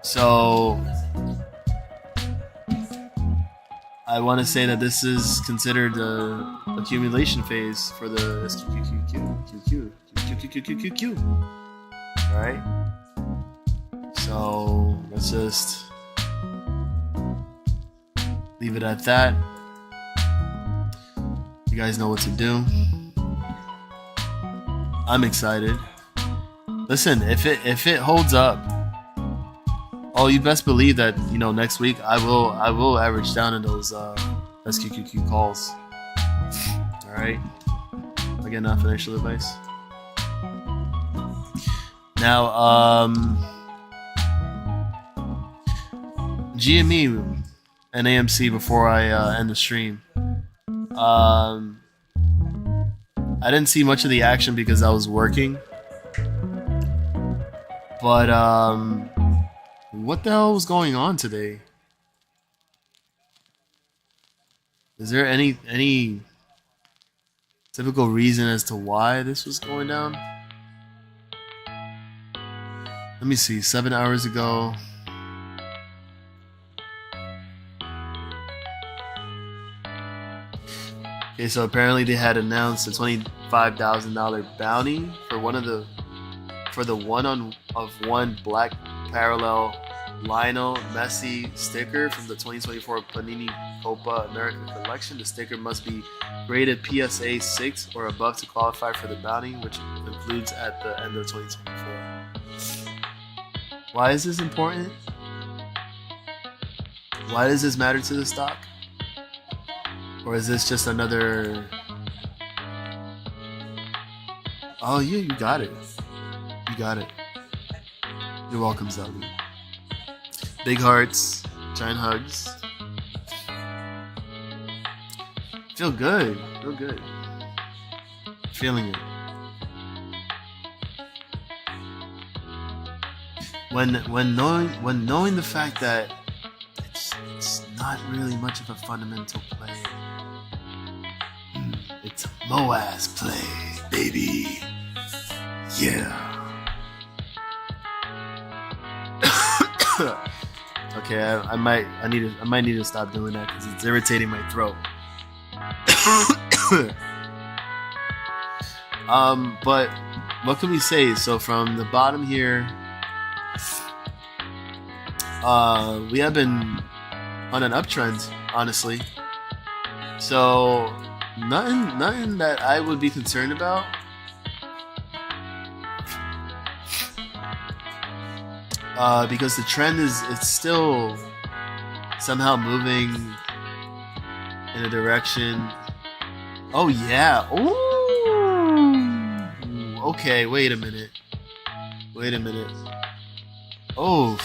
So I want to say that this is considered the accumulation phase for the SQQQQ. Alright? So let's just leave it at that. You guys know what to do. I'm excited. Listen, if it holds up, oh, you best believe that, you know, next week I will average down in those SQQQ calls. All right. Again, not financial advice. Now, GME and AMC before I end the stream. I didn't see much of the action because I was working. But what the hell was going on today? Is there any typical reason as to why this was going down? Let me see. 7 hours ago. Okay, so apparently they had announced a $25,000 bounty for the one-of-one black parallel Lionel Messi sticker from the 2024 Panini Copa America collection. The sticker must be graded PSA 6 or above to qualify for the bounty, which concludes at the end of 2024. Why is this important? Why does this matter to the stock? Or is this just another... Oh yeah, you got it. You got it. You're welcome, Zelda. Big hearts, giant hugs. Feel good. Feel good. Feeling it. When knowing the fact that it's not really much of a fundamental play. It's a Moaz play, baby. Yeah. Okay, I might need to stop doing that because it's irritating my throat. But what can we say? So from the bottom here, we have been on an uptrend, honestly. So nothing that I would be concerned about. Because the trend it's still somehow moving in a direction. Oh yeah. Ooh. Okay, wait a minute. Oh.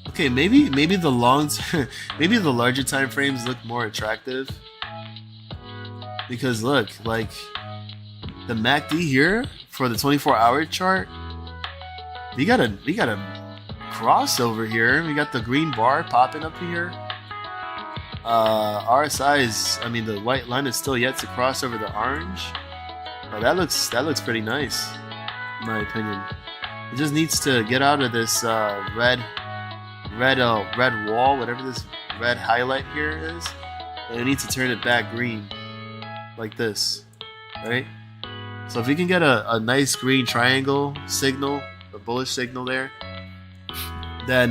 Okay, maybe the maybe the larger time frames look more attractive. Because look, like the MACD here for the 24-hour chart, we got a crossover here. We got the green bar popping up here. RSI is, I mean, the white line is still yet to cross over the orange. Oh, that looks pretty nice, in my opinion. It just needs to get out of this red wall, whatever this red highlight here is, and it needs to turn it back green, like this, right? So if we can get a nice green triangle signal, a bullish signal there, then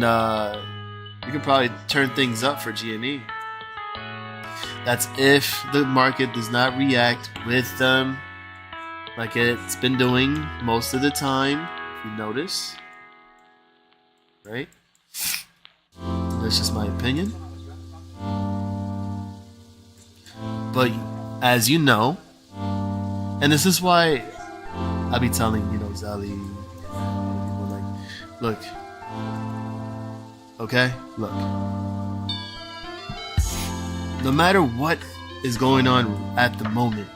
we can probably turn things up for GME. That's if the market does not react with like it's been doing most of the time, if you notice. Right? That's just my opinion. But as you know, and this is why I be telling, Zali, like, look, okay, look, no matter what is going on at the moment,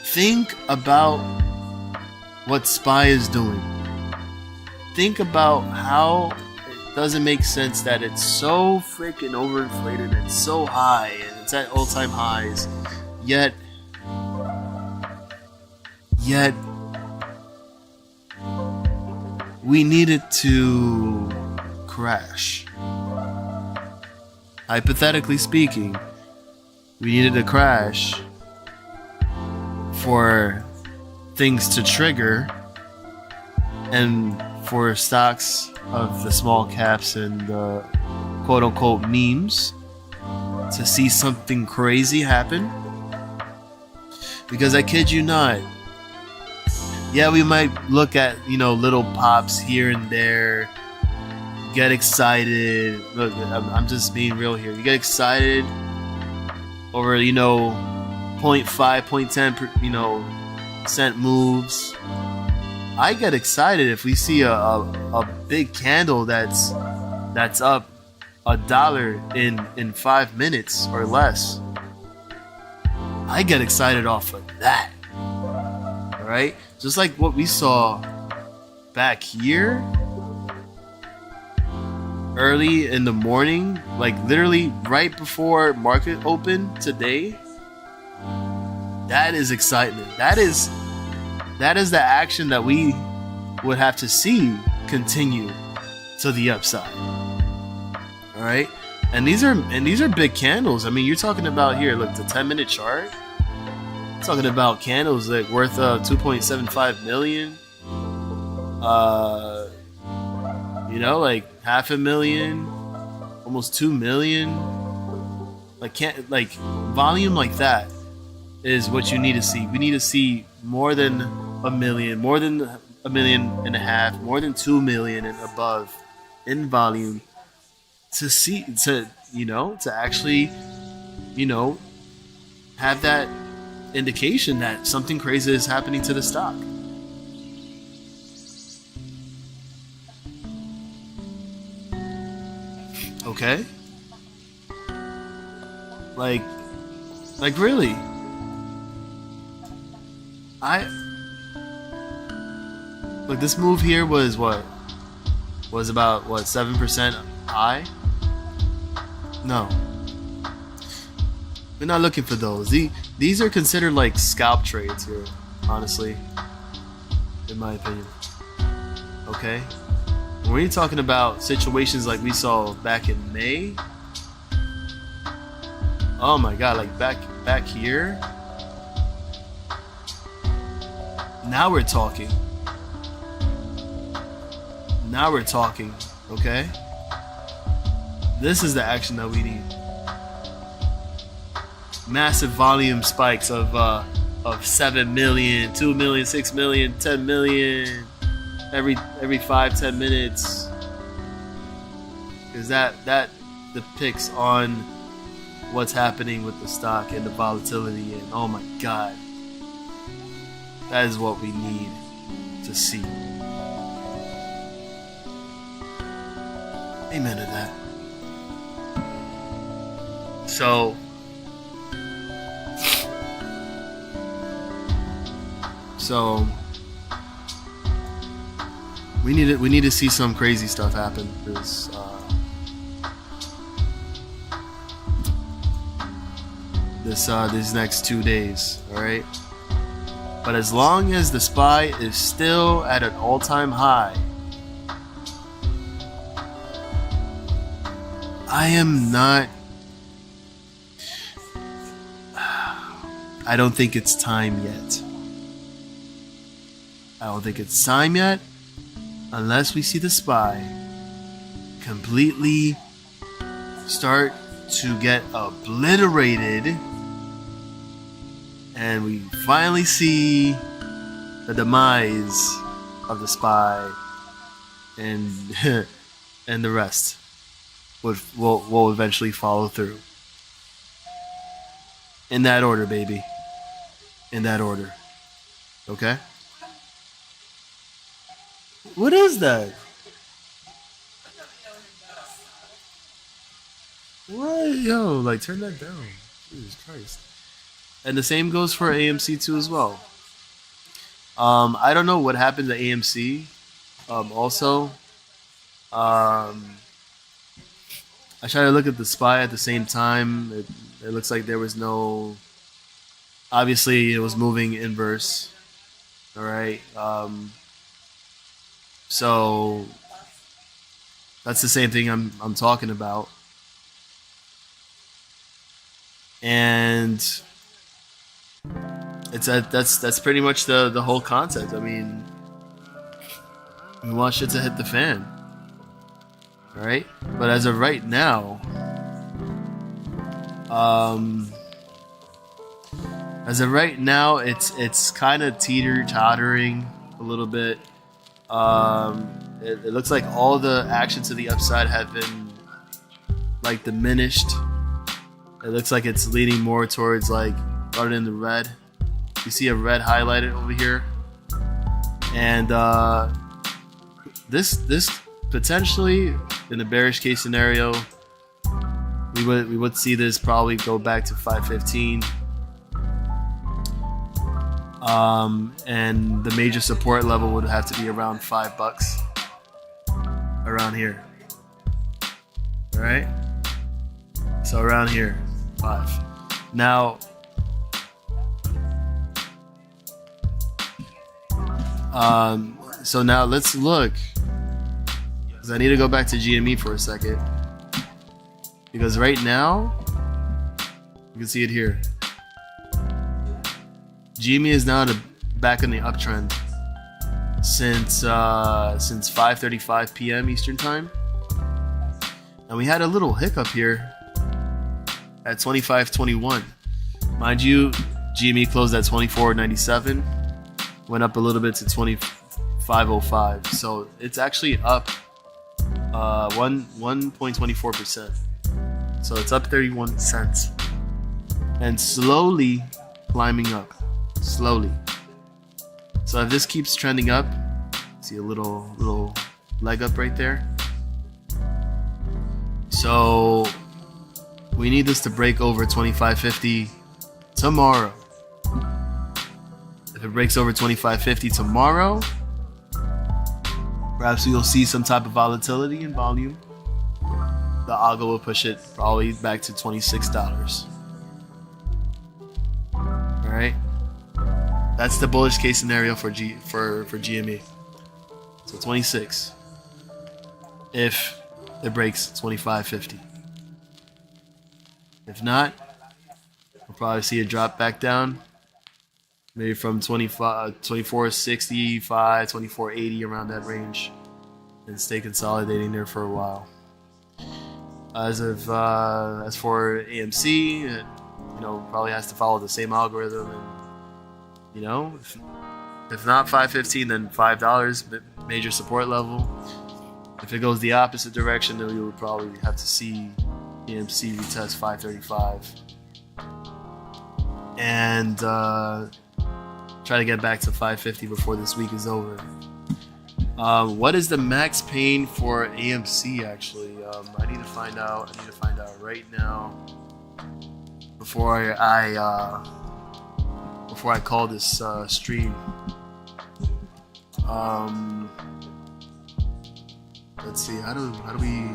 think about what Spy is doing. Think about how it doesn't make sense that it's so freaking overinflated and so high and it's at all-time highs, yet we needed to crash. Hypothetically speaking, we needed to crash for things to trigger and for stocks of the small caps and the quote-unquote memes to see something crazy happen. Because I kid you not, yeah, we might look at, little pops here and there, get excited. Look, I'm just being real here. You get excited over, 0.5, 0.10, cent moves. I get excited if we see a big candle that's up $1 in 5 minutes or less. I get excited off of that. All right, just like what we saw back here early in the morning, like literally right before market open today. That is excitement. That is the action that we would have to see continue to the upside. All right, and these are big candles. I mean, you're talking about here. Look, the 10-minute chart. Talking about candles like worth 2.75 million. Like $500,000, almost 2 million. Like volume like that is what you need to see. We need to see more than a million, more than 1.5 million, more than 2 million and above in volume to actually, have that indication that something crazy is happening to the stock. Okay? Like really. Look, this move here was about 7% high? No. We're not looking for those. These are considered like scalp trades here, honestly, in my opinion. Okay? When we're talking about situations like we saw back in May, oh my god, like back here, now we're talking. Okay? This is the action that we need. Massive volume spikes of 7 million, 2 million, 6 million, 10 million every 5-10 minutes, because that depicts on what's happening with the stock and the volatility, and oh my god, that is what we need to see. Amen to that. So we need to see some crazy stuff happen these next 2 days, all right? But as long as the SPY is still at an all-time high, I don't think it's time yet. Unless we see the SPY completely start to get obliterated And we finally see the demise of the spy, and and the rest will eventually follow through. In that order, baby. In that order. Okay? What is that? What? Yo, like, turn that down. Jesus Christ. And the same goes for AMC too as well. I don't know what happened to AMC. Also, I tried to look at the spy at the same time. It looks like there was no. Obviously, it was moving inverse. All right. So that's the same thing I'm talking about. And that's pretty much the whole concept. I mean, we want shit to hit the fan, all right? But as of right now, it's kind of teeter-tottering a little bit. It looks like all the action to the upside have been like diminished. It looks like it's leaning more towards like rather than the red. You see a red highlighted over here, and this potentially in the bearish case scenario, we would see this probably go back to 515. And the major support level would have to be around $5 around here. All right, so around here, 5. Now, so now let's look, because I need to go back to GME for a second, because right now you can see it here. GME is now back in the uptrend since 5:35 p.m. Eastern time, and we had a little hiccup here at 25.21. Mind you, GME closed at 24.97, went up a little bit to 25.05, so it's actually up 1.24%. So it's up 31 cents and slowly climbing up. Slowly. So if this keeps trending up, see a little leg up right there. So we need this to break over 25.50 tomorrow. If it breaks over 25.50 tomorrow, perhaps we'll see some type of volatility in volume. The algo will push it probably back to $26. All right. That's the bullish case scenario for GME. So 26. If it breaks 25.50. If not, we'll probably see it drop back down. Maybe from 24.65, 24.80, around that range, and stay consolidating there for a while. As for AMC, it, probably has to follow the same algorithm, and if not 5.15, then $5 major support level. If it goes the opposite direction, then we would probably have to see AMC retest 5.35 and try to get back to 5.50 before this week is over. What is the max pain for AMC actually? I need to find out. Right now before I call this stream. Let's see. How do we?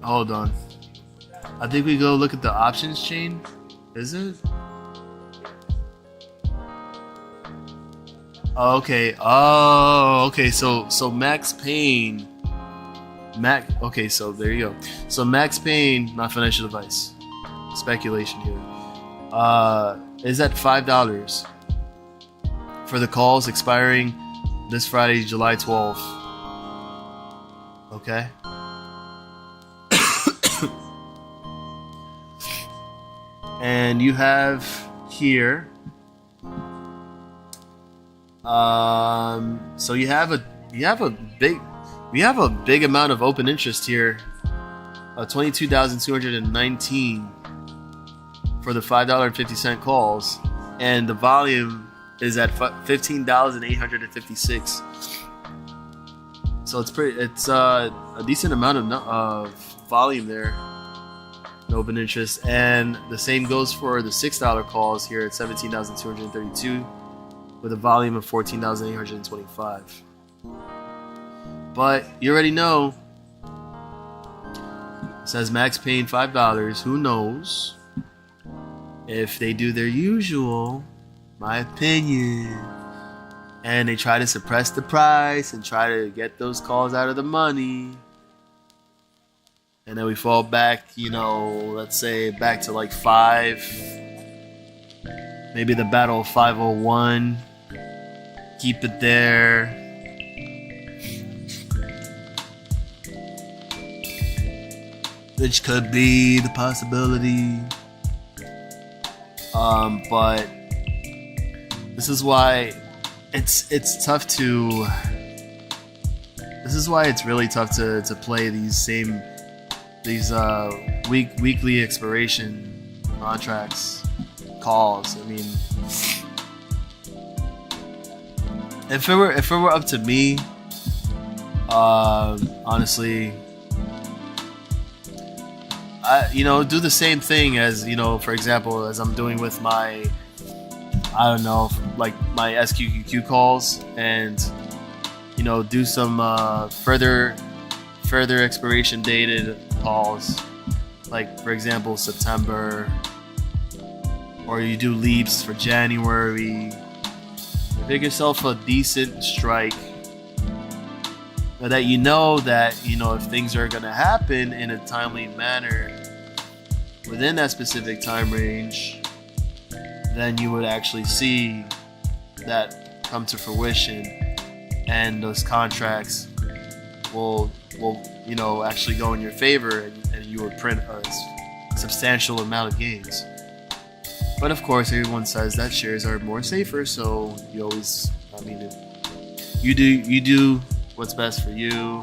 Hold on. I think we go look at the options chain. Is it? Okay. Oh, okay. So max pain. Okay, so there you go. So max pain, not financial advice. Speculation here. Is at $5 for the calls expiring this Friday, July 12th. Okay. And you have here. So we have a big amount of open interest here. 22,219 for the $5.50 calls, and the volume is at 15,856. So it's a decent amount of volume there, open interest, and the same goes for the $6 calls here at 17,232 with a volume of 14,825. But you already know. It says max paying $5. Who knows if they do their usual, my opinion, and they try to suppress the price and try to get those calls out of the money, and then we fall back, let's say back to like 5, maybe the battle of 501. Keep it there. Which could be the possibility. But this is why it's tough to. This is why it's really tough to play these weekly expiration contracts calls. I mean, if it were up to me, honestly, do the same thing as, for example, as I'm doing with my, like my SQQQ calls, and, do some further expiration dated calls, like, for example, September, or you do leaps for January. Pick yourself a decent strike that if things are going to happen in a timely manner within that specific time range, then you would actually see that come to fruition, and those contracts will actually go in your favor, and you would print a substantial amount of gains. But of course, everyone says that shares are more safer, so you do what's best for you.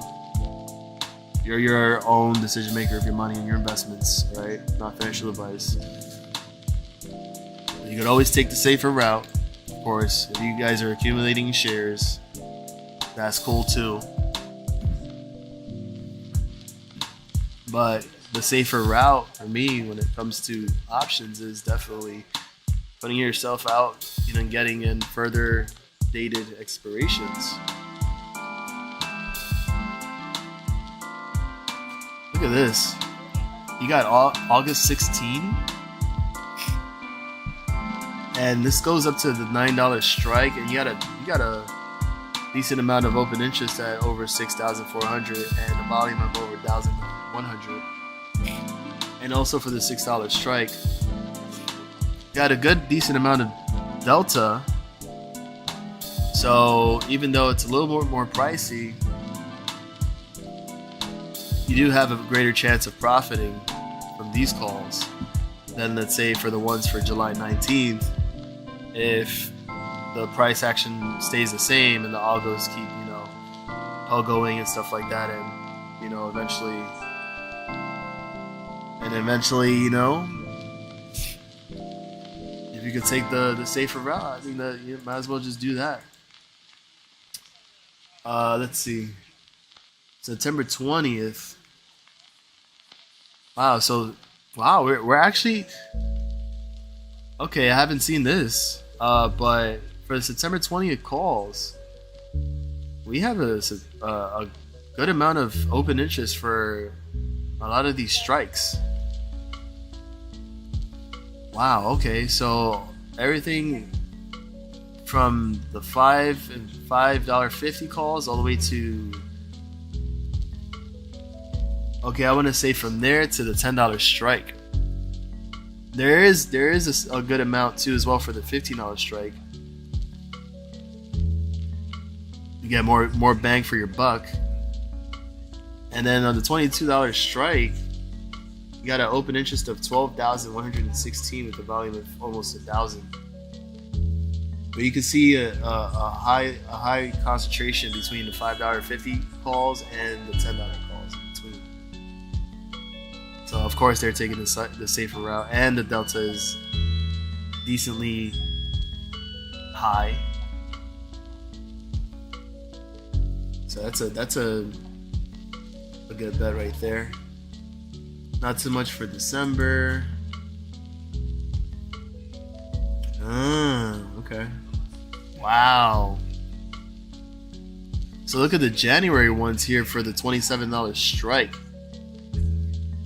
You're your own decision maker of your money and your investments, right? Not financial advice. You could always take the safer route. Of course, if you guys are accumulating shares, that's cool too. But the safer route for me when it comes to options is definitely putting yourself out, and getting in further dated expirations. Look at this. You got August 16, and this goes up to the $9 strike, and you got a decent amount of open interest at over 6,400 and a volume of over 1,100. And also for the $6 strike, got a good decent amount of delta. So even though it's a little more pricey, you do have a greater chance of profiting from these calls than, let's say, for the ones for July 19th, if the price action stays the same and the algos keep, algoing and stuff like that, and eventually, if you could take the safer route, I think that you might as well just do that. Let's see, September 20th. Wow, we're actually okay. I haven't seen this, but for the September 20th calls, we have a good amount of open interest for a lot of these strikes. Wow, okay, so everything from the $5.50 calls all the way to, okay, I want to say from there to the $10 strike. There is a good amount too as well for the $15 strike. You get more bang for your buck. And then on the $22 strike, You got an open interest of 12,116 with a volume of almost 1,000. But you can see a high concentration between the $5.50 calls and the $10 calls in between. So of course they're taking the safer route, and the delta is decently high. So that's a good bet right there. Not too much for December. Okay. Wow. So look at the January ones here for the $27 strike.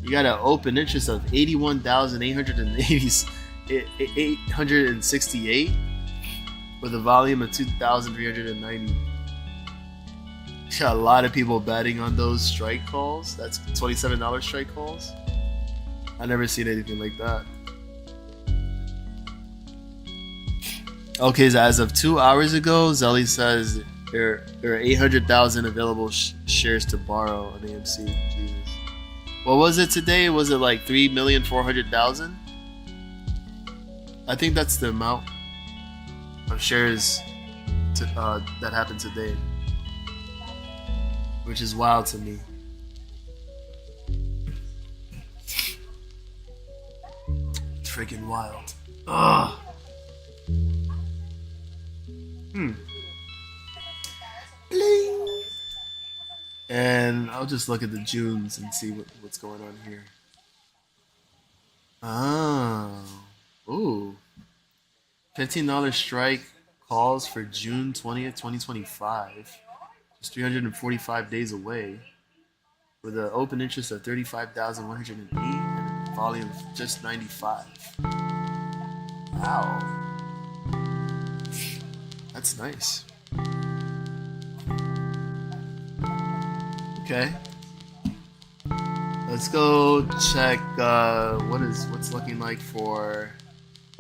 You got an open interest of 81,868 with a volume of 2,390. Got a lot of people betting on those strike calls. That's $27 strike calls. I never seen anything like that. Okay, so as of 2 hours ago, Zelly says there are 800,000 available shares to borrow on AMC. Jesus. What was it today? Was it like 3,400,000? I think that's the amount of shares that happened today, which is wild to me. It's freaking wild. Ugh. Bling. And I'll just look at the Junes and see what's going on here. Oh. Ooh. $15 strike calls for June 20th, 2025. Just 345 days away. With an open interest of 35,108 and a volume of just 95. Wow. That's nice. Okay. Let's go check what's looking like for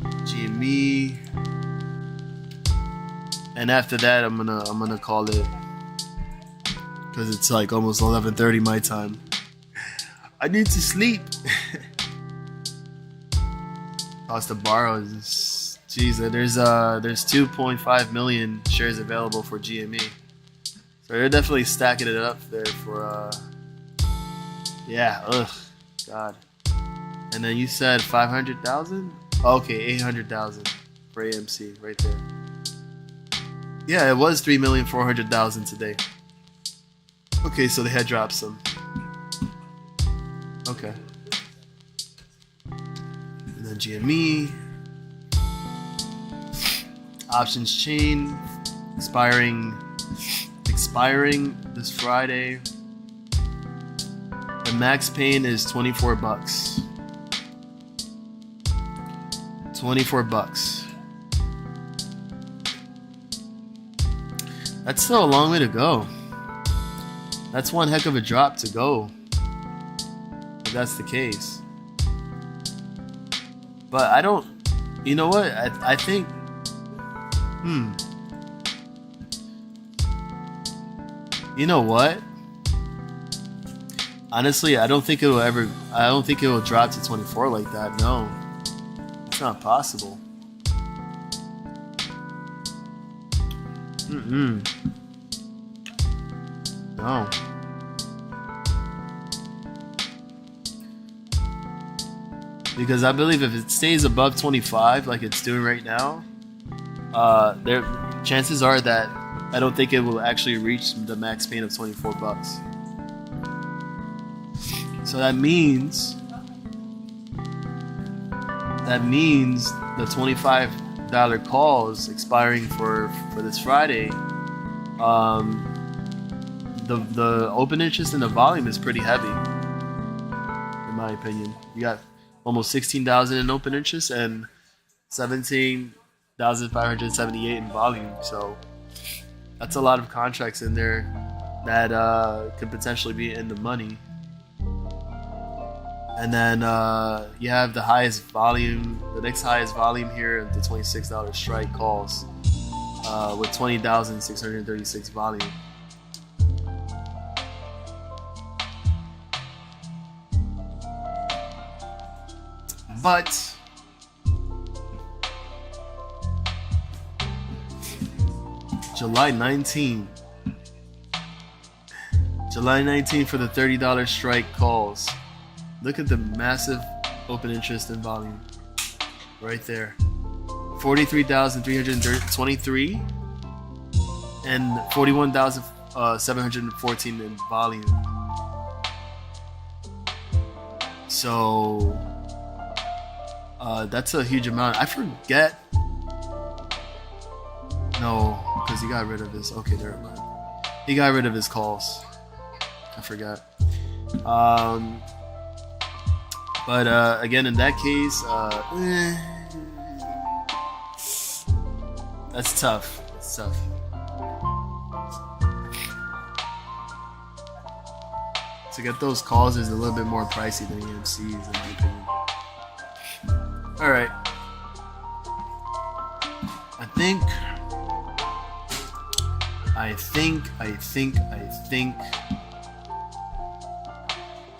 GME. And after that I'm gonna call it, because it's like almost 11:30 my time. I need to sleep. Cost to borrow is, geez, there's 2.5 million shares available for GME. So they're definitely stacking it up there for God. And then you said 500,000? Okay, 800,000 for AMC right there. Yeah, it was 3,400,000 today. Okay, so they had dropped some. Okay. And then GME. Options chain expiring this Friday. The max pain is $24. $24. That's still a long way to go. That's one heck of a drop to go, if that's the case. But I don't, you know what? I think, you know what? Honestly, I don't think it will drop to 24 like that. No, it's not possible. No. Because I believe if it stays above 25 like it's doing right now, there chances are that I don't think it will actually reach the max pain of $24. So that means the $25 calls expiring for this Friday. The open interest in the volume is pretty heavy, in my opinion. You got almost 16,000 in open interest and 17,578 in volume. So that's a lot of contracts in there that could potentially be in the money. And then you have the highest volume, the next highest volume here, the $26 strike calls with 20,636 volume. But July 19 for the $30 strike calls. Look at the massive open interest and volume right there. 43,323 and 41,714 in volume. So that's a huge amount. I forget. No, because he got rid of his. Okay, never mind. He got rid of his calls. I forgot. But again, in that case, that's tough. It's tough. To get those calls is a little bit more pricey than EMCs, in my opinion. All right. I think.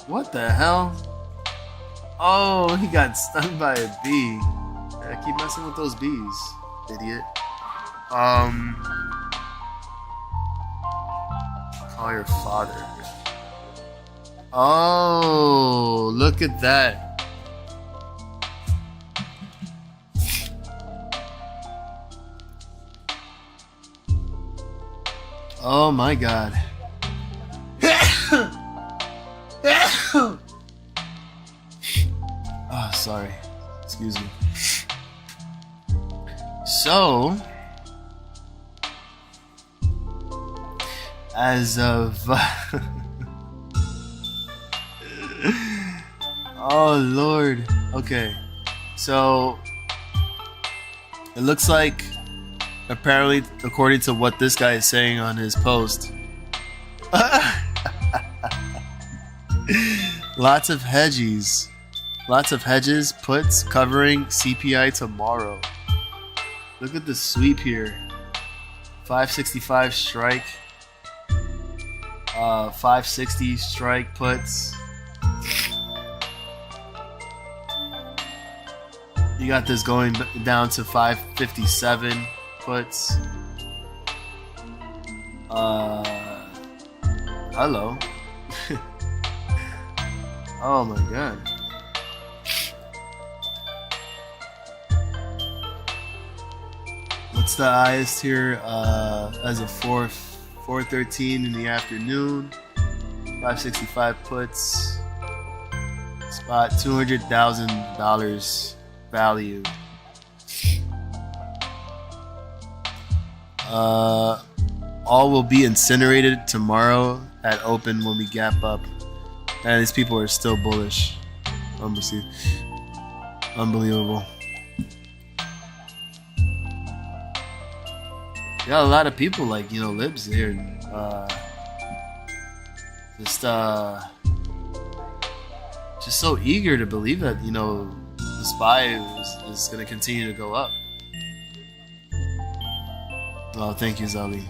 What the hell? Oh, he got stung by a bee. I keep messing with those bees, idiot. Call your father. Oh, look at that. Oh my god. Oh, sorry. Excuse me. So, as of oh Lord. Okay. So it looks like, apparently, according to what this guy is saying on his post, lots of hedges, puts covering CPI tomorrow. Look at the sweep here. 565 strike, 560 strike puts. You got this going down to 557 puts. Hello. Oh my god. What's the highest here? As of 4:13 in the afternoon. 565 puts. Spot $200,000 value. All will be incinerated tomorrow at open when we gap up. And these people are still bullish. Unbelievable. You got a lot of people like, libs here. Just so eager to believe that, the SPY is going to continue to go up. Oh, thank you, Zali.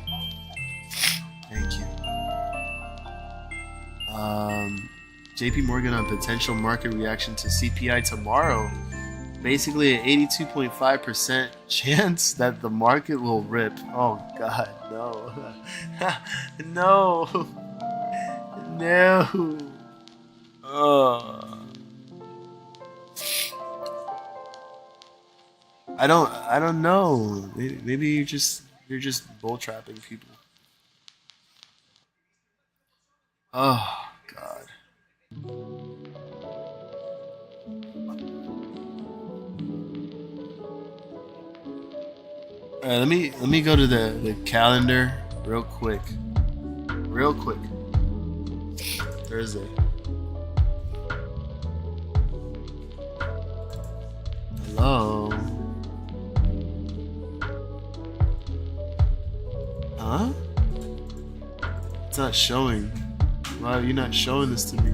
Thank you. JP Morgan on potential market reaction to CPI tomorrow. Basically an 82.5% chance that the market will rip. Oh god, no. No. No. I don't know. Maybe you're just bull trapping people. Oh god. All right, let me go to the calendar real quick. Thursday. Hello. Huh? It's not showing. Why are you not showing this to me?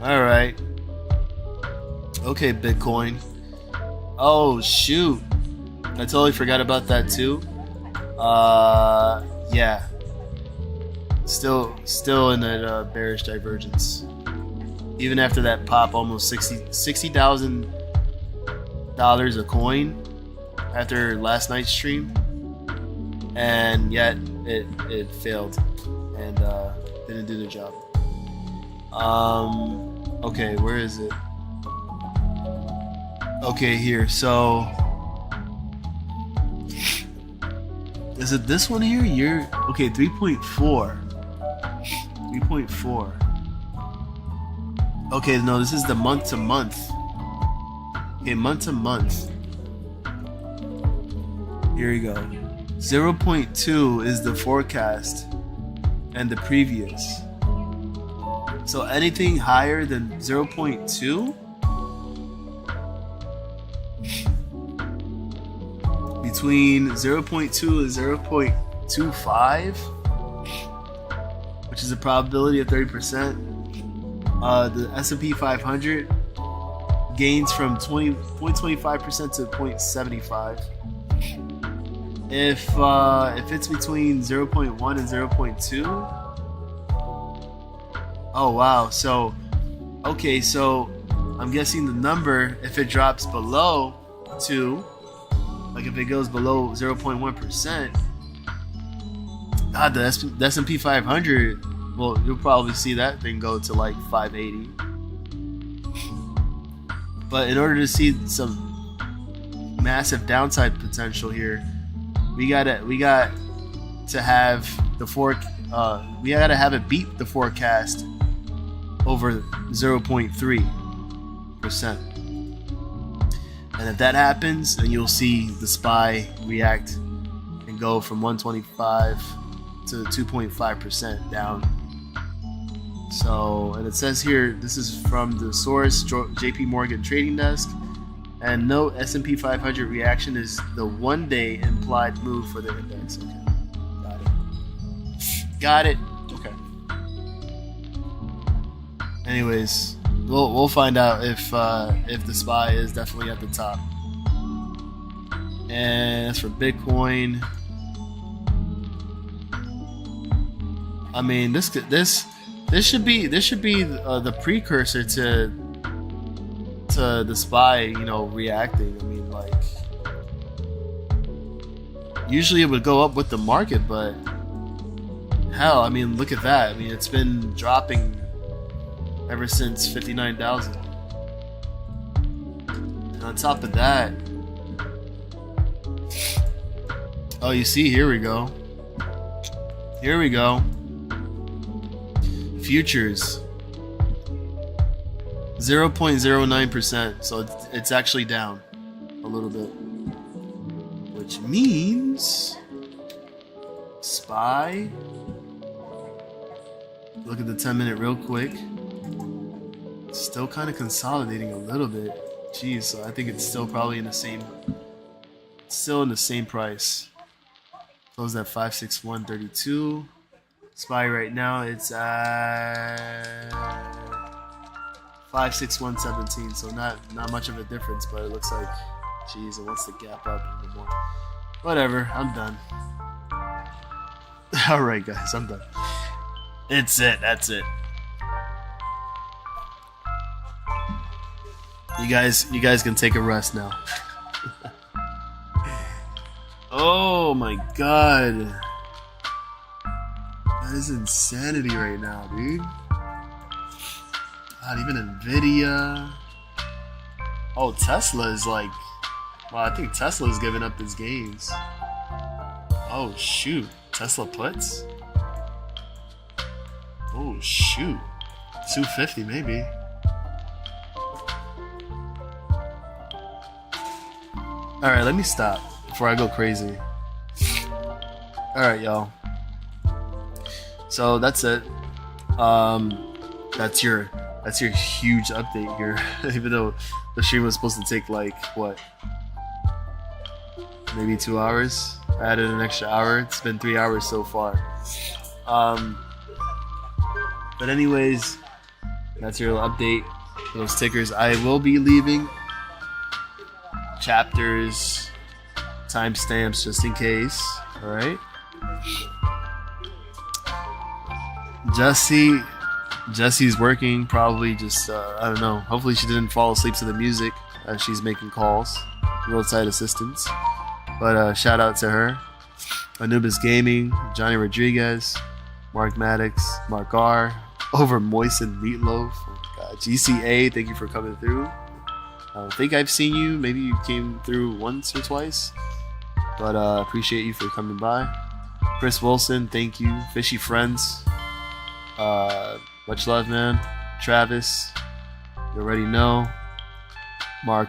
Alright. Okay, Bitcoin. Oh, shoot. I totally forgot about that too. Yeah. Still in that bearish divergence. even after that pop, almost $60,000 a coin after last night's stream, and yet it failed and didn't do the job. Okay, where is it? Okay, here. So is it this one here? You're okay. 3.4. 3.4. Okay, no, this is the month to month. Okay, month to month. Here we go. 0.2 is the forecast and the previous. So anything higher than 0.2, between 0.2 and 0.25, which is a probability of 30%, the S&P 500 gains from 0.25% to 0.75. If it's between 0.1 and 0.2, oh wow. So okay, so I'm guessing the number, if it drops below 2, like if it goes below 0.1%, God, the S&P 500, well, you'll probably see that thing go to like 580. But in order to see some massive downside potential here, we got to have we gotta have it beat the forecast over 0.3%. And if that happens, then you'll see the SPY react and go from 125 to 2.5% down. So, and it says here, this is from the source, JP Morgan Trading Desk. And note, S&P 500 reaction is the one-day implied move for the index. Okay, got it. Okay. Anyways, we'll find out if the SPY is definitely at the top. And as for Bitcoin, I mean, this should be the precursor to the SPY, reacting. I mean, like, usually it would go up with the market, but hell, I mean, look at that. I mean, it's been dropping ever since 59,000. And on top of that, oh, you see, here we go. Futures, 0.09%, so it's actually down a little bit, which means SPY, look at the 10-minute real quick, still kind of consolidating a little bit. Jeez, so I think it's still probably in the same price. Closed at 561.32. SPY right now, it's at 561.17, so not much of a difference, but it looks like, geez, it wants to gap up a little more. Whatever, I'm done. Alright guys, I'm done. That's it. You guys can take a rest now. Oh my god. That is insanity right now, dude. Not even Nvidia. Oh, Tesla is like... Well, I think Tesla is giving up its gains. Oh, shoot. Tesla puts? Oh, shoot. 250 maybe. Alright, let me stop before I go crazy. Alright, y'all. So that's it. That's your huge update here. Even though the stream was supposed to take like what, maybe 2 hours. I added an extra hour. It's been 3 hours so far. But anyways, that's your little update for those tickers. I will be leaving chapters, timestamps just in case. All right. Jesse Jesse's working, probably just, I don't know. Hopefully she didn't fall asleep to the music as she's making calls. Roadside assistance. But shout out to her. Anubis Gaming, Johnny Rodriguez, Mark Maddox, Mark R, Over Moistened Meatloaf, GCA, thank you for coming through. I think I've seen you. Maybe you came through once or twice. But appreciate you for coming by. Chris Wilson, thank you. Fishy Friends. Much love, man. Travis, you already know. Mark,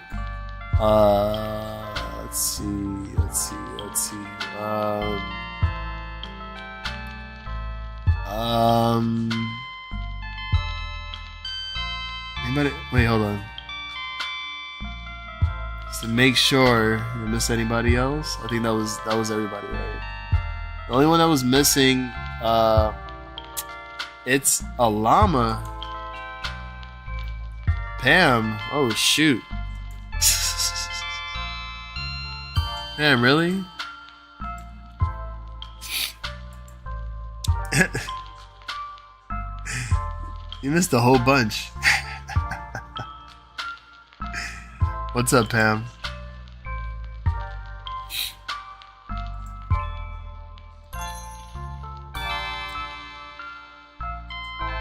let's see. Anybody? Wait, hold on. Just to make sure I didn't miss anybody else. I think that was everybody, right? The only one that was missing, it's a llama. Pam. Oh shoot. Pam, really? You missed a whole bunch. What's up, Pam?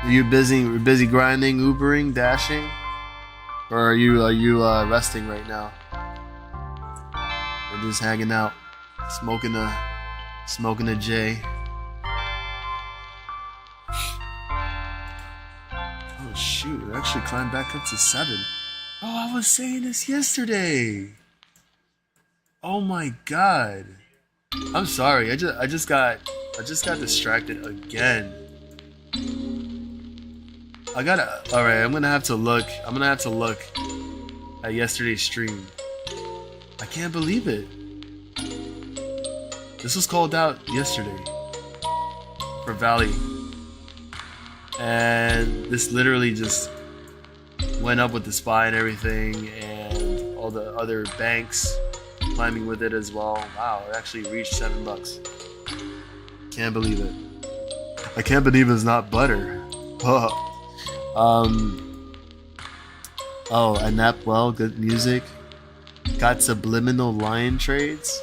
Are you busy grinding, Ubering, dashing? Or are you resting right now? Or just hanging out, smoking a J? Oh shoot, it actually climbed back up to 7. Oh, I was saying this yesterday. Oh my god. I'm sorry. I just got distracted again. Alright, I'm gonna have to look at yesterday's stream. I can't believe it. This was called out yesterday for Valley. And this literally just went up with the SPY and everything, and all the other banks climbing with it as well. Wow, it actually reached $7. Can't believe it. I can't believe it's not butter. And that, well, good music. Got subliminal line trades.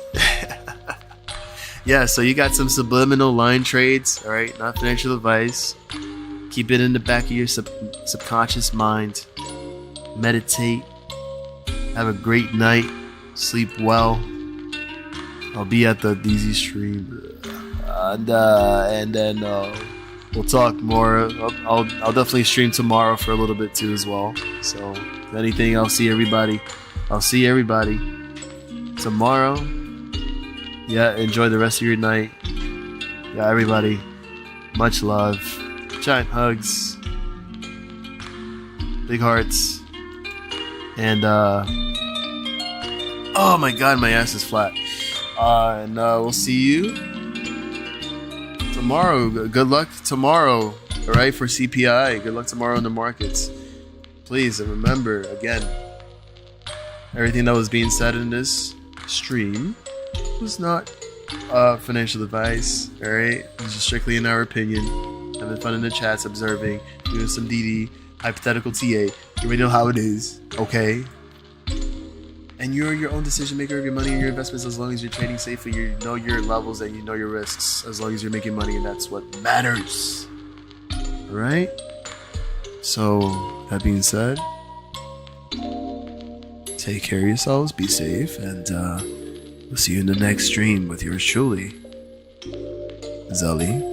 Yeah, so you got some subliminal line trades, all right? Not financial advice. Keep it in the back of your subconscious mind. Meditate. Have a great night. Sleep well. I'll be at the DZ stream, and then we'll talk more. I'll definitely stream tomorrow for a little bit too as well. So if anything, I'll see everybody tomorrow. Yeah, enjoy the rest of your night. Yeah, everybody, much love. Giant hugs, big hearts, and oh my god, my ass is flat. And we'll see you tomorrow. Good luck tomorrow, all right, for CPI. Good luck tomorrow in the markets. Please, and remember, again, everything that was being said in this stream was not financial advice, all right? It's just strictly in our opinion. Having fun in the chats, observing, doing some DD, hypothetical TA. You already know how it is, okay? And you're your own decision maker of your money and your investments. As long as you're trading safely, you know your levels and you know your risks. As long as you're making money, and that's what matters. All right? So, that being said, take care of yourselves, be safe, and we'll see you in the next stream with yours truly, Zelly.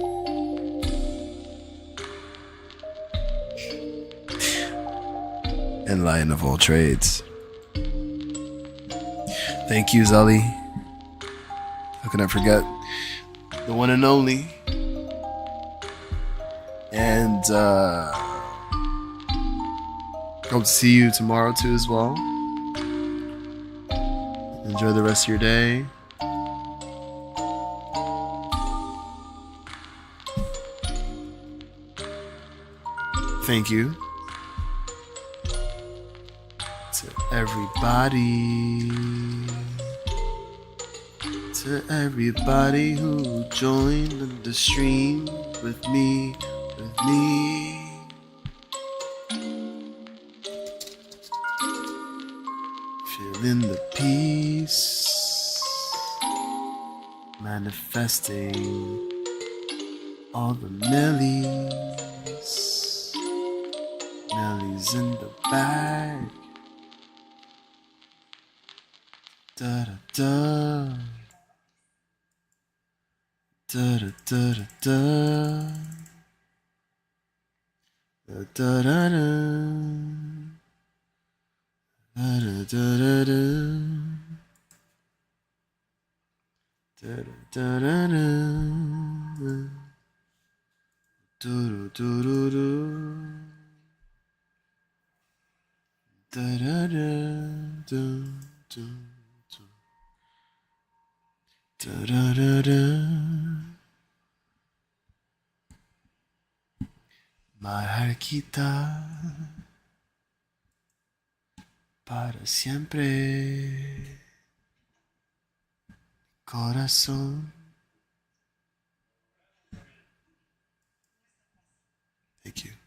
And Lion of all trades. Thank you, Zelly. How can I forget the one and only? And hope to see you tomorrow too as well. Enjoy the rest of your day. Thank you to everybody who joined the stream with me. Feeling the peace, manifesting all the millies, millies in the bag. Da da da, da da da da da, da da da da, da da da da. Da da da da, do do do do, da da da do do do, da da da da. Marquita para siempre, corazón. Thank you.